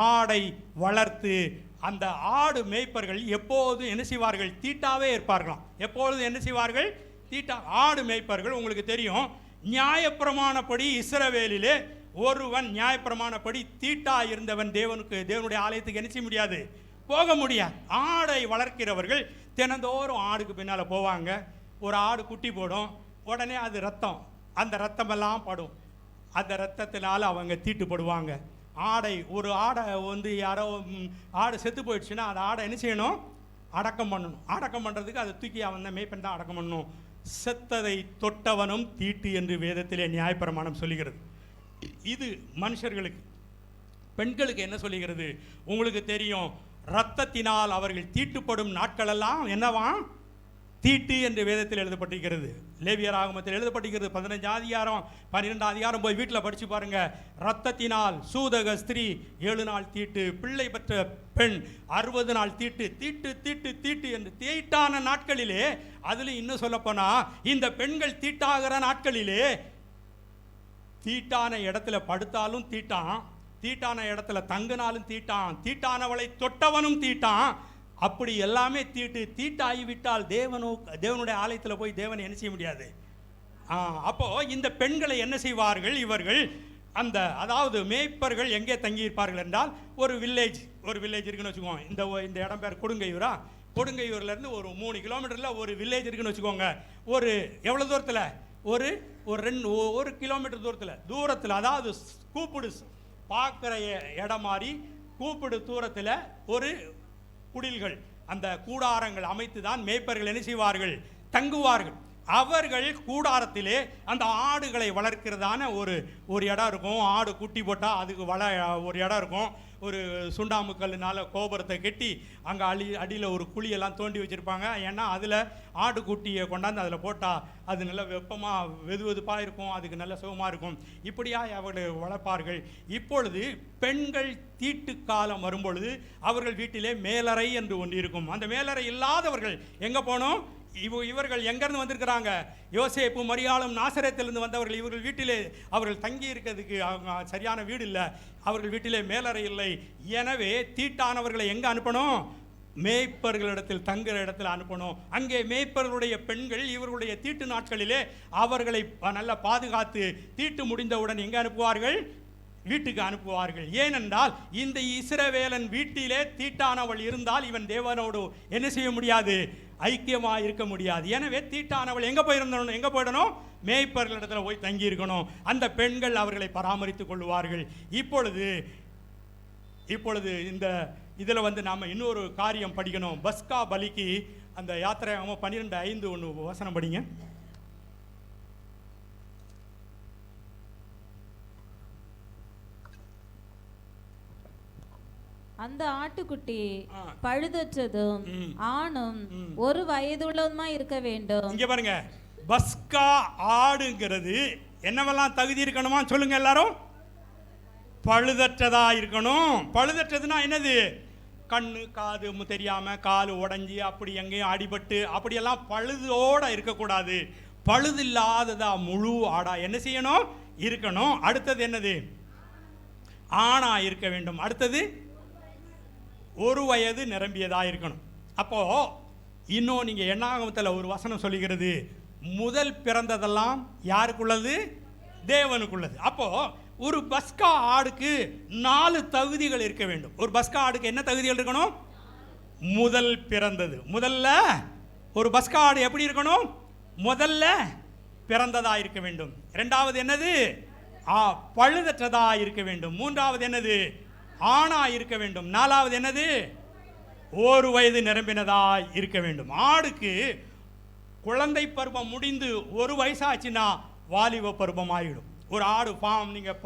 ஆடை வளர்த்து அந்த ஆடு மேய்ப்பர்கள் எப்போதும் என்ன செய்வார்கள்? தீட்டாவே இருப்பார்களாம். எப்பொழுதும் என்ன செய்வார்கள்? தீட்டா. ஆடு மேய்ப்பர்கள் உங்களுக்கு தெரியும், நியாயப்பிரமாணப்படி இஸ்ரவேலிலே ஒருவன் நியாயப்பிரமாணப்படி தீட்டா இருந்தவன் தேவனுடைய ஆலயத்துக்கு என்ன செய்ய முடியாது? போக முடியாது. ஆடை வளர்க்கிறவர்கள் தினந்தோறும் ஆடுக்கு பின்னால் போவாங்க. ஒரு ஆடு குட்டி போடும், உடனே அது ரத்தம், அந்த ரத்தமெல்லாம் படும். அந்த ரத்தத்தினால் அவங்க தீட்டுப்படுவாங்க. ஒரு ஆடை யாரோ ஆடு செத்து போயிடுச்சுன்னா அந்த ஆடை என்ன செய்யணும்? அடக்கம் பண்ணணும். அடக்கம் பண்ணுறதுக்கு அதை தூக்கி அவன் தான் மேய்ப்பன் தான் அடக்கம் பண்ணணும். செத்ததை தொட்டவனும் தீட்டு என்று வேதத்திலே நியாயப்பிரமாணம் சொல்லுகிறது. இது மனுஷர்களுக்கு. பெண்களுக்கு என்ன சொல்லுகிறது? உங்களுக்கு தெரியும், இரத்தத்தினால் அவர்கள் தீட்டுப்படும் நாட்களெல்லாம் என்னவா? தீட்டு என்று வேதத்தில் எழுதப்பட்டிருக்கிறது. லேவியர் ஆகமத்தில் எழுதப்பட்டிருக்கிறது. 15 அதிகாரம் 12 அதிகாரம் போய் வீட்டில் படித்து பாருங்க. இரத்தத்தினால் சூதக ஸ்திரீ 7 நாள் தீட்டு, பிள்ளை பெற்ற பெண் 60 நாள் தீட்டு. தீட்டு தீட்டு தீட்டு என்று தீட்டான நாட்களிலே, அதில் இன்னும் சொல்லப்போனா இந்த பெண்கள் தீட்டாகிற நாட்களிலே தீட்டான இடத்துல படுத்தாலும் தீட்டான், தீட்டான இடத்துல தங்கினாலும் தீட்டான், தீட்டானவளை தொட்டவனும் தீட்டான். அப்படி எல்லாமே தீட்டாகிவிட்டால் தேவனுடைய ஆலயத்தில் போய் தேவனை என்ன செய்ய முடியாது. அப்போ இந்த பெண்களை என்ன செய்வார்கள்? இவர்கள் அதாவது மேய்ப்பர்கள் எங்கே தங்கியிருப்பார்கள் என்றால், ஒரு வில்லேஜ் இருக்குன்னு வச்சுக்கோங்க. இந்த இடம் பேர் கொடுங்கையூரா? கொடுங்கையூர்லேருந்து ஒரு 3 கிலோமீட்டரில் ஒரு வில்லேஜ் இருக்குன்னு வச்சுக்கோங்க. ஒரு எவ்வளோ தூரத்தில்? ஒரு 1 கிலோமீட்டர் தூரத்தில் அதாவது கூப்பிடு பார்க்குற இடம் மாதிரி கூப்பிடு தூரத்தில் ஒரு குடில்கள், அந்த கூடாரங்கள் அமைத்து தான் மேய்ப்பர்கள் என்ன செய்வார்கள்? தங்குவார்கள். அவர்கள் கூடாரத்திலே அந்த ஆடுகளை வளர்க்கிறதான ஒரு இடம் இருக்கும். ஆடு குட்டி போட்டால் அதுக்கு ஒரு இடம் இருக்கும். ஒரு சுண்டாமுக்கல்னால கோபுரத்தை கட்டி அங்கே அடியில் ஒரு குழியெல்லாம் தோண்டி வச்சுருப்பாங்க. ஏன்னா அதில் ஆடு குட்டியை கொண்டாந்து அதில் போட்டால் அது நல்ல வெப்பமாக வெதுவெதுப்பாக இருக்கும், அதுக்கு நல்ல சுகமாக இருக்கும். இப்படியாக அவர்கள் வளர்ப்பார்கள். இப்பொழுது பெண்கள் தீட்டு காலம் வரும்பொழுது அவர்கள் வீட்டிலே மேலறை என்று ஒன்று இருக்கும். அந்த மேலறை இல்லாதவர்கள் எங்கே போகணும்? இவர்கள் எங்கேருந்து வந்திருக்கிறாங்க? யோசேப்பு மரியாளும் நாசரேத்திலிருந்து வந்தவர்கள். இவர்கள் வீட்டிலே அவர்கள் தங்கி இருக்கிறதுக்கு அவங்க சரியான வீடு இல்லை, அவர்கள் வீட்டிலே மேலறை இல்லை. எனவே தீட்டானவர்களை எங்கே அனுப்பணும்? மேய்ப்பர்களிடத்தில் தங்குகிற இடத்தில் அனுப்பணும். அங்கே மேய்ப்பர்களுடைய பெண்கள் இவர்களுடைய தீட்டு நாட்களிலே அவர்களை நல்லா பாதுகாத்து தீட்டு முடிந்தவுடன் எங்கே அனுப்புவார்கள்? வீட்டுக்கு அனுப்புவார்கள். ஏனென்றால் இந்த இஸ்ரவேலன் வீட்டிலே தீட்டானவள் இருந்தால் இவன் தேவனோடு என்ன செய்ய முடியாது? ஐக்கியமாக இருக்க முடியாது. எனவே தீட்டானவள் எங்கே போயிடணும்? மேய்ப்பர்களிடத்தில் போய் தங்கி இருக்கணும். அந்த பெண்கள் அவர்களை பராமரித்துக் கொள்வார்கள். இப்பொழுது இந்த இதில் நாம் இன்னொரு காரியம் படிக்கணும். பஸ்கா பலிக்கு அந்த யாத்திரை 12:5 ஒன்று வசனம் படிங்க. அந்த ஆட்டுக்குட்டி பழுதற்றதும் ஆணும் ஒரு வயதுள்ளதுமா இருக்க வேண்டும். இங்க பாருங்க, பஸ்கா ஆடுங்கிறது என்னவெல்லாம் தகுதி இருக்கணுமா சொல்லுங்க எல்லாரும்? பழுதற்றதா இருக்கணும். பழுதற்றதுன்னா என்னது? கண்ணு காது தெரியாம கால் உடஞ்சி அப்படி எங்கேயும் அடிபட்டு அப்படியெல்லாம் பழுதோட இருக்கக்கூடாது. பழுது இல்லாததா முழு ஆடா என்ன செய்யணும்? இருக்கணும். அடுத்தது என்னது? ஆணா இருக்க வேண்டும். அடுத்தது ஒரு வயது நிரம்பியதா இருக்கணும். அப்போ இன்னும் நீங்க எண்ணாகமத்தில் ஒரு வசனம் சொல்லுகிறது, முதல் பிறந்ததெல்லாம் யாருக்குள்ளது? தேவனுக்குள்ளது. அப்போ ஒரு பஸ்கா ஆடுக்கு 4 தகுதிகள் இருக்க வேண்டும். ஒரு பஸ்கா ஆடுக்கு என்ன தகுதிகள் இருக்கணும்? முதல் பிறந்தது. முதல்ல ஒரு பஸ்கா ஆடு எப்படி இருக்கணும்? முதல்ல பிறந்ததா இருக்க வேண்டும். இரண்டாவது என்னது? பழுதற்றதா இருக்க வேண்டும். மூன்றாவது என்னது? ஆணா இருக்க வேண்டும். நாலாவது என்னது? ஒரு வயது நிரம்பினதா இருக்க வேண்டும். ஆடுக்கு குழந்தை பருவம் முடிந்து ஒரு வயசாச்சுன்னா வாலிப பருவம் ஆகிடும். ஒரு ஆடு ஃபார்ம், நீங்கள்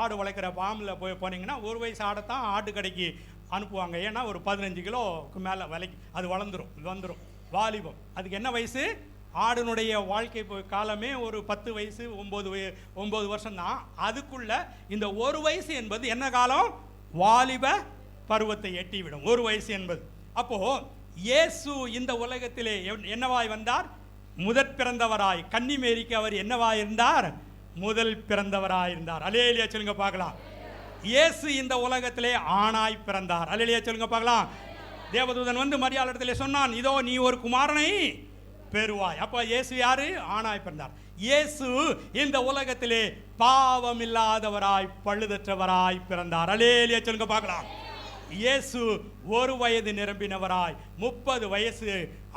ஆடு வளர்க்குற ஃபார்மில் போனீங்கன்னா ஒரு வயசு ஆடைத்தான் ஆட்டு கடைக்கு அனுப்புவாங்க. ஏன்னா ஒரு 15 கிலோக்கு மேலே விலைக்கு அது வந்துடும் வாலிபம். அதுக்கு என்ன வயசு? ஆடுனுடைய வாழ்க்கை காலமே ஒரு 10 வயசு 9 வருஷம் தான். அதுக்குள்ள இந்த ஒரு வயசு என்பது என்ன காலம்? வாலிப பருவத்தை எட்டிவிடும் ஒரு வயசு என்பது. அப்போ இயேசு இந்த உலகத்திலே என்னவாய் வந்தார்? முதற் பிறந்தவராய். கன்னிமேரிக்கு அவர் என்னவாய் இருந்தார்? முதல் பிறந்தவராய் இருந்தார். அல்லேலூயா சொல்லுங்க பார்க்கலாம். இயேசு இந்த உலகத்திலே ஆணாய் பிறந்தார். அல்லேலூயா சொல்லுங்க பார்க்கலாம். தேவதூதன் மரியாளிடத்திலே சொன்னான், இதோ நீ ஒரு குமாரனை பெறுவாய். அப்போ இயேசு யாரு? ஆணாய் பிறந்தார். இயேசு இந்த உலகத்திலே பாவம் இல்லாதவராய் பழுதற்றவராய் பிறந்தார். அல்லேலூயா சொல்லுங்க பார்க்கலாம். இயேசு ஒரு வயது நிரம்பினவராய் 30 வயசு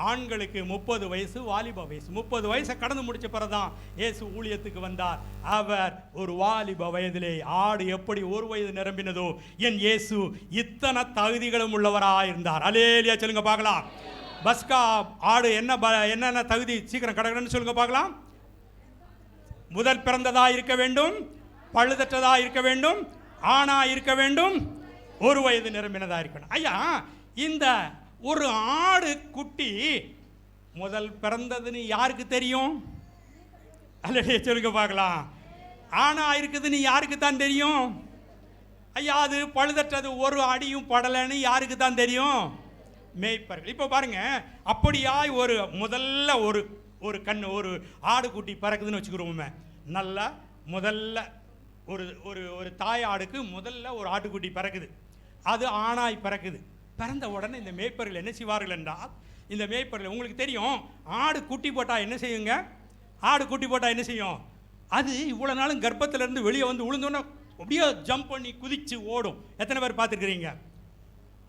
ஆண்களுக்கு 30 வயசு வாலிப வயசு. 30 வயசை கடந்து முடிச்ச பிறகுதான் இயேசு ஊழியத்துக்கு வந்தார். அவர் ஒரு வாலிப வயதிலே ஆடு எப்படி ஒரு வயது நிரம்பினதோ என் இயேசு இத்தனை தகுதிகளும் உள்ளவராய் இருந்தார். அல்லேலூயா சொல்லுங்க பார்க்கலாம். பஸ்கா ஆடு என்னென்ன தகுதி? சீக்கிரம் கடகடன்னு சொல்லுங்க பார்க்கலாம். முதல் பிறந்ததா இருக்க வேண்டும், பழுதற்றதா இருக்க வேண்டும், ஆணா இருக்க வேண்டும், ஒரு வயது நிரம்பினதா இருக்கணும். ஐயா, இந்த ஒரு ஆடு குட்டி முதல் பிறந்ததுன்னு யாருக்கு தெரியும்? அல்ல சொல்லுங்க பார்க்கலாம். ஆணா இருக்குதுன்னு யாருக்கு தான் தெரியும்? ஐயா, அது பழுதற்றது ஒரு அடியும் படலைன்னு யாருக்கு தான் தெரியும்? மேய்ப்பர்கள். இப்போ பாருங்க, அப்படியாய் முதல்ல ஒரு கண் ஒரு ஆடு குட்டி பறக்குதுன்னு வச்சுக்கிறோமே. நல்லா முதல்ல ஒரு தாய் ஆடுக்கு முதல்ல ஒரு ஆட்டுக்குட்டி பிறக்குது. அது ஆணாய் பிறக்குது. பிறந்த உடனே இந்த மேய்ப்பர்கள் என்ன செய்வார்கள் என்றால், இந்த மேய்ப்பர்கள் உங்களுக்கு தெரியும், ஆடு குட்டி போட்டால் என்ன செய்யுங்க? ஆடு குட்டி போட்டால் என்ன செய்யும்? அது இவ்வளோ நாளும் கர்ப்பத்திலேருந்து வெளியே விழுந்தோன்னே அப்படியே ஜம்ப் பண்ணி குதிச்சு ஓடும். எத்தனை பேர் பார்த்துருக்குறீங்க?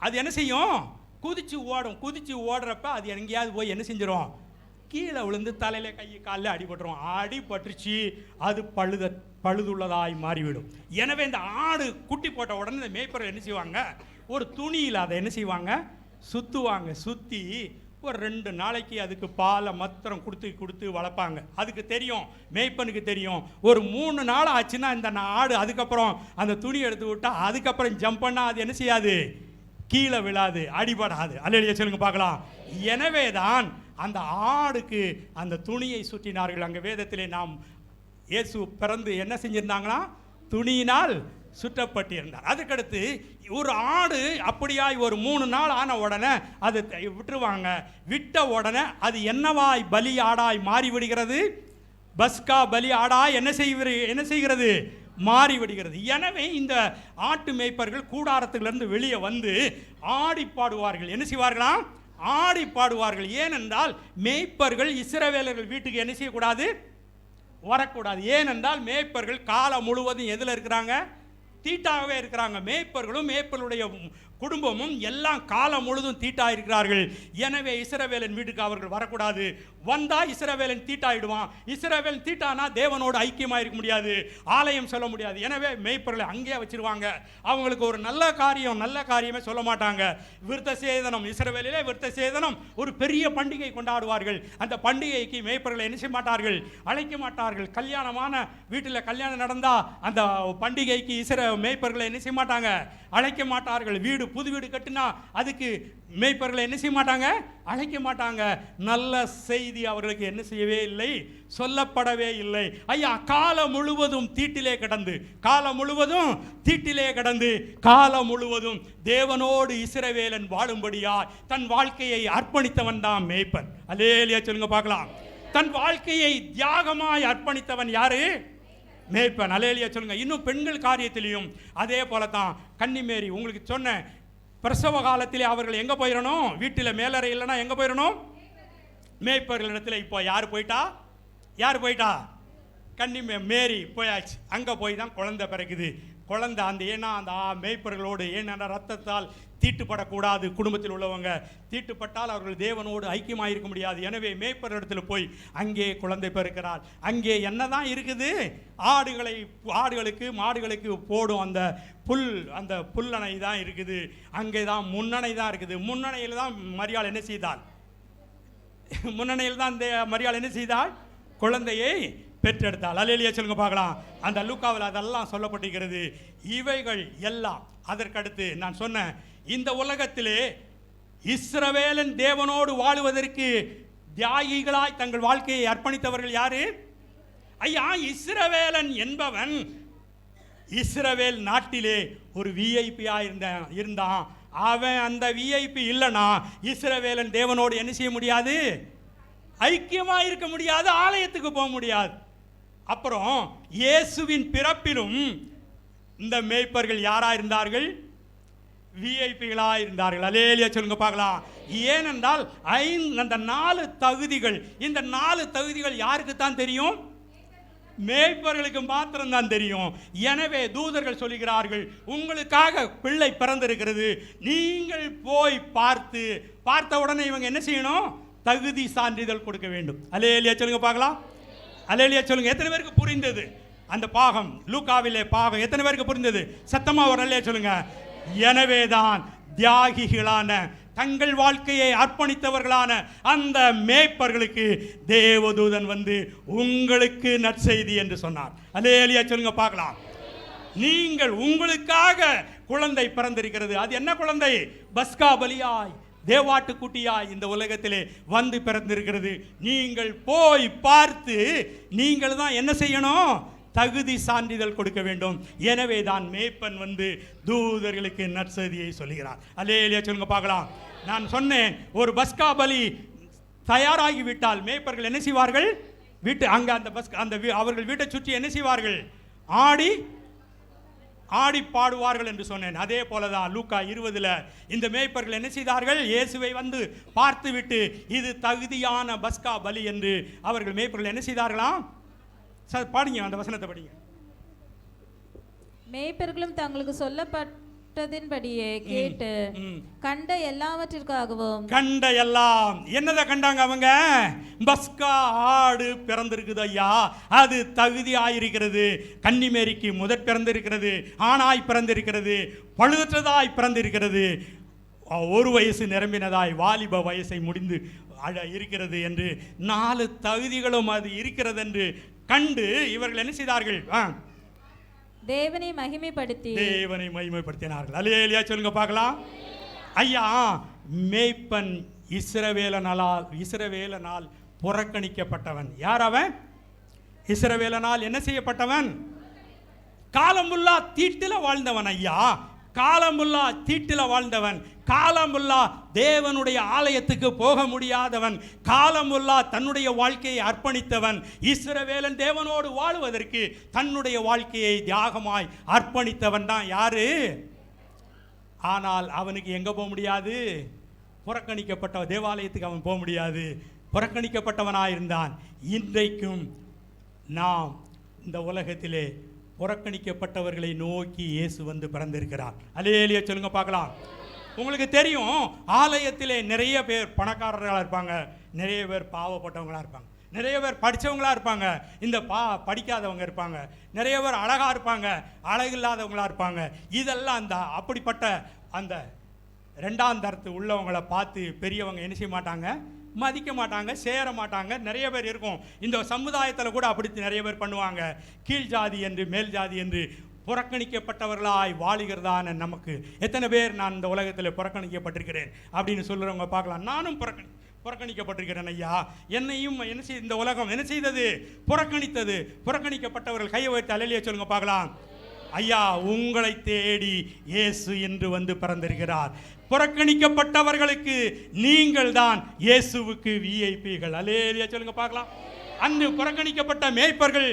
அது என்ன செய்யும்? குதிச்சு ஓடும். குதிச்சு ஓடுறப்ப அது எங்கேயாவது போய் என்ன செஞ்சிடும்? கீழே விழுந்து தலையில கை காலில் அடிபட்டுரும். அடிபட்டுருச்சு, அது பழுதுள்ளதாய் மாறிவிடும். எனவே இந்த ஆடு குட்டி போட்ட உடனே இந்த மேய்ப்பர்கள் என்ன செய்வாங்க? ஒரு துணியில் அதை என்ன செய்வாங்க? சுற்றுவாங்க. சுற்றி ஒரு 2 நாளைக்கு அதுக்கு பாலை மாத்திரம் கொடுத்து வளர்ப்பாங்க. அதுக்கு தெரியும், மேய்ப்பனுக்கு தெரியும், ஒரு 3 நாள் ஆச்சுன்னா இந்த ஆடு அதுக்கப்புறம் அந்த துணி எடுத்து விட்டா அதுக்கப்புறம் ஜம்ப் பண்ணால் அது என்ன செய்யாது, கீழே விழாது, அடிபடாது. அல்லேலூயா சொல்லுங்க பார்க்கலாம். எனவே தான் அந்த ஆடுக்கு அந்த துணியை சுற்றினார்கள். அங்கே வேதத்திலே நாம் இயேசு பிறந்து என்ன செஞ்சிருந்தாங்கன்னா துணியினால் சுற்றப்பட்டிருந்தார். அதுக்கடுத்து ஒரு ஆடு அப்படியாய் ஒரு 3 நாள் ஆன உடனே அது விட்டுருவாங்க. விட்ட உடனே அது என்னவாய் பலி ஆடாய் மாறிவிடுகிறது, பஸ்கா பலி ஆடாய் என்ன செய்கிறது, மாறிவிடுகிறது. எனவே இந்த ஆட்டு மேய்ப்பர்கள் கூடாரத்திலிருந்து வெளியே வந்து ஆடி பாடுவார்கள். என்ன செய்வார்களாம், ஆடி பாடுவார்கள். ஏனென்றால் மேய்ப்பர்கள் இஸ்ரவேலர்கள் வீட்டுக்கு என்ன செய்யக்கூடாது, வரக்கூடாது. ஏனென்றால் மேய்ப்பர்கள் காலம் முழுவதும் எதில் இருக்கிறாங்க, தீட்டாகவே இருக்கிறாங்க. மேய்ப்பர்களும் மேய்ப்பர்களுடைய குடும்பமும் எல்லாம் காலம் முழுதும் தீட்டா இருக்கிறார்கள். எனவே இஸ்ரவேலின் வீட்டுக்கு அவர்கள் வரக்கூடாது. வந்தா இஸ்ரவேலின் தீட்டாயிடுவான். இஸ்ரவேல் தீட்டானா தேவனோடு ஐக்கியமாக இருக்க முடியாது, ஆலயம் சொல்ல முடியாது. எனவே மேய்ப்பர்களை அங்கேயே வச்சிருவாங்க. அவங்களுக்கு ஒரு நல்ல காரியமே சொல்ல மாட்டாங்க. விருத்த சேதனம், இஸ்ரவேலிலே விருத்த சேதனம் ஒரு பெரிய பண்டிகை கொண்டாடுவார்கள். அந்த பண்டிகைக்கு மேய்ப்பர்களை என்ன செய்ய மாட்டார்கள், அழைக்க மாட்டார்கள். கல்யாணமான வீட்டில் கல்யாணம் நடந்தா அந்த பண்டிகைக்கு மேய்ப்பர்களை என்ன செய்ய மாட்டாங்க, அழைக்க மாட்டார்கள். புது வீடு கட்டினா அதுக்கு மேய்ப்பர்களை என்ன செய்ய மாட்டாங்க, அழைக்க மாட்டாங்க. நல்ல செய்தி அவர்களுக்கு என்ன செய்யவே இல்லை, சொல்லப்படவே இல்லை. ஐயா, காலம் முழுவதும் தீட்டிலே கடந்து காலம் முழுவதும் தேவனோடு இஸ்ரவேலன் வாழும்படியாய் தன் வாழ்க்கையை அர்ப்பணித்தவன் தான் மேய்ப்பன். அல்லேலூயா சொல்லுங்க பார்க்கலாம். தன் வாழ்க்கையை தியாகமாய் அர்ப்பணித்தவன் யாரு, மேய்ப்பன். அல்லேலூயா சொல்லுங்க. இன்னும் பெண்கள் காரியத்திலையும் அதே போல தான். கன்னிமேரி உங்களுக்கு சொன்ன பிரசவ காலத்திலே அவர்கள் எங்கே போயிடணும், வீட்டில் மேலறை இல்லைன்னா எங்கே போயிடணும், மேய்ப்பர்களிடத்தில். இப்போ யார் போயிட்டா, மேரி போயாச்சு. அங்கே போய் தான் குழந்தை பிறகுது. குழந்தை அந்த மேய்ப்பர்களோடு, ஏன்னா ரத்தத்தால் தீட்டுப்படக்கூடாது. குடும்பத்தில் உள்ளவங்க தீட்டுப்பட்டால் அவர்கள் தேவனோடு ஐக்கியமாக இருக்க முடியாது. எனவே மேய்ப்பரிடத்தில் போய் அங்கே குழந்தை பிறக்கிறாள். அங்கே என்னதான் இருக்குது, ஆடுகளுக்கு மாடுகளுக்கு போடும் அந்த புல்லணை தான் இருக்குது. அங்கே தான் முன்னணை தான் இருக்குது. முன்னணையில் தான் மரியாள் என்ன செய்தாள், குழந்தையை பெற்றெடுத்தாள். அல்லேலூயா சொல்லுங்க பார்க்கலாம். அந்த லூக்காவில் அதெல்லாம் சொல்லப்பட்டிருக்கிறது. இவைகள் எல்லாம் அதற்கடுத்து நான் சொன்ன இந்த உலகத்திலே இஸ்ரவேலன் தேவனோடு வாழுவதற்கு தியாகிகளாய் தங்கள் வாழ்க்கையை அர்ப்பணித்தவர்கள் யாரு, ஐயா, இஸ்ரவேலன் என்பவன் இஸ்ரவேல் நாட்டிலே ஒரு விஐபியா இருந்தான். அவன் அந்த விஐபி இல்லைனா இஸ்ரவேலன் தேவனோடு என்ன செய்ய முடியாது, ஐக்கியமா இருக்க முடியாது, ஆலயத்துக்கு போக முடியாது. அப்புறம் இயேசுவின் பிறப்பிலும் இந்த மேய்ப்பர்கள் யாரா இருந்தார்கள், விஐபிகளா இருந்தார்கள். அல்லேலூயா சொல்லுங்க பார்க்கலாம். ஏனென்றால் அந்த 4 தகுதிகள், இந்த 4 தகுதிகள் யாருக்கு தான் தெரியும், மேய்ப்பர்களுக்கு மாத்திரம்தான் தெரியும். எனவே தூதர்கள் சொல்லுகிறார்கள், உங்களுக்காக பிள்ளை பிறந்திருக்கிறது, நீங்கள் போய் பார்த்த உடனே இவங்க என்ன செய்யணும், தகுதி சான்றிதழ் கொடுக்க வேண்டும். அல்லேலூயா சொல்லுங்க பார்க்கலாம். அல்லேலூயா சொல்லுங்க. எத்தனை பேருக்கு புரிந்தது அந்த பாகம், லூக்காவிலே பாகம் எத்தனை பேருக்கு புரிந்தது, சத்தமா ஒரு அல்லேலூயா சொல்லுங்க. எனவேதான் தியாகிகளான தங்கள் வாழ்க்கையை அர்ப்பணித்தவர்களான அந்த மேய்ப்பர்களுக்கு தேவதூதன் வந்து உங்களுக்கு நற்செய்தி என்று சொன்னார். அல்லேலூயா சொல்லுங்க பார்க்கலாம். நீங்கள் உங்களுக்காக குழந்தை பிறந்திருக்கிறது. அது என்ன குழந்தை, பஸ்கா பலியாய் தேவாட்டுக்குட்டியாய் இந்த உலகத்திலே வந்து பிறந்திருக்கிறது. நீங்கள் போய் பார்த்து நீங்கள் தான் என்ன செய்யணும், தகுதி சான்றிதழ் கொடுக்க வேண்டும். எனவே தான் மேய்ப்பன் வந்து தூதர்களுக்கு நற்செய்தியை சொல்கிறார். அல்லேலூயா சொல்லுங்க பார்க்கலாம். நான் சொன்னேன், ஒரு பஸ்கா பலி தயாராகிவிட்டால் மேய்ப்பர்கள் என்ன செய்வார்கள், அவர்கள் வீட்டை சுற்றி என்ன செய்வார்கள், ஆடி பாடுவார்கள் என்று சொன்னேன். அதே போலதான் லூக்கா 20 இந்த மேய்ப்பர்கள் என்ன செய்தார்கள், இயேசுவை வந்து பார்த்துவிட்டு இது தகுதியான பஸ்கா பலி என்று அவர்கள் மேய்ப்பர்கள் என்ன செய்தார்களாம். பாடுங்க, அந்த வசனத்தை படிங்க. மேய்ப்பர்களும் தங்களுக்கு சொல்லப்பட்டதின்படியே கேட்டு கண்ட எல்லாவற்றிற்காகவும் என்னதை கண்டாங்க அவங்க, பஸ்கா ஆடு பிறந்திருக்குது ஐயா, அது தகுதி ஆயிருக்கிறது. கன்னிமேரிக்கு முதற் பிறந்திருக்கிறது, ஆணாய் பிறந்திருக்கிறது, பழுதற்றதாய் பிறந்திருக்கிறது. 1 வயசு நிரம்பினதாய் வாலிப வயசை முடிந்து இருக்கிறது என்று 4 தகுதிகளும் அது இருக்கிறது என்று கண்டு இவர்கள் என்ன செய்தார்கள்? தேவனை மகிமைப்படுத்தினார்கள். அல்லேலூயா சொல்லுங்க பார்க்கலாம். ஐயா, மேய்ப்பன் இஸ்ரவேலனால் புறக்கணிக்கப்பட்டவன். யார் அவன்? இஸ்ரவேலனால் என்ன செய்யப்பட்டவன்? காலமுல்லா தீட்டில வாழ்ந்தவன். ஐயா, காலமுல்லா தீட்டில வாழ்ந்தவன், காலமுல்லா தேவனுடைய ஆலயத்துக்கு போக முடியாதவன், காலமுல்லா தன்னுடைய வாழ்க்கையை அர்ப்பணித்தவன். இஸ்ரவேலன் தேவனோடு வாழுவதற்கு தன்னுடைய வாழ்க்கையை தியாகமாய் அர்ப்பணித்தவன் தான் யாரு? ஆனால் அவனுக்கு எங்க போக முடியாது? புறக்கணிக்கப்பட்ட தேவாலயத்துக்கு அவன் போக முடியாது. புறக்கணிக்கப்பட்டவனாயிருந்தான். இன்றைக்கும் நாம் இந்த உலகத்திலே புறக்கணிக்கப்பட்டவர்களை நோக்கி இயேசு வந்து பிறந்திருக்கிறார். அல்லேலூயா சொல்லுங்க பார்க்கலாம். உங்களுக்கு தெரியும், ஆலயத்திலே நிறைய பேர் பணக்காரர்களாக இருப்பாங்க, நிறைய பேர் பாவப்பட்டவங்களாக இருப்பாங்க, நிறைய பேர் படித்தவங்களாக இருப்பாங்க, இந்த படிக்காதவங்க இருப்பாங்க, நிறைய பேர் அழகாக இருப்பாங்க, அழகில்லாதவங்களாக இருப்பாங்க. இதெல்லாம் அப்படிப்பட்ட அந்த 2ஆம் தரத்து உள்ளவங்களை பார்த்து பெரியவங்க என்ன செய்ய மாட்டாங்க? மதிக்க மாட்டாங்க, சேர மாட்டாங்க. நிறைய பேர் இருக்கும் இந்த சமுதாயத்தில் கூட அப்படி நிறைய பேர் பண்ணுவாங்க. கீழ் ஜாதி என்று மேல் ஜாதி என்று புறக்கணிக்கப்பட்டவர்களாய் வாழுகிறதான நமக்கு எத்தனை பேர் நான் இந்த உலகத்தில் புறக்கணிக்கப்பட்டிருக்கிறேன் அப்படின்னு சொல்கிறவங்க பார்க்கலாம். நானும் புறக்கணிக்கப்பட்டிருக்கிறேன் ஐயா. என்னையும் என்ன செய்ய இந்த உலகம் என்ன செய்தது? புறக்கணித்தது. புறக்கணிக்கப்பட்டவர்கள் கையை வைத்து அல்லேலூயா சொல்லுங்க பார்க்கலாம். ஐயா, உங்களை தேடி இயேசு என்று வந்து பிறந்திருக்கிறார். புறக்கணிக்கப்பட்டவர்களுக்கு நீங்கள் தான் இயேசுவுக்கு விஐபிகள். அல்லேலூயா சொல்லுங்க பார்க்கலாம். அன்று புறக்கணிக்கப்பட்ட மேய்ப்பர்கள்,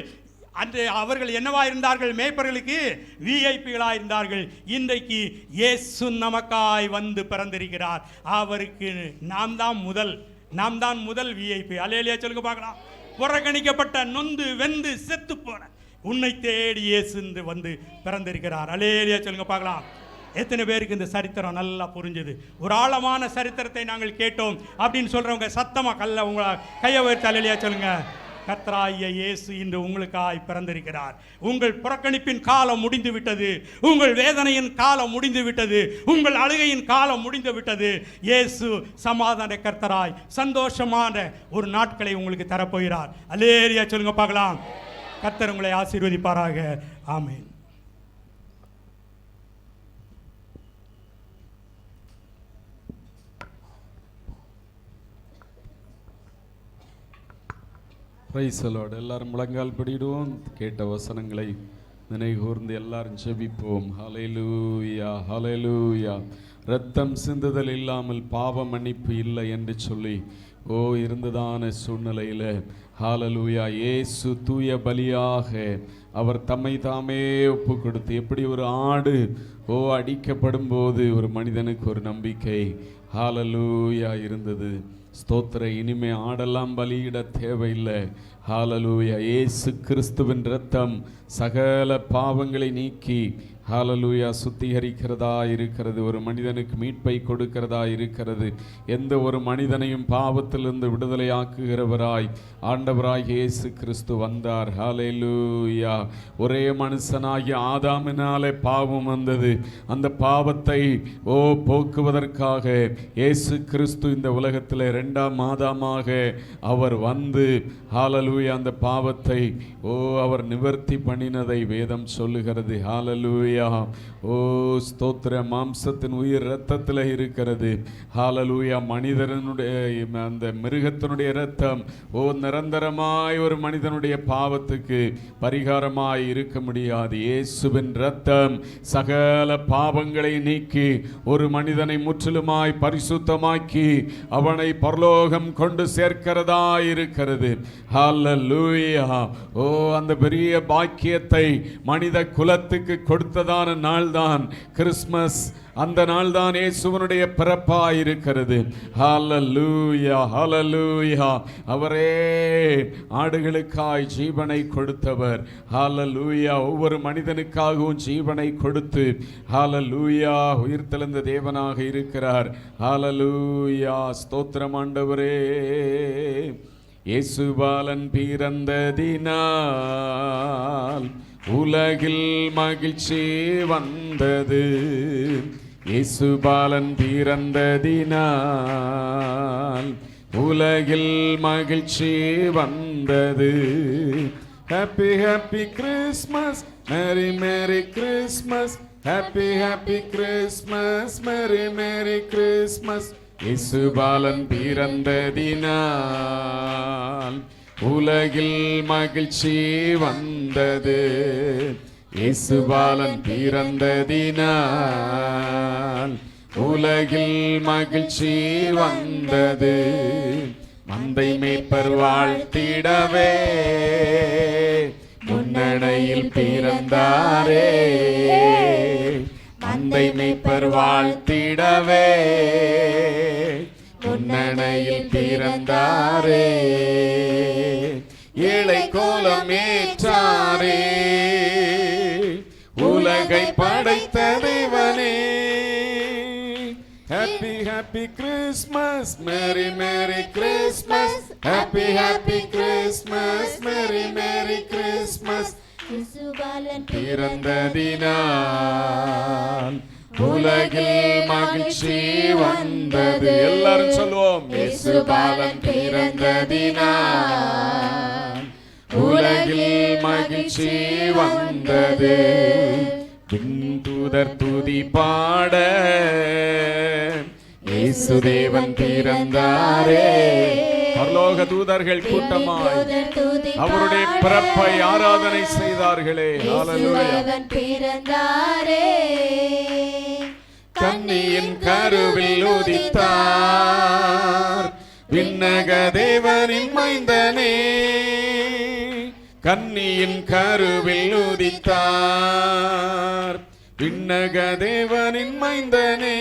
அன்று அவர்கள் என்னவா இருந்தார்கள்? மேய்ப்பர்களுக்கு விஐபிகளாக இருந்தார்கள். இன்றைக்கு இயேசு நமக்காய் வந்து பிறந்திருக்கிறார். அவருக்கு நாம் தான் முதல் விஐபி. அல்லேலூயா சொல்லுங்க பார்க்கலாம். புறக்கணிக்கப்பட்ட, நொந்து வெந்து செத்து போன உன்னை தேடி இயேசு வந்து பிறந்திருக்கிறார். அல்லேலூயா சொல்லுங்க பார்க்கலாம். எத்தனை பேருக்கு இந்த சரித்திரம் நல்லா புரிஞ்சது? ஒரு ஆழமான சரித்திரத்தை நாங்கள் கேட்டோம் அப்படின்னு சொல்றவங்க சத்தமா உங்களை கையை வைத்து அல்லேலூயா சொல்லுங்க. கர்த்தராகிய இயேசு இன்று உங்களுக்காய் பிறந்திருக்கிறார். உங்கள் புறக்கணிப்பின் காலம் முடிந்து விட்டது. உங்கள் வேதனையின் காலம் முடிந்து விட்டது. உங்கள் அழுகையின் காலம் முடிந்து விட்டது. இயேசு சமாதான கர்த்தராய் சந்தோஷமான ஒரு நாட்களை உங்களுக்கு தரப்போகிறார். அல்லேலூயா சொல்லுங்க பார்க்கலாம். கர்த்தர் உங்களை ஆசீர்வதிப்பாராக. ஆமென். Praise the lord. எல்லாரும் முழங்கால் படிடுவோம். கேட்ட வசனங்களை நினைகூர்ந்து எல்லாரும் ஜெபிப்போம். ஹல்லேலூயா, ஹல்லேலூயா. இரத்தம் சிந்துதல் இல்லாமல் பாவ மன்னிப்பு இல்லை என்று சொல்லி இருந்ததான சூழ்நிலையில் ஹல்லேலூயா, இயேசு தூய பலியாக அவர் தம்மை தாமே ஒப்பு கொடுத்து, எப்படி ஒரு ஆடு அடிக்கப்படும் போது ஒரு மனிதனுக்கு ஒரு நம்பிக்கை ஹல்லேலூயா இருந்தது. ஸ்தோத்திர. இனிமே ஆடெல்லாம் பலியிட தேவையில்லை. ஹல்லேலூயா. இயேசு கிறிஸ்துவின் இரத்தம் சகல பாவங்களை நீக்கி ஹல்லேலூயா சுத்திகரிக்கிறதா இருக்கிறது. ஒரு மனிதனுக்கு மீட்பை கொடுக்கிறதா இருக்கிறது. எந்த ஒரு மனிதனையும் பாவத்திலிருந்து விடுதலையாக்குகிறவராய் ஆண்டவராய் இயேசு கிறிஸ்து வந்தார். ஹல்லேலூயா. ஒரே மனுஷனாகிய ஆதாமினாலே பாவம் வந்தது. அந்த பாவத்தை போக்குவதற்காக இயேசு கிறிஸ்து இந்த உலகத்தில் 2ஆம் ஆதாமாக அவர் வந்து ஹல்லேலூயா அந்த பாவத்தை அவர் நிவர்த்தி பண்ணினதை வேதம் சொல்லுகிறது. ஹல்லேலூயா. ஸ்தோத்திர. மாம்சத்தின் உயிர் இரத்தத்தில் இருக்கிறது. ஹல்லேலூயா. மனிதனுடைய அந்த மிருகத்தினுடைய இரத்தம் நிரந்தரமாய் ஒரு மனிதனுடைய பாவத்துக்கு பரிகாரமாய் இருக்க முடியாது. இயேசுவின் இரத்தம் சகல பாவங்களை நீக்கி ஒரு மனிதனை முற்றிலுமாய் பரிசுத்தமாக்கி அவனை பரலோகம் கொண்டு சேர்க்கிறதா இருக்கிறது. ஹல்லேலூயா. அந்த பெரிய பாக்கியத்தை மனித குலத்துக்கு கொடுத்ததான நாள்தான் கிறிஸ்மஸ். அந்த நாள் தான் இயேசுவனுடைய பிறப்பாய் இருக்கிறது. ஹல்லேலூயா, ஹல்லேலூயா. அவரே ஆடுகளுக்காய் ஜீவனை கொடுத்தவர். ஹல்லேலூயா. ஒவ்வொரு மனிதனுக்காகவும் ஜீவனை கொடுத்து ஹல்லேலூயா உயிர்த்தெழுந்த தேவனாக இருக்கிறார். ஹல்லேலூயா. ஸ்தோத்திரம் ஆண்டவரே. இயேசு பாலன் பிறந்ததினால் உலகில் மகிழ்ச்சி வந்தது. இயேசு பாலன் பிறந்ததினால் உலகில் மகிழ்ச்சி வந்தது. Happy happy Christmas, merry merry Christmas, happy happy Christmas, merry merry Christmas. இயேசு பாலன் பிறந்ததினால் உலகில் மகிழ்ச்சி வந்தது. இயேசு பாலன் பிறந்ததினால் உலகில் மகிழ்ச்சி வந்தது. மந்தை மேய்ப்பர் வாழ்த்திடவே முன்னணையில் பிறந்தாரே. மந்தை மேய்ப்பர் வாழ்த்திடவே முன்னணையில் பிறந்தாரே. ஏழை கோலம் ஏற்றாரே, உலகை படைத்த தேவனே. Happy happy Christmas, merry merry Christmas, happy happy Christmas, merry merry Christmas. இயேசு பாலன் பிறந்ததினால் உலகில் மகிழ்ச்சி வந்தது. எல்லாரும் சொல்லுவோம், இயேசு பாலன் பிறந்ததினால் உலகில் மகிழ்ச்சி வந்தது. விண்தூதர் துதி பாட இயேசு தேவன் பிறந்தாரே. பரலோக தூதர்கள் கூட்டமாய் அவருடைய பிறப்பை ஆராதனை செய்தார்களே. ஹல்லேலூயா. பிறந்தாரே, கன்னியின் கருவில் உதித்தார் விண்ணக தேவனின் மைந்தனே. கன்னியின் கருவில் உதித்தார் விண்ணக தேவனின் மைந்தனே.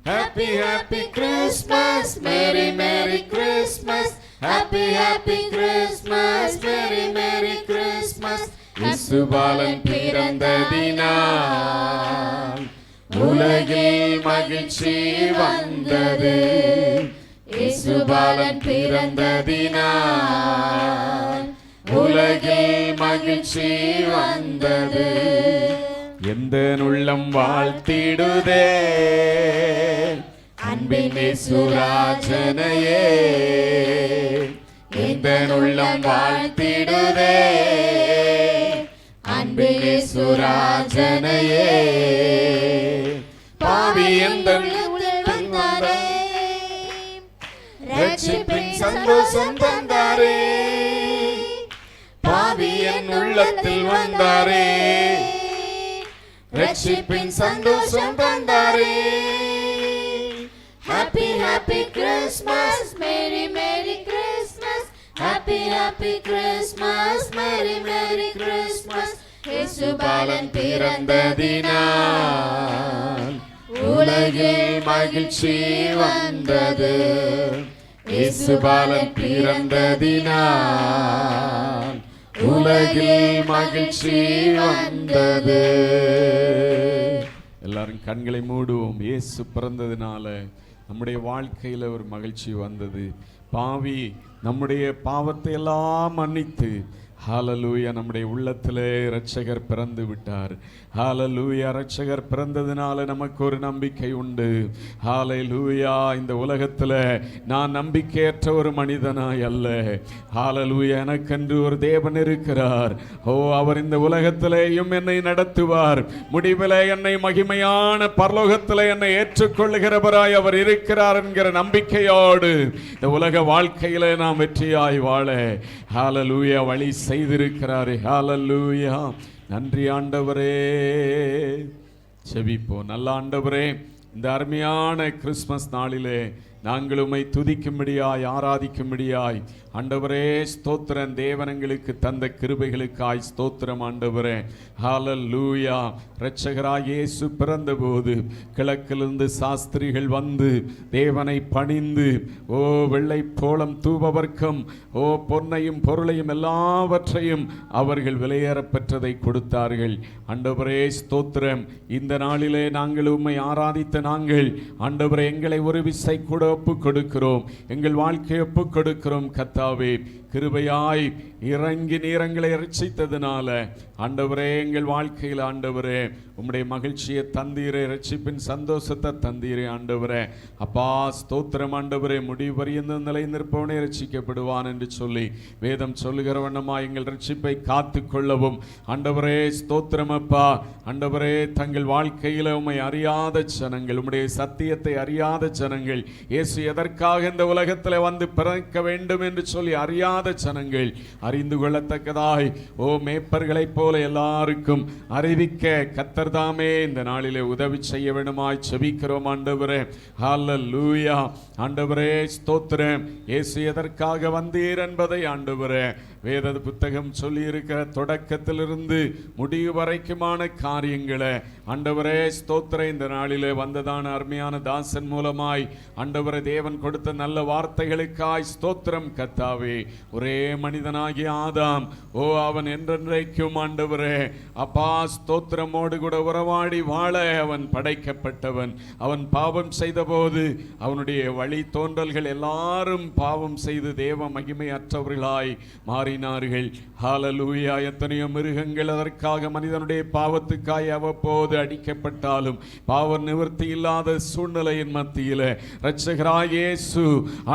Happy happy Christmas, merry merry Christmas, happy happy Christmas, merry merry Christmas. இயேசு பாலன் பிறந்ததினால் உலகில் மகிழ்ச்சி வந்தது. இயேசு பாலன் பிறந்ததினால் உலகில் மகிழ்ச்சி வந்தது. எந்த உள்ளம் வாழ்த்திடுதே அன்பின் இயேசுராஜனையே. எந்த உள்ளம் வாழ்த்திடுதே அன்பின் இயேசுராஜனையே. பாவி எந்த வந்தாரே, ரட்சிப்பின் சந்தோஷம் தந்தாரே. பாவி என் உள்ளத்தில் வந்தாரே, ரட்சிப்பின் சந்தோஷம் தந்தாரே. Happy happy Christmas, Merry Merry Christmas, Happy happy Christmas, Merry Merry Christmas. இயேசு பாலன் பிறந்ததினால் உலகில் மகிழ்ச்சி வந்தது. இயேசு பாலன் பிறந்ததினால் உலகில் மகிழ்ச்சி வந்தது. எல்லாரும் கண்களை மூடுவோம். இயேசு பிறந்ததினால நம்முடைய வாழ்க்கையில ஒரு மகிழ்ச்சி வந்தது. பாவி நம்முடைய பாவத்தை எல்லாம் மன்னித்து ஹalleluya நம்முடைய உள்ளத்திலே இரட்சகர் பிறந்து விட்டார். ஹalleluya இரட்சகர் பிறந்ததினால நமக்கு ஒரு நம்பிக்கை உண்டு. ஹalleluya இந்த உலகத்தில் நான் நம்பிக்கையற்ற ஒரு மனிதனாய் அல்ல. ஹalleluya எனக்கென்று ஒரு தேவன் இருக்கிறார். ஓ அவர் இந்த உலகத்திலேயும் என்னை நடத்துவார். முடிவிலே என்னை மகிமையான பரலோகத்திலே என்னை ஏற்றுக்கொள்ளுகிறவராய் அவர் இருக்கிறார் என்கிற நம்பிக்கையோடு இந்த உலக வாழ்க்கையிலே நாம் வெற்றியாய் வாழ ஹalleluya வழி செய்திருக்கிறாரே. ஹalleluya நன்றி ஆண்டவரே. செபிப்போம். நல்ல ஆண்டவரே, இந்த அருமையான கிறிஸ்மஸ் நாளிலே நாங்கள் உம்மை துதிக்கும்படியாய் ஆராதிக்கும்படியாய் ஆண்டவரே ஸ்தோத்திரம். தேவனங்களுக்கு தந்த கிருபைகளுக்காய் ஸ்தோத்திரம் ஆண்டவரே. ஹalleluya இரட்சகராய் இயேசு பிறந்தபோது கிழக்கிலிருந்து சாஸ்திரிகள் வந்து தேவனை பணிந்து ஓ வெள்ளை போளம் தூபவர்க்கம் ஓ பொன்னையும் பொருளையும் எல்லாவற்றையும் அவர்கள் விலையேறப் பெற்றதை கொடுத்தார்கள். ஆண்டவரே ஸ்தோத்திரம். இந்த நாளிலே நாங்கள் உம்மை ஆராதித்த நாங்கள் ஆண்டவரே எங்களை ஒரு விசை கூட ஒப்பு கொடுக்கிறோம். எங்கள் வாழ்க்கையை ஒப்பு கொடுக்கிறோம் கர்த்தாவே. கிருபையாய் இறங்கி நீரங்களை ரட்சித்ததுனால ஆண்டவரே, எங்கள் வாழ்க்கையில் ஆண்டவரே உம்முடைய மகிழ்ச்சியை தந்தீரே, ரட்சிப்பின் சந்தோஷத்தை தந்தீரே ஆண்டவரே. அப்பா ஸ்தோத்திரம் ஆண்டவரே. முடிவு பரியந்த நிலை நிற்பவனே ரட்சிக்கப்படுவான் என்று சொல்லி வேதம் சொல்லுகிற வண்ணமா எங்கள் ரட்சிப்பை காத்து கொள்ளவும் ஆண்டவரே ஸ்தோத்திரம் அப்பா. ஆண்டவரே, தங்கள் வாழ்க்கையில் உம்மை அறியாத ஜனங்கள், உம்முடைய சத்தியத்தை அறியாத ஜனங்கள், இயேசு எதற்காக இந்த உலகத்தில் வந்து பிறக்க வேண்டும் என்று சொல்லி அறியாத ஜனங்கள் அறிந்து கொள்ளத்தக்கதாய் மேய்ப்பர்களைப் போல எல்லாருக்கும் அறிவிக்க கர்த்தர் தாமே இந்த நாளிலே உதவி செய்ய வேண்டுமாய் செபிக்கிறோம் ஆண்டவரே. ஹல்லேலூயா. ஆண்டவரே ஸ்தோத்திரம். இயேசு எதற்காக வந்தீர் என்பதை ஆண்டவரே வேத புத்தகம் சொல்லி இருக்கிற தொடக்கத்திலிருந்து முடிவு வரைக்குமான காரியங்களை ஆண்டவரே ஸ்தோத்திரம் இந்த நாளிலே வந்ததான அருமையான தாசன் மூலமாய் ஆண்டவரே தேவன் கொடுத்த நல்ல வார்த்தைகளுக்காய் ஸ்தோத்திரம் கர்த்தாவே. ஒரே மனிதனாகிய ஆதாம் அவன் என்றென்றைக்கும் ஆண்டவரே அப்பா ஸ்தோத்திரமோடு கூட உறவாடி வாழ அவன் படைக்கப்பட்டவன். அவன் பாவம் செய்த போது அவனுடைய வழி தோன்றல்கள் எல்லாரும் பாவம் செய்து தேவ மகிமை அற்றவர்களாய் மாறினார்கள். ஹல்லேலூயா. எத்தனையோ மிருகங்கள் அதற்காக மனிதனுடைய பாவத்துக்காய் அவ்வப்போது அடிக்கப்பட்டாலும் பாவ நிவர்த்தி இல்லாத சூழ்நிலையின் மத்தியில் இரட்சகராய் இயேசு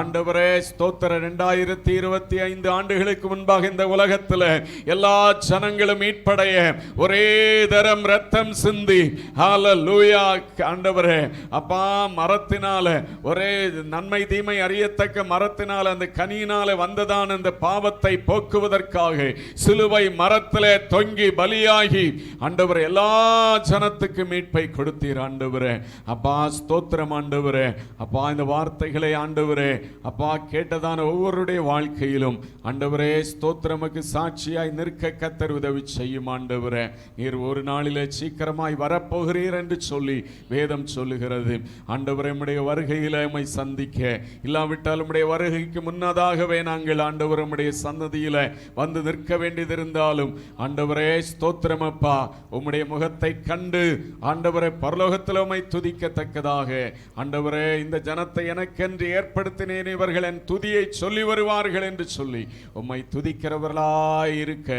ஆண்டவரே ஸ்தோத்திர 2025 ஆண்டுகளுக்கு முன்பாக இந்த உலகத்தில் எல்லா ஜனங்களும் மீட்படைய ஒரே தரம் ரத்தம் சிந்தி ஹல்லேலூயா ஆண்டவரே அப்பா மரத்தினால ஒரே நன்மை தீமை அறியத்தக்க மரத்தினால அந்த கனியினால வந்ததான அந்த பாவத்தை போக்குவதற்காக சிலுவை மரத்திலே தொங்கி பலியாகி ஆண்டவரே எல்லா ஜனத்துக்கு மீட்பை கொடுத்தீர் ஆண்டவரே. அப்பா ஸ்தோத்திரம் ஆண்டவரே. அப்பா இந்த வார்த்தைகளை ஆண்டவரே அப்பா கேட்டதான ஒவ்வொருடைய வாழ்க்கையிலும் ஆண்டவரே ஸ்தோத்திரமுக்கு சாட்சியாய் நிற்க கர்த்தர் உதவி செய்யும் ஆண்டவரே. நீர் ஒரு நாளிலே சீக்கிரமாய் வரப்போகிறீர் என்று சொல்லி வேதம் சொல்லுகிறது ஆண்டவரே. உம்முடைய வருகையில உம்மை சந்திக்க இல்லாவிட்டால் உம்முடைய வருகைக்கு முன்னதாகவே நாங்கள் ஆண்டவரே உம்முடைய சன்னதியில வந்து நிற்க வேண்டியதிருந்தாலும் ஆண்டவரே ஸ்தோத்திரம் அப்பா உம்முடைய முகத்தை கண்டு ஆண்டவரே பரலோகத்தில் உம்மை துதிக்கத்தக்கதாக ஆண்டவரே இந்த ஜனத்தை எனக்கென்று ஏற்படுத்தினேன், இவர்கள் என் துதியை சொல்லி வருவார்கள் என்று சொல்லி உம்மை துதிக்கிறவர்களாய் இருக்க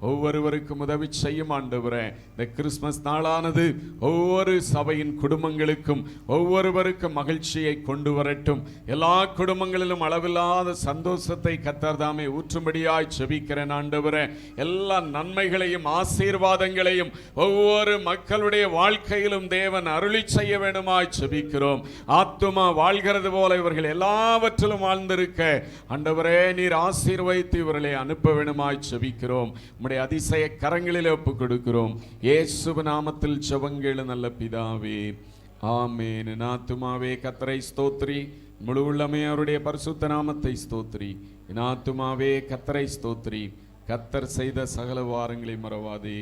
ஒவ்வொருவருக்கும் உதவி செய்யும் ஆண்டவரே. இந்த கிறிஸ்துமஸ் நாளானது ஒவ்வொரு சபையின் குடும்பங்களுக்கும் ஒவ்வொருவருக்கும் மகிழ்ச்சியை கொண்டு வரட்டும். எல்லா குடும்பங்களிலும் அளவில்லாத சந்தோஷத்தை கர்த்தர் தாமே ஊற்றும்படியாய் செபிக்கிறேன் ஆண்டவரே. எல்லா நன்மைகளையும் ஆசீர்வாதங்களையும் ஒவ்வொரு மக்களுடைய வாழ்க்கையிலும் தேவன் அருளி செய்ய வேண்டுமாய் செபிக்கிறோம். ஆத்துமா வாழ்கிறது போல இவர்கள் எல்லாவற்றிலும் வாழ்ந்திருக்க ஆண்டவரே நீர் ஆசீர்வதித்து இவர்களை அனுப்ப வேண்டுமாய் செபிக்கிறோம். உம்முடைய அதிசய கரங்களில் ஒப்புக் கொடுக்கிறோம். இயேசு நாமத்தில் ஜெபங்கள் நல்ல பிதாவே, ஆமென். என் ஆத்துமாவே கர்த்தரை ஸ்தோத்திரி, முழு உள்ளமே அவருடைய பரிசுத்த நாமத்தை ஸ்தோத்திரி. என் ஆத்துமாவே கர்த்தரை ஸ்தோத்திரி, கர்த்தர் செய்த சகல வாரங்களை மறவாதே.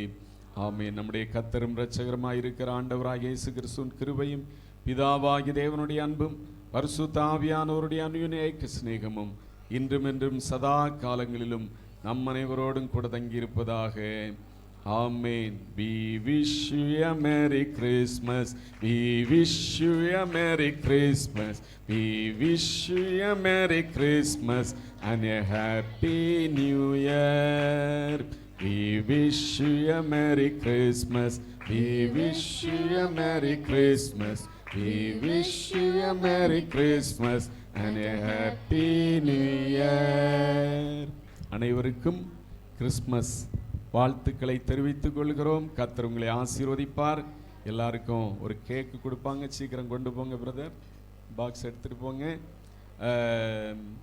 ஆமென். நம்முடைய கர்த்தரும் இரட்சகருமாய் இருக்கிற ஆண்டவராகிய இயேசு கிறிஸ்துவின் கிருபையும் பிதாவாகிய தேவனுடைய அன்பும் பரிசுத்த ஆவியானவருடைய அன்யோன்ய ஐக்கிய சிநேகமும் இன்றும் என்றும் சதா காலங்களிலும் நம் அனைவரோடும் கூட தங்கியிருப்பதாக. Amen. We wish you a Merry Christmas. We wish you a Merry Christmas. We wish you a Merry Christmas and a Happy New Year. We wish you a Merry Christmas. We wish you a Merry Christmas. We wish you a Merry Christmas and a Happy New Year. அனைவருக்கும் Christmas வாழ்த்துக்களை தெரிவித்துக் கொள்கிறோம். கர்த்தர் உங்களை ஆசீர்வதிப்பார். எல்லாருக்கும் ஒரு கேக்கு கொடுப்பாங்க, சீக்கிரம் கொண்டு போங்க பிரதர், பாக்ஸ் எடுத்துட்டு போங்க.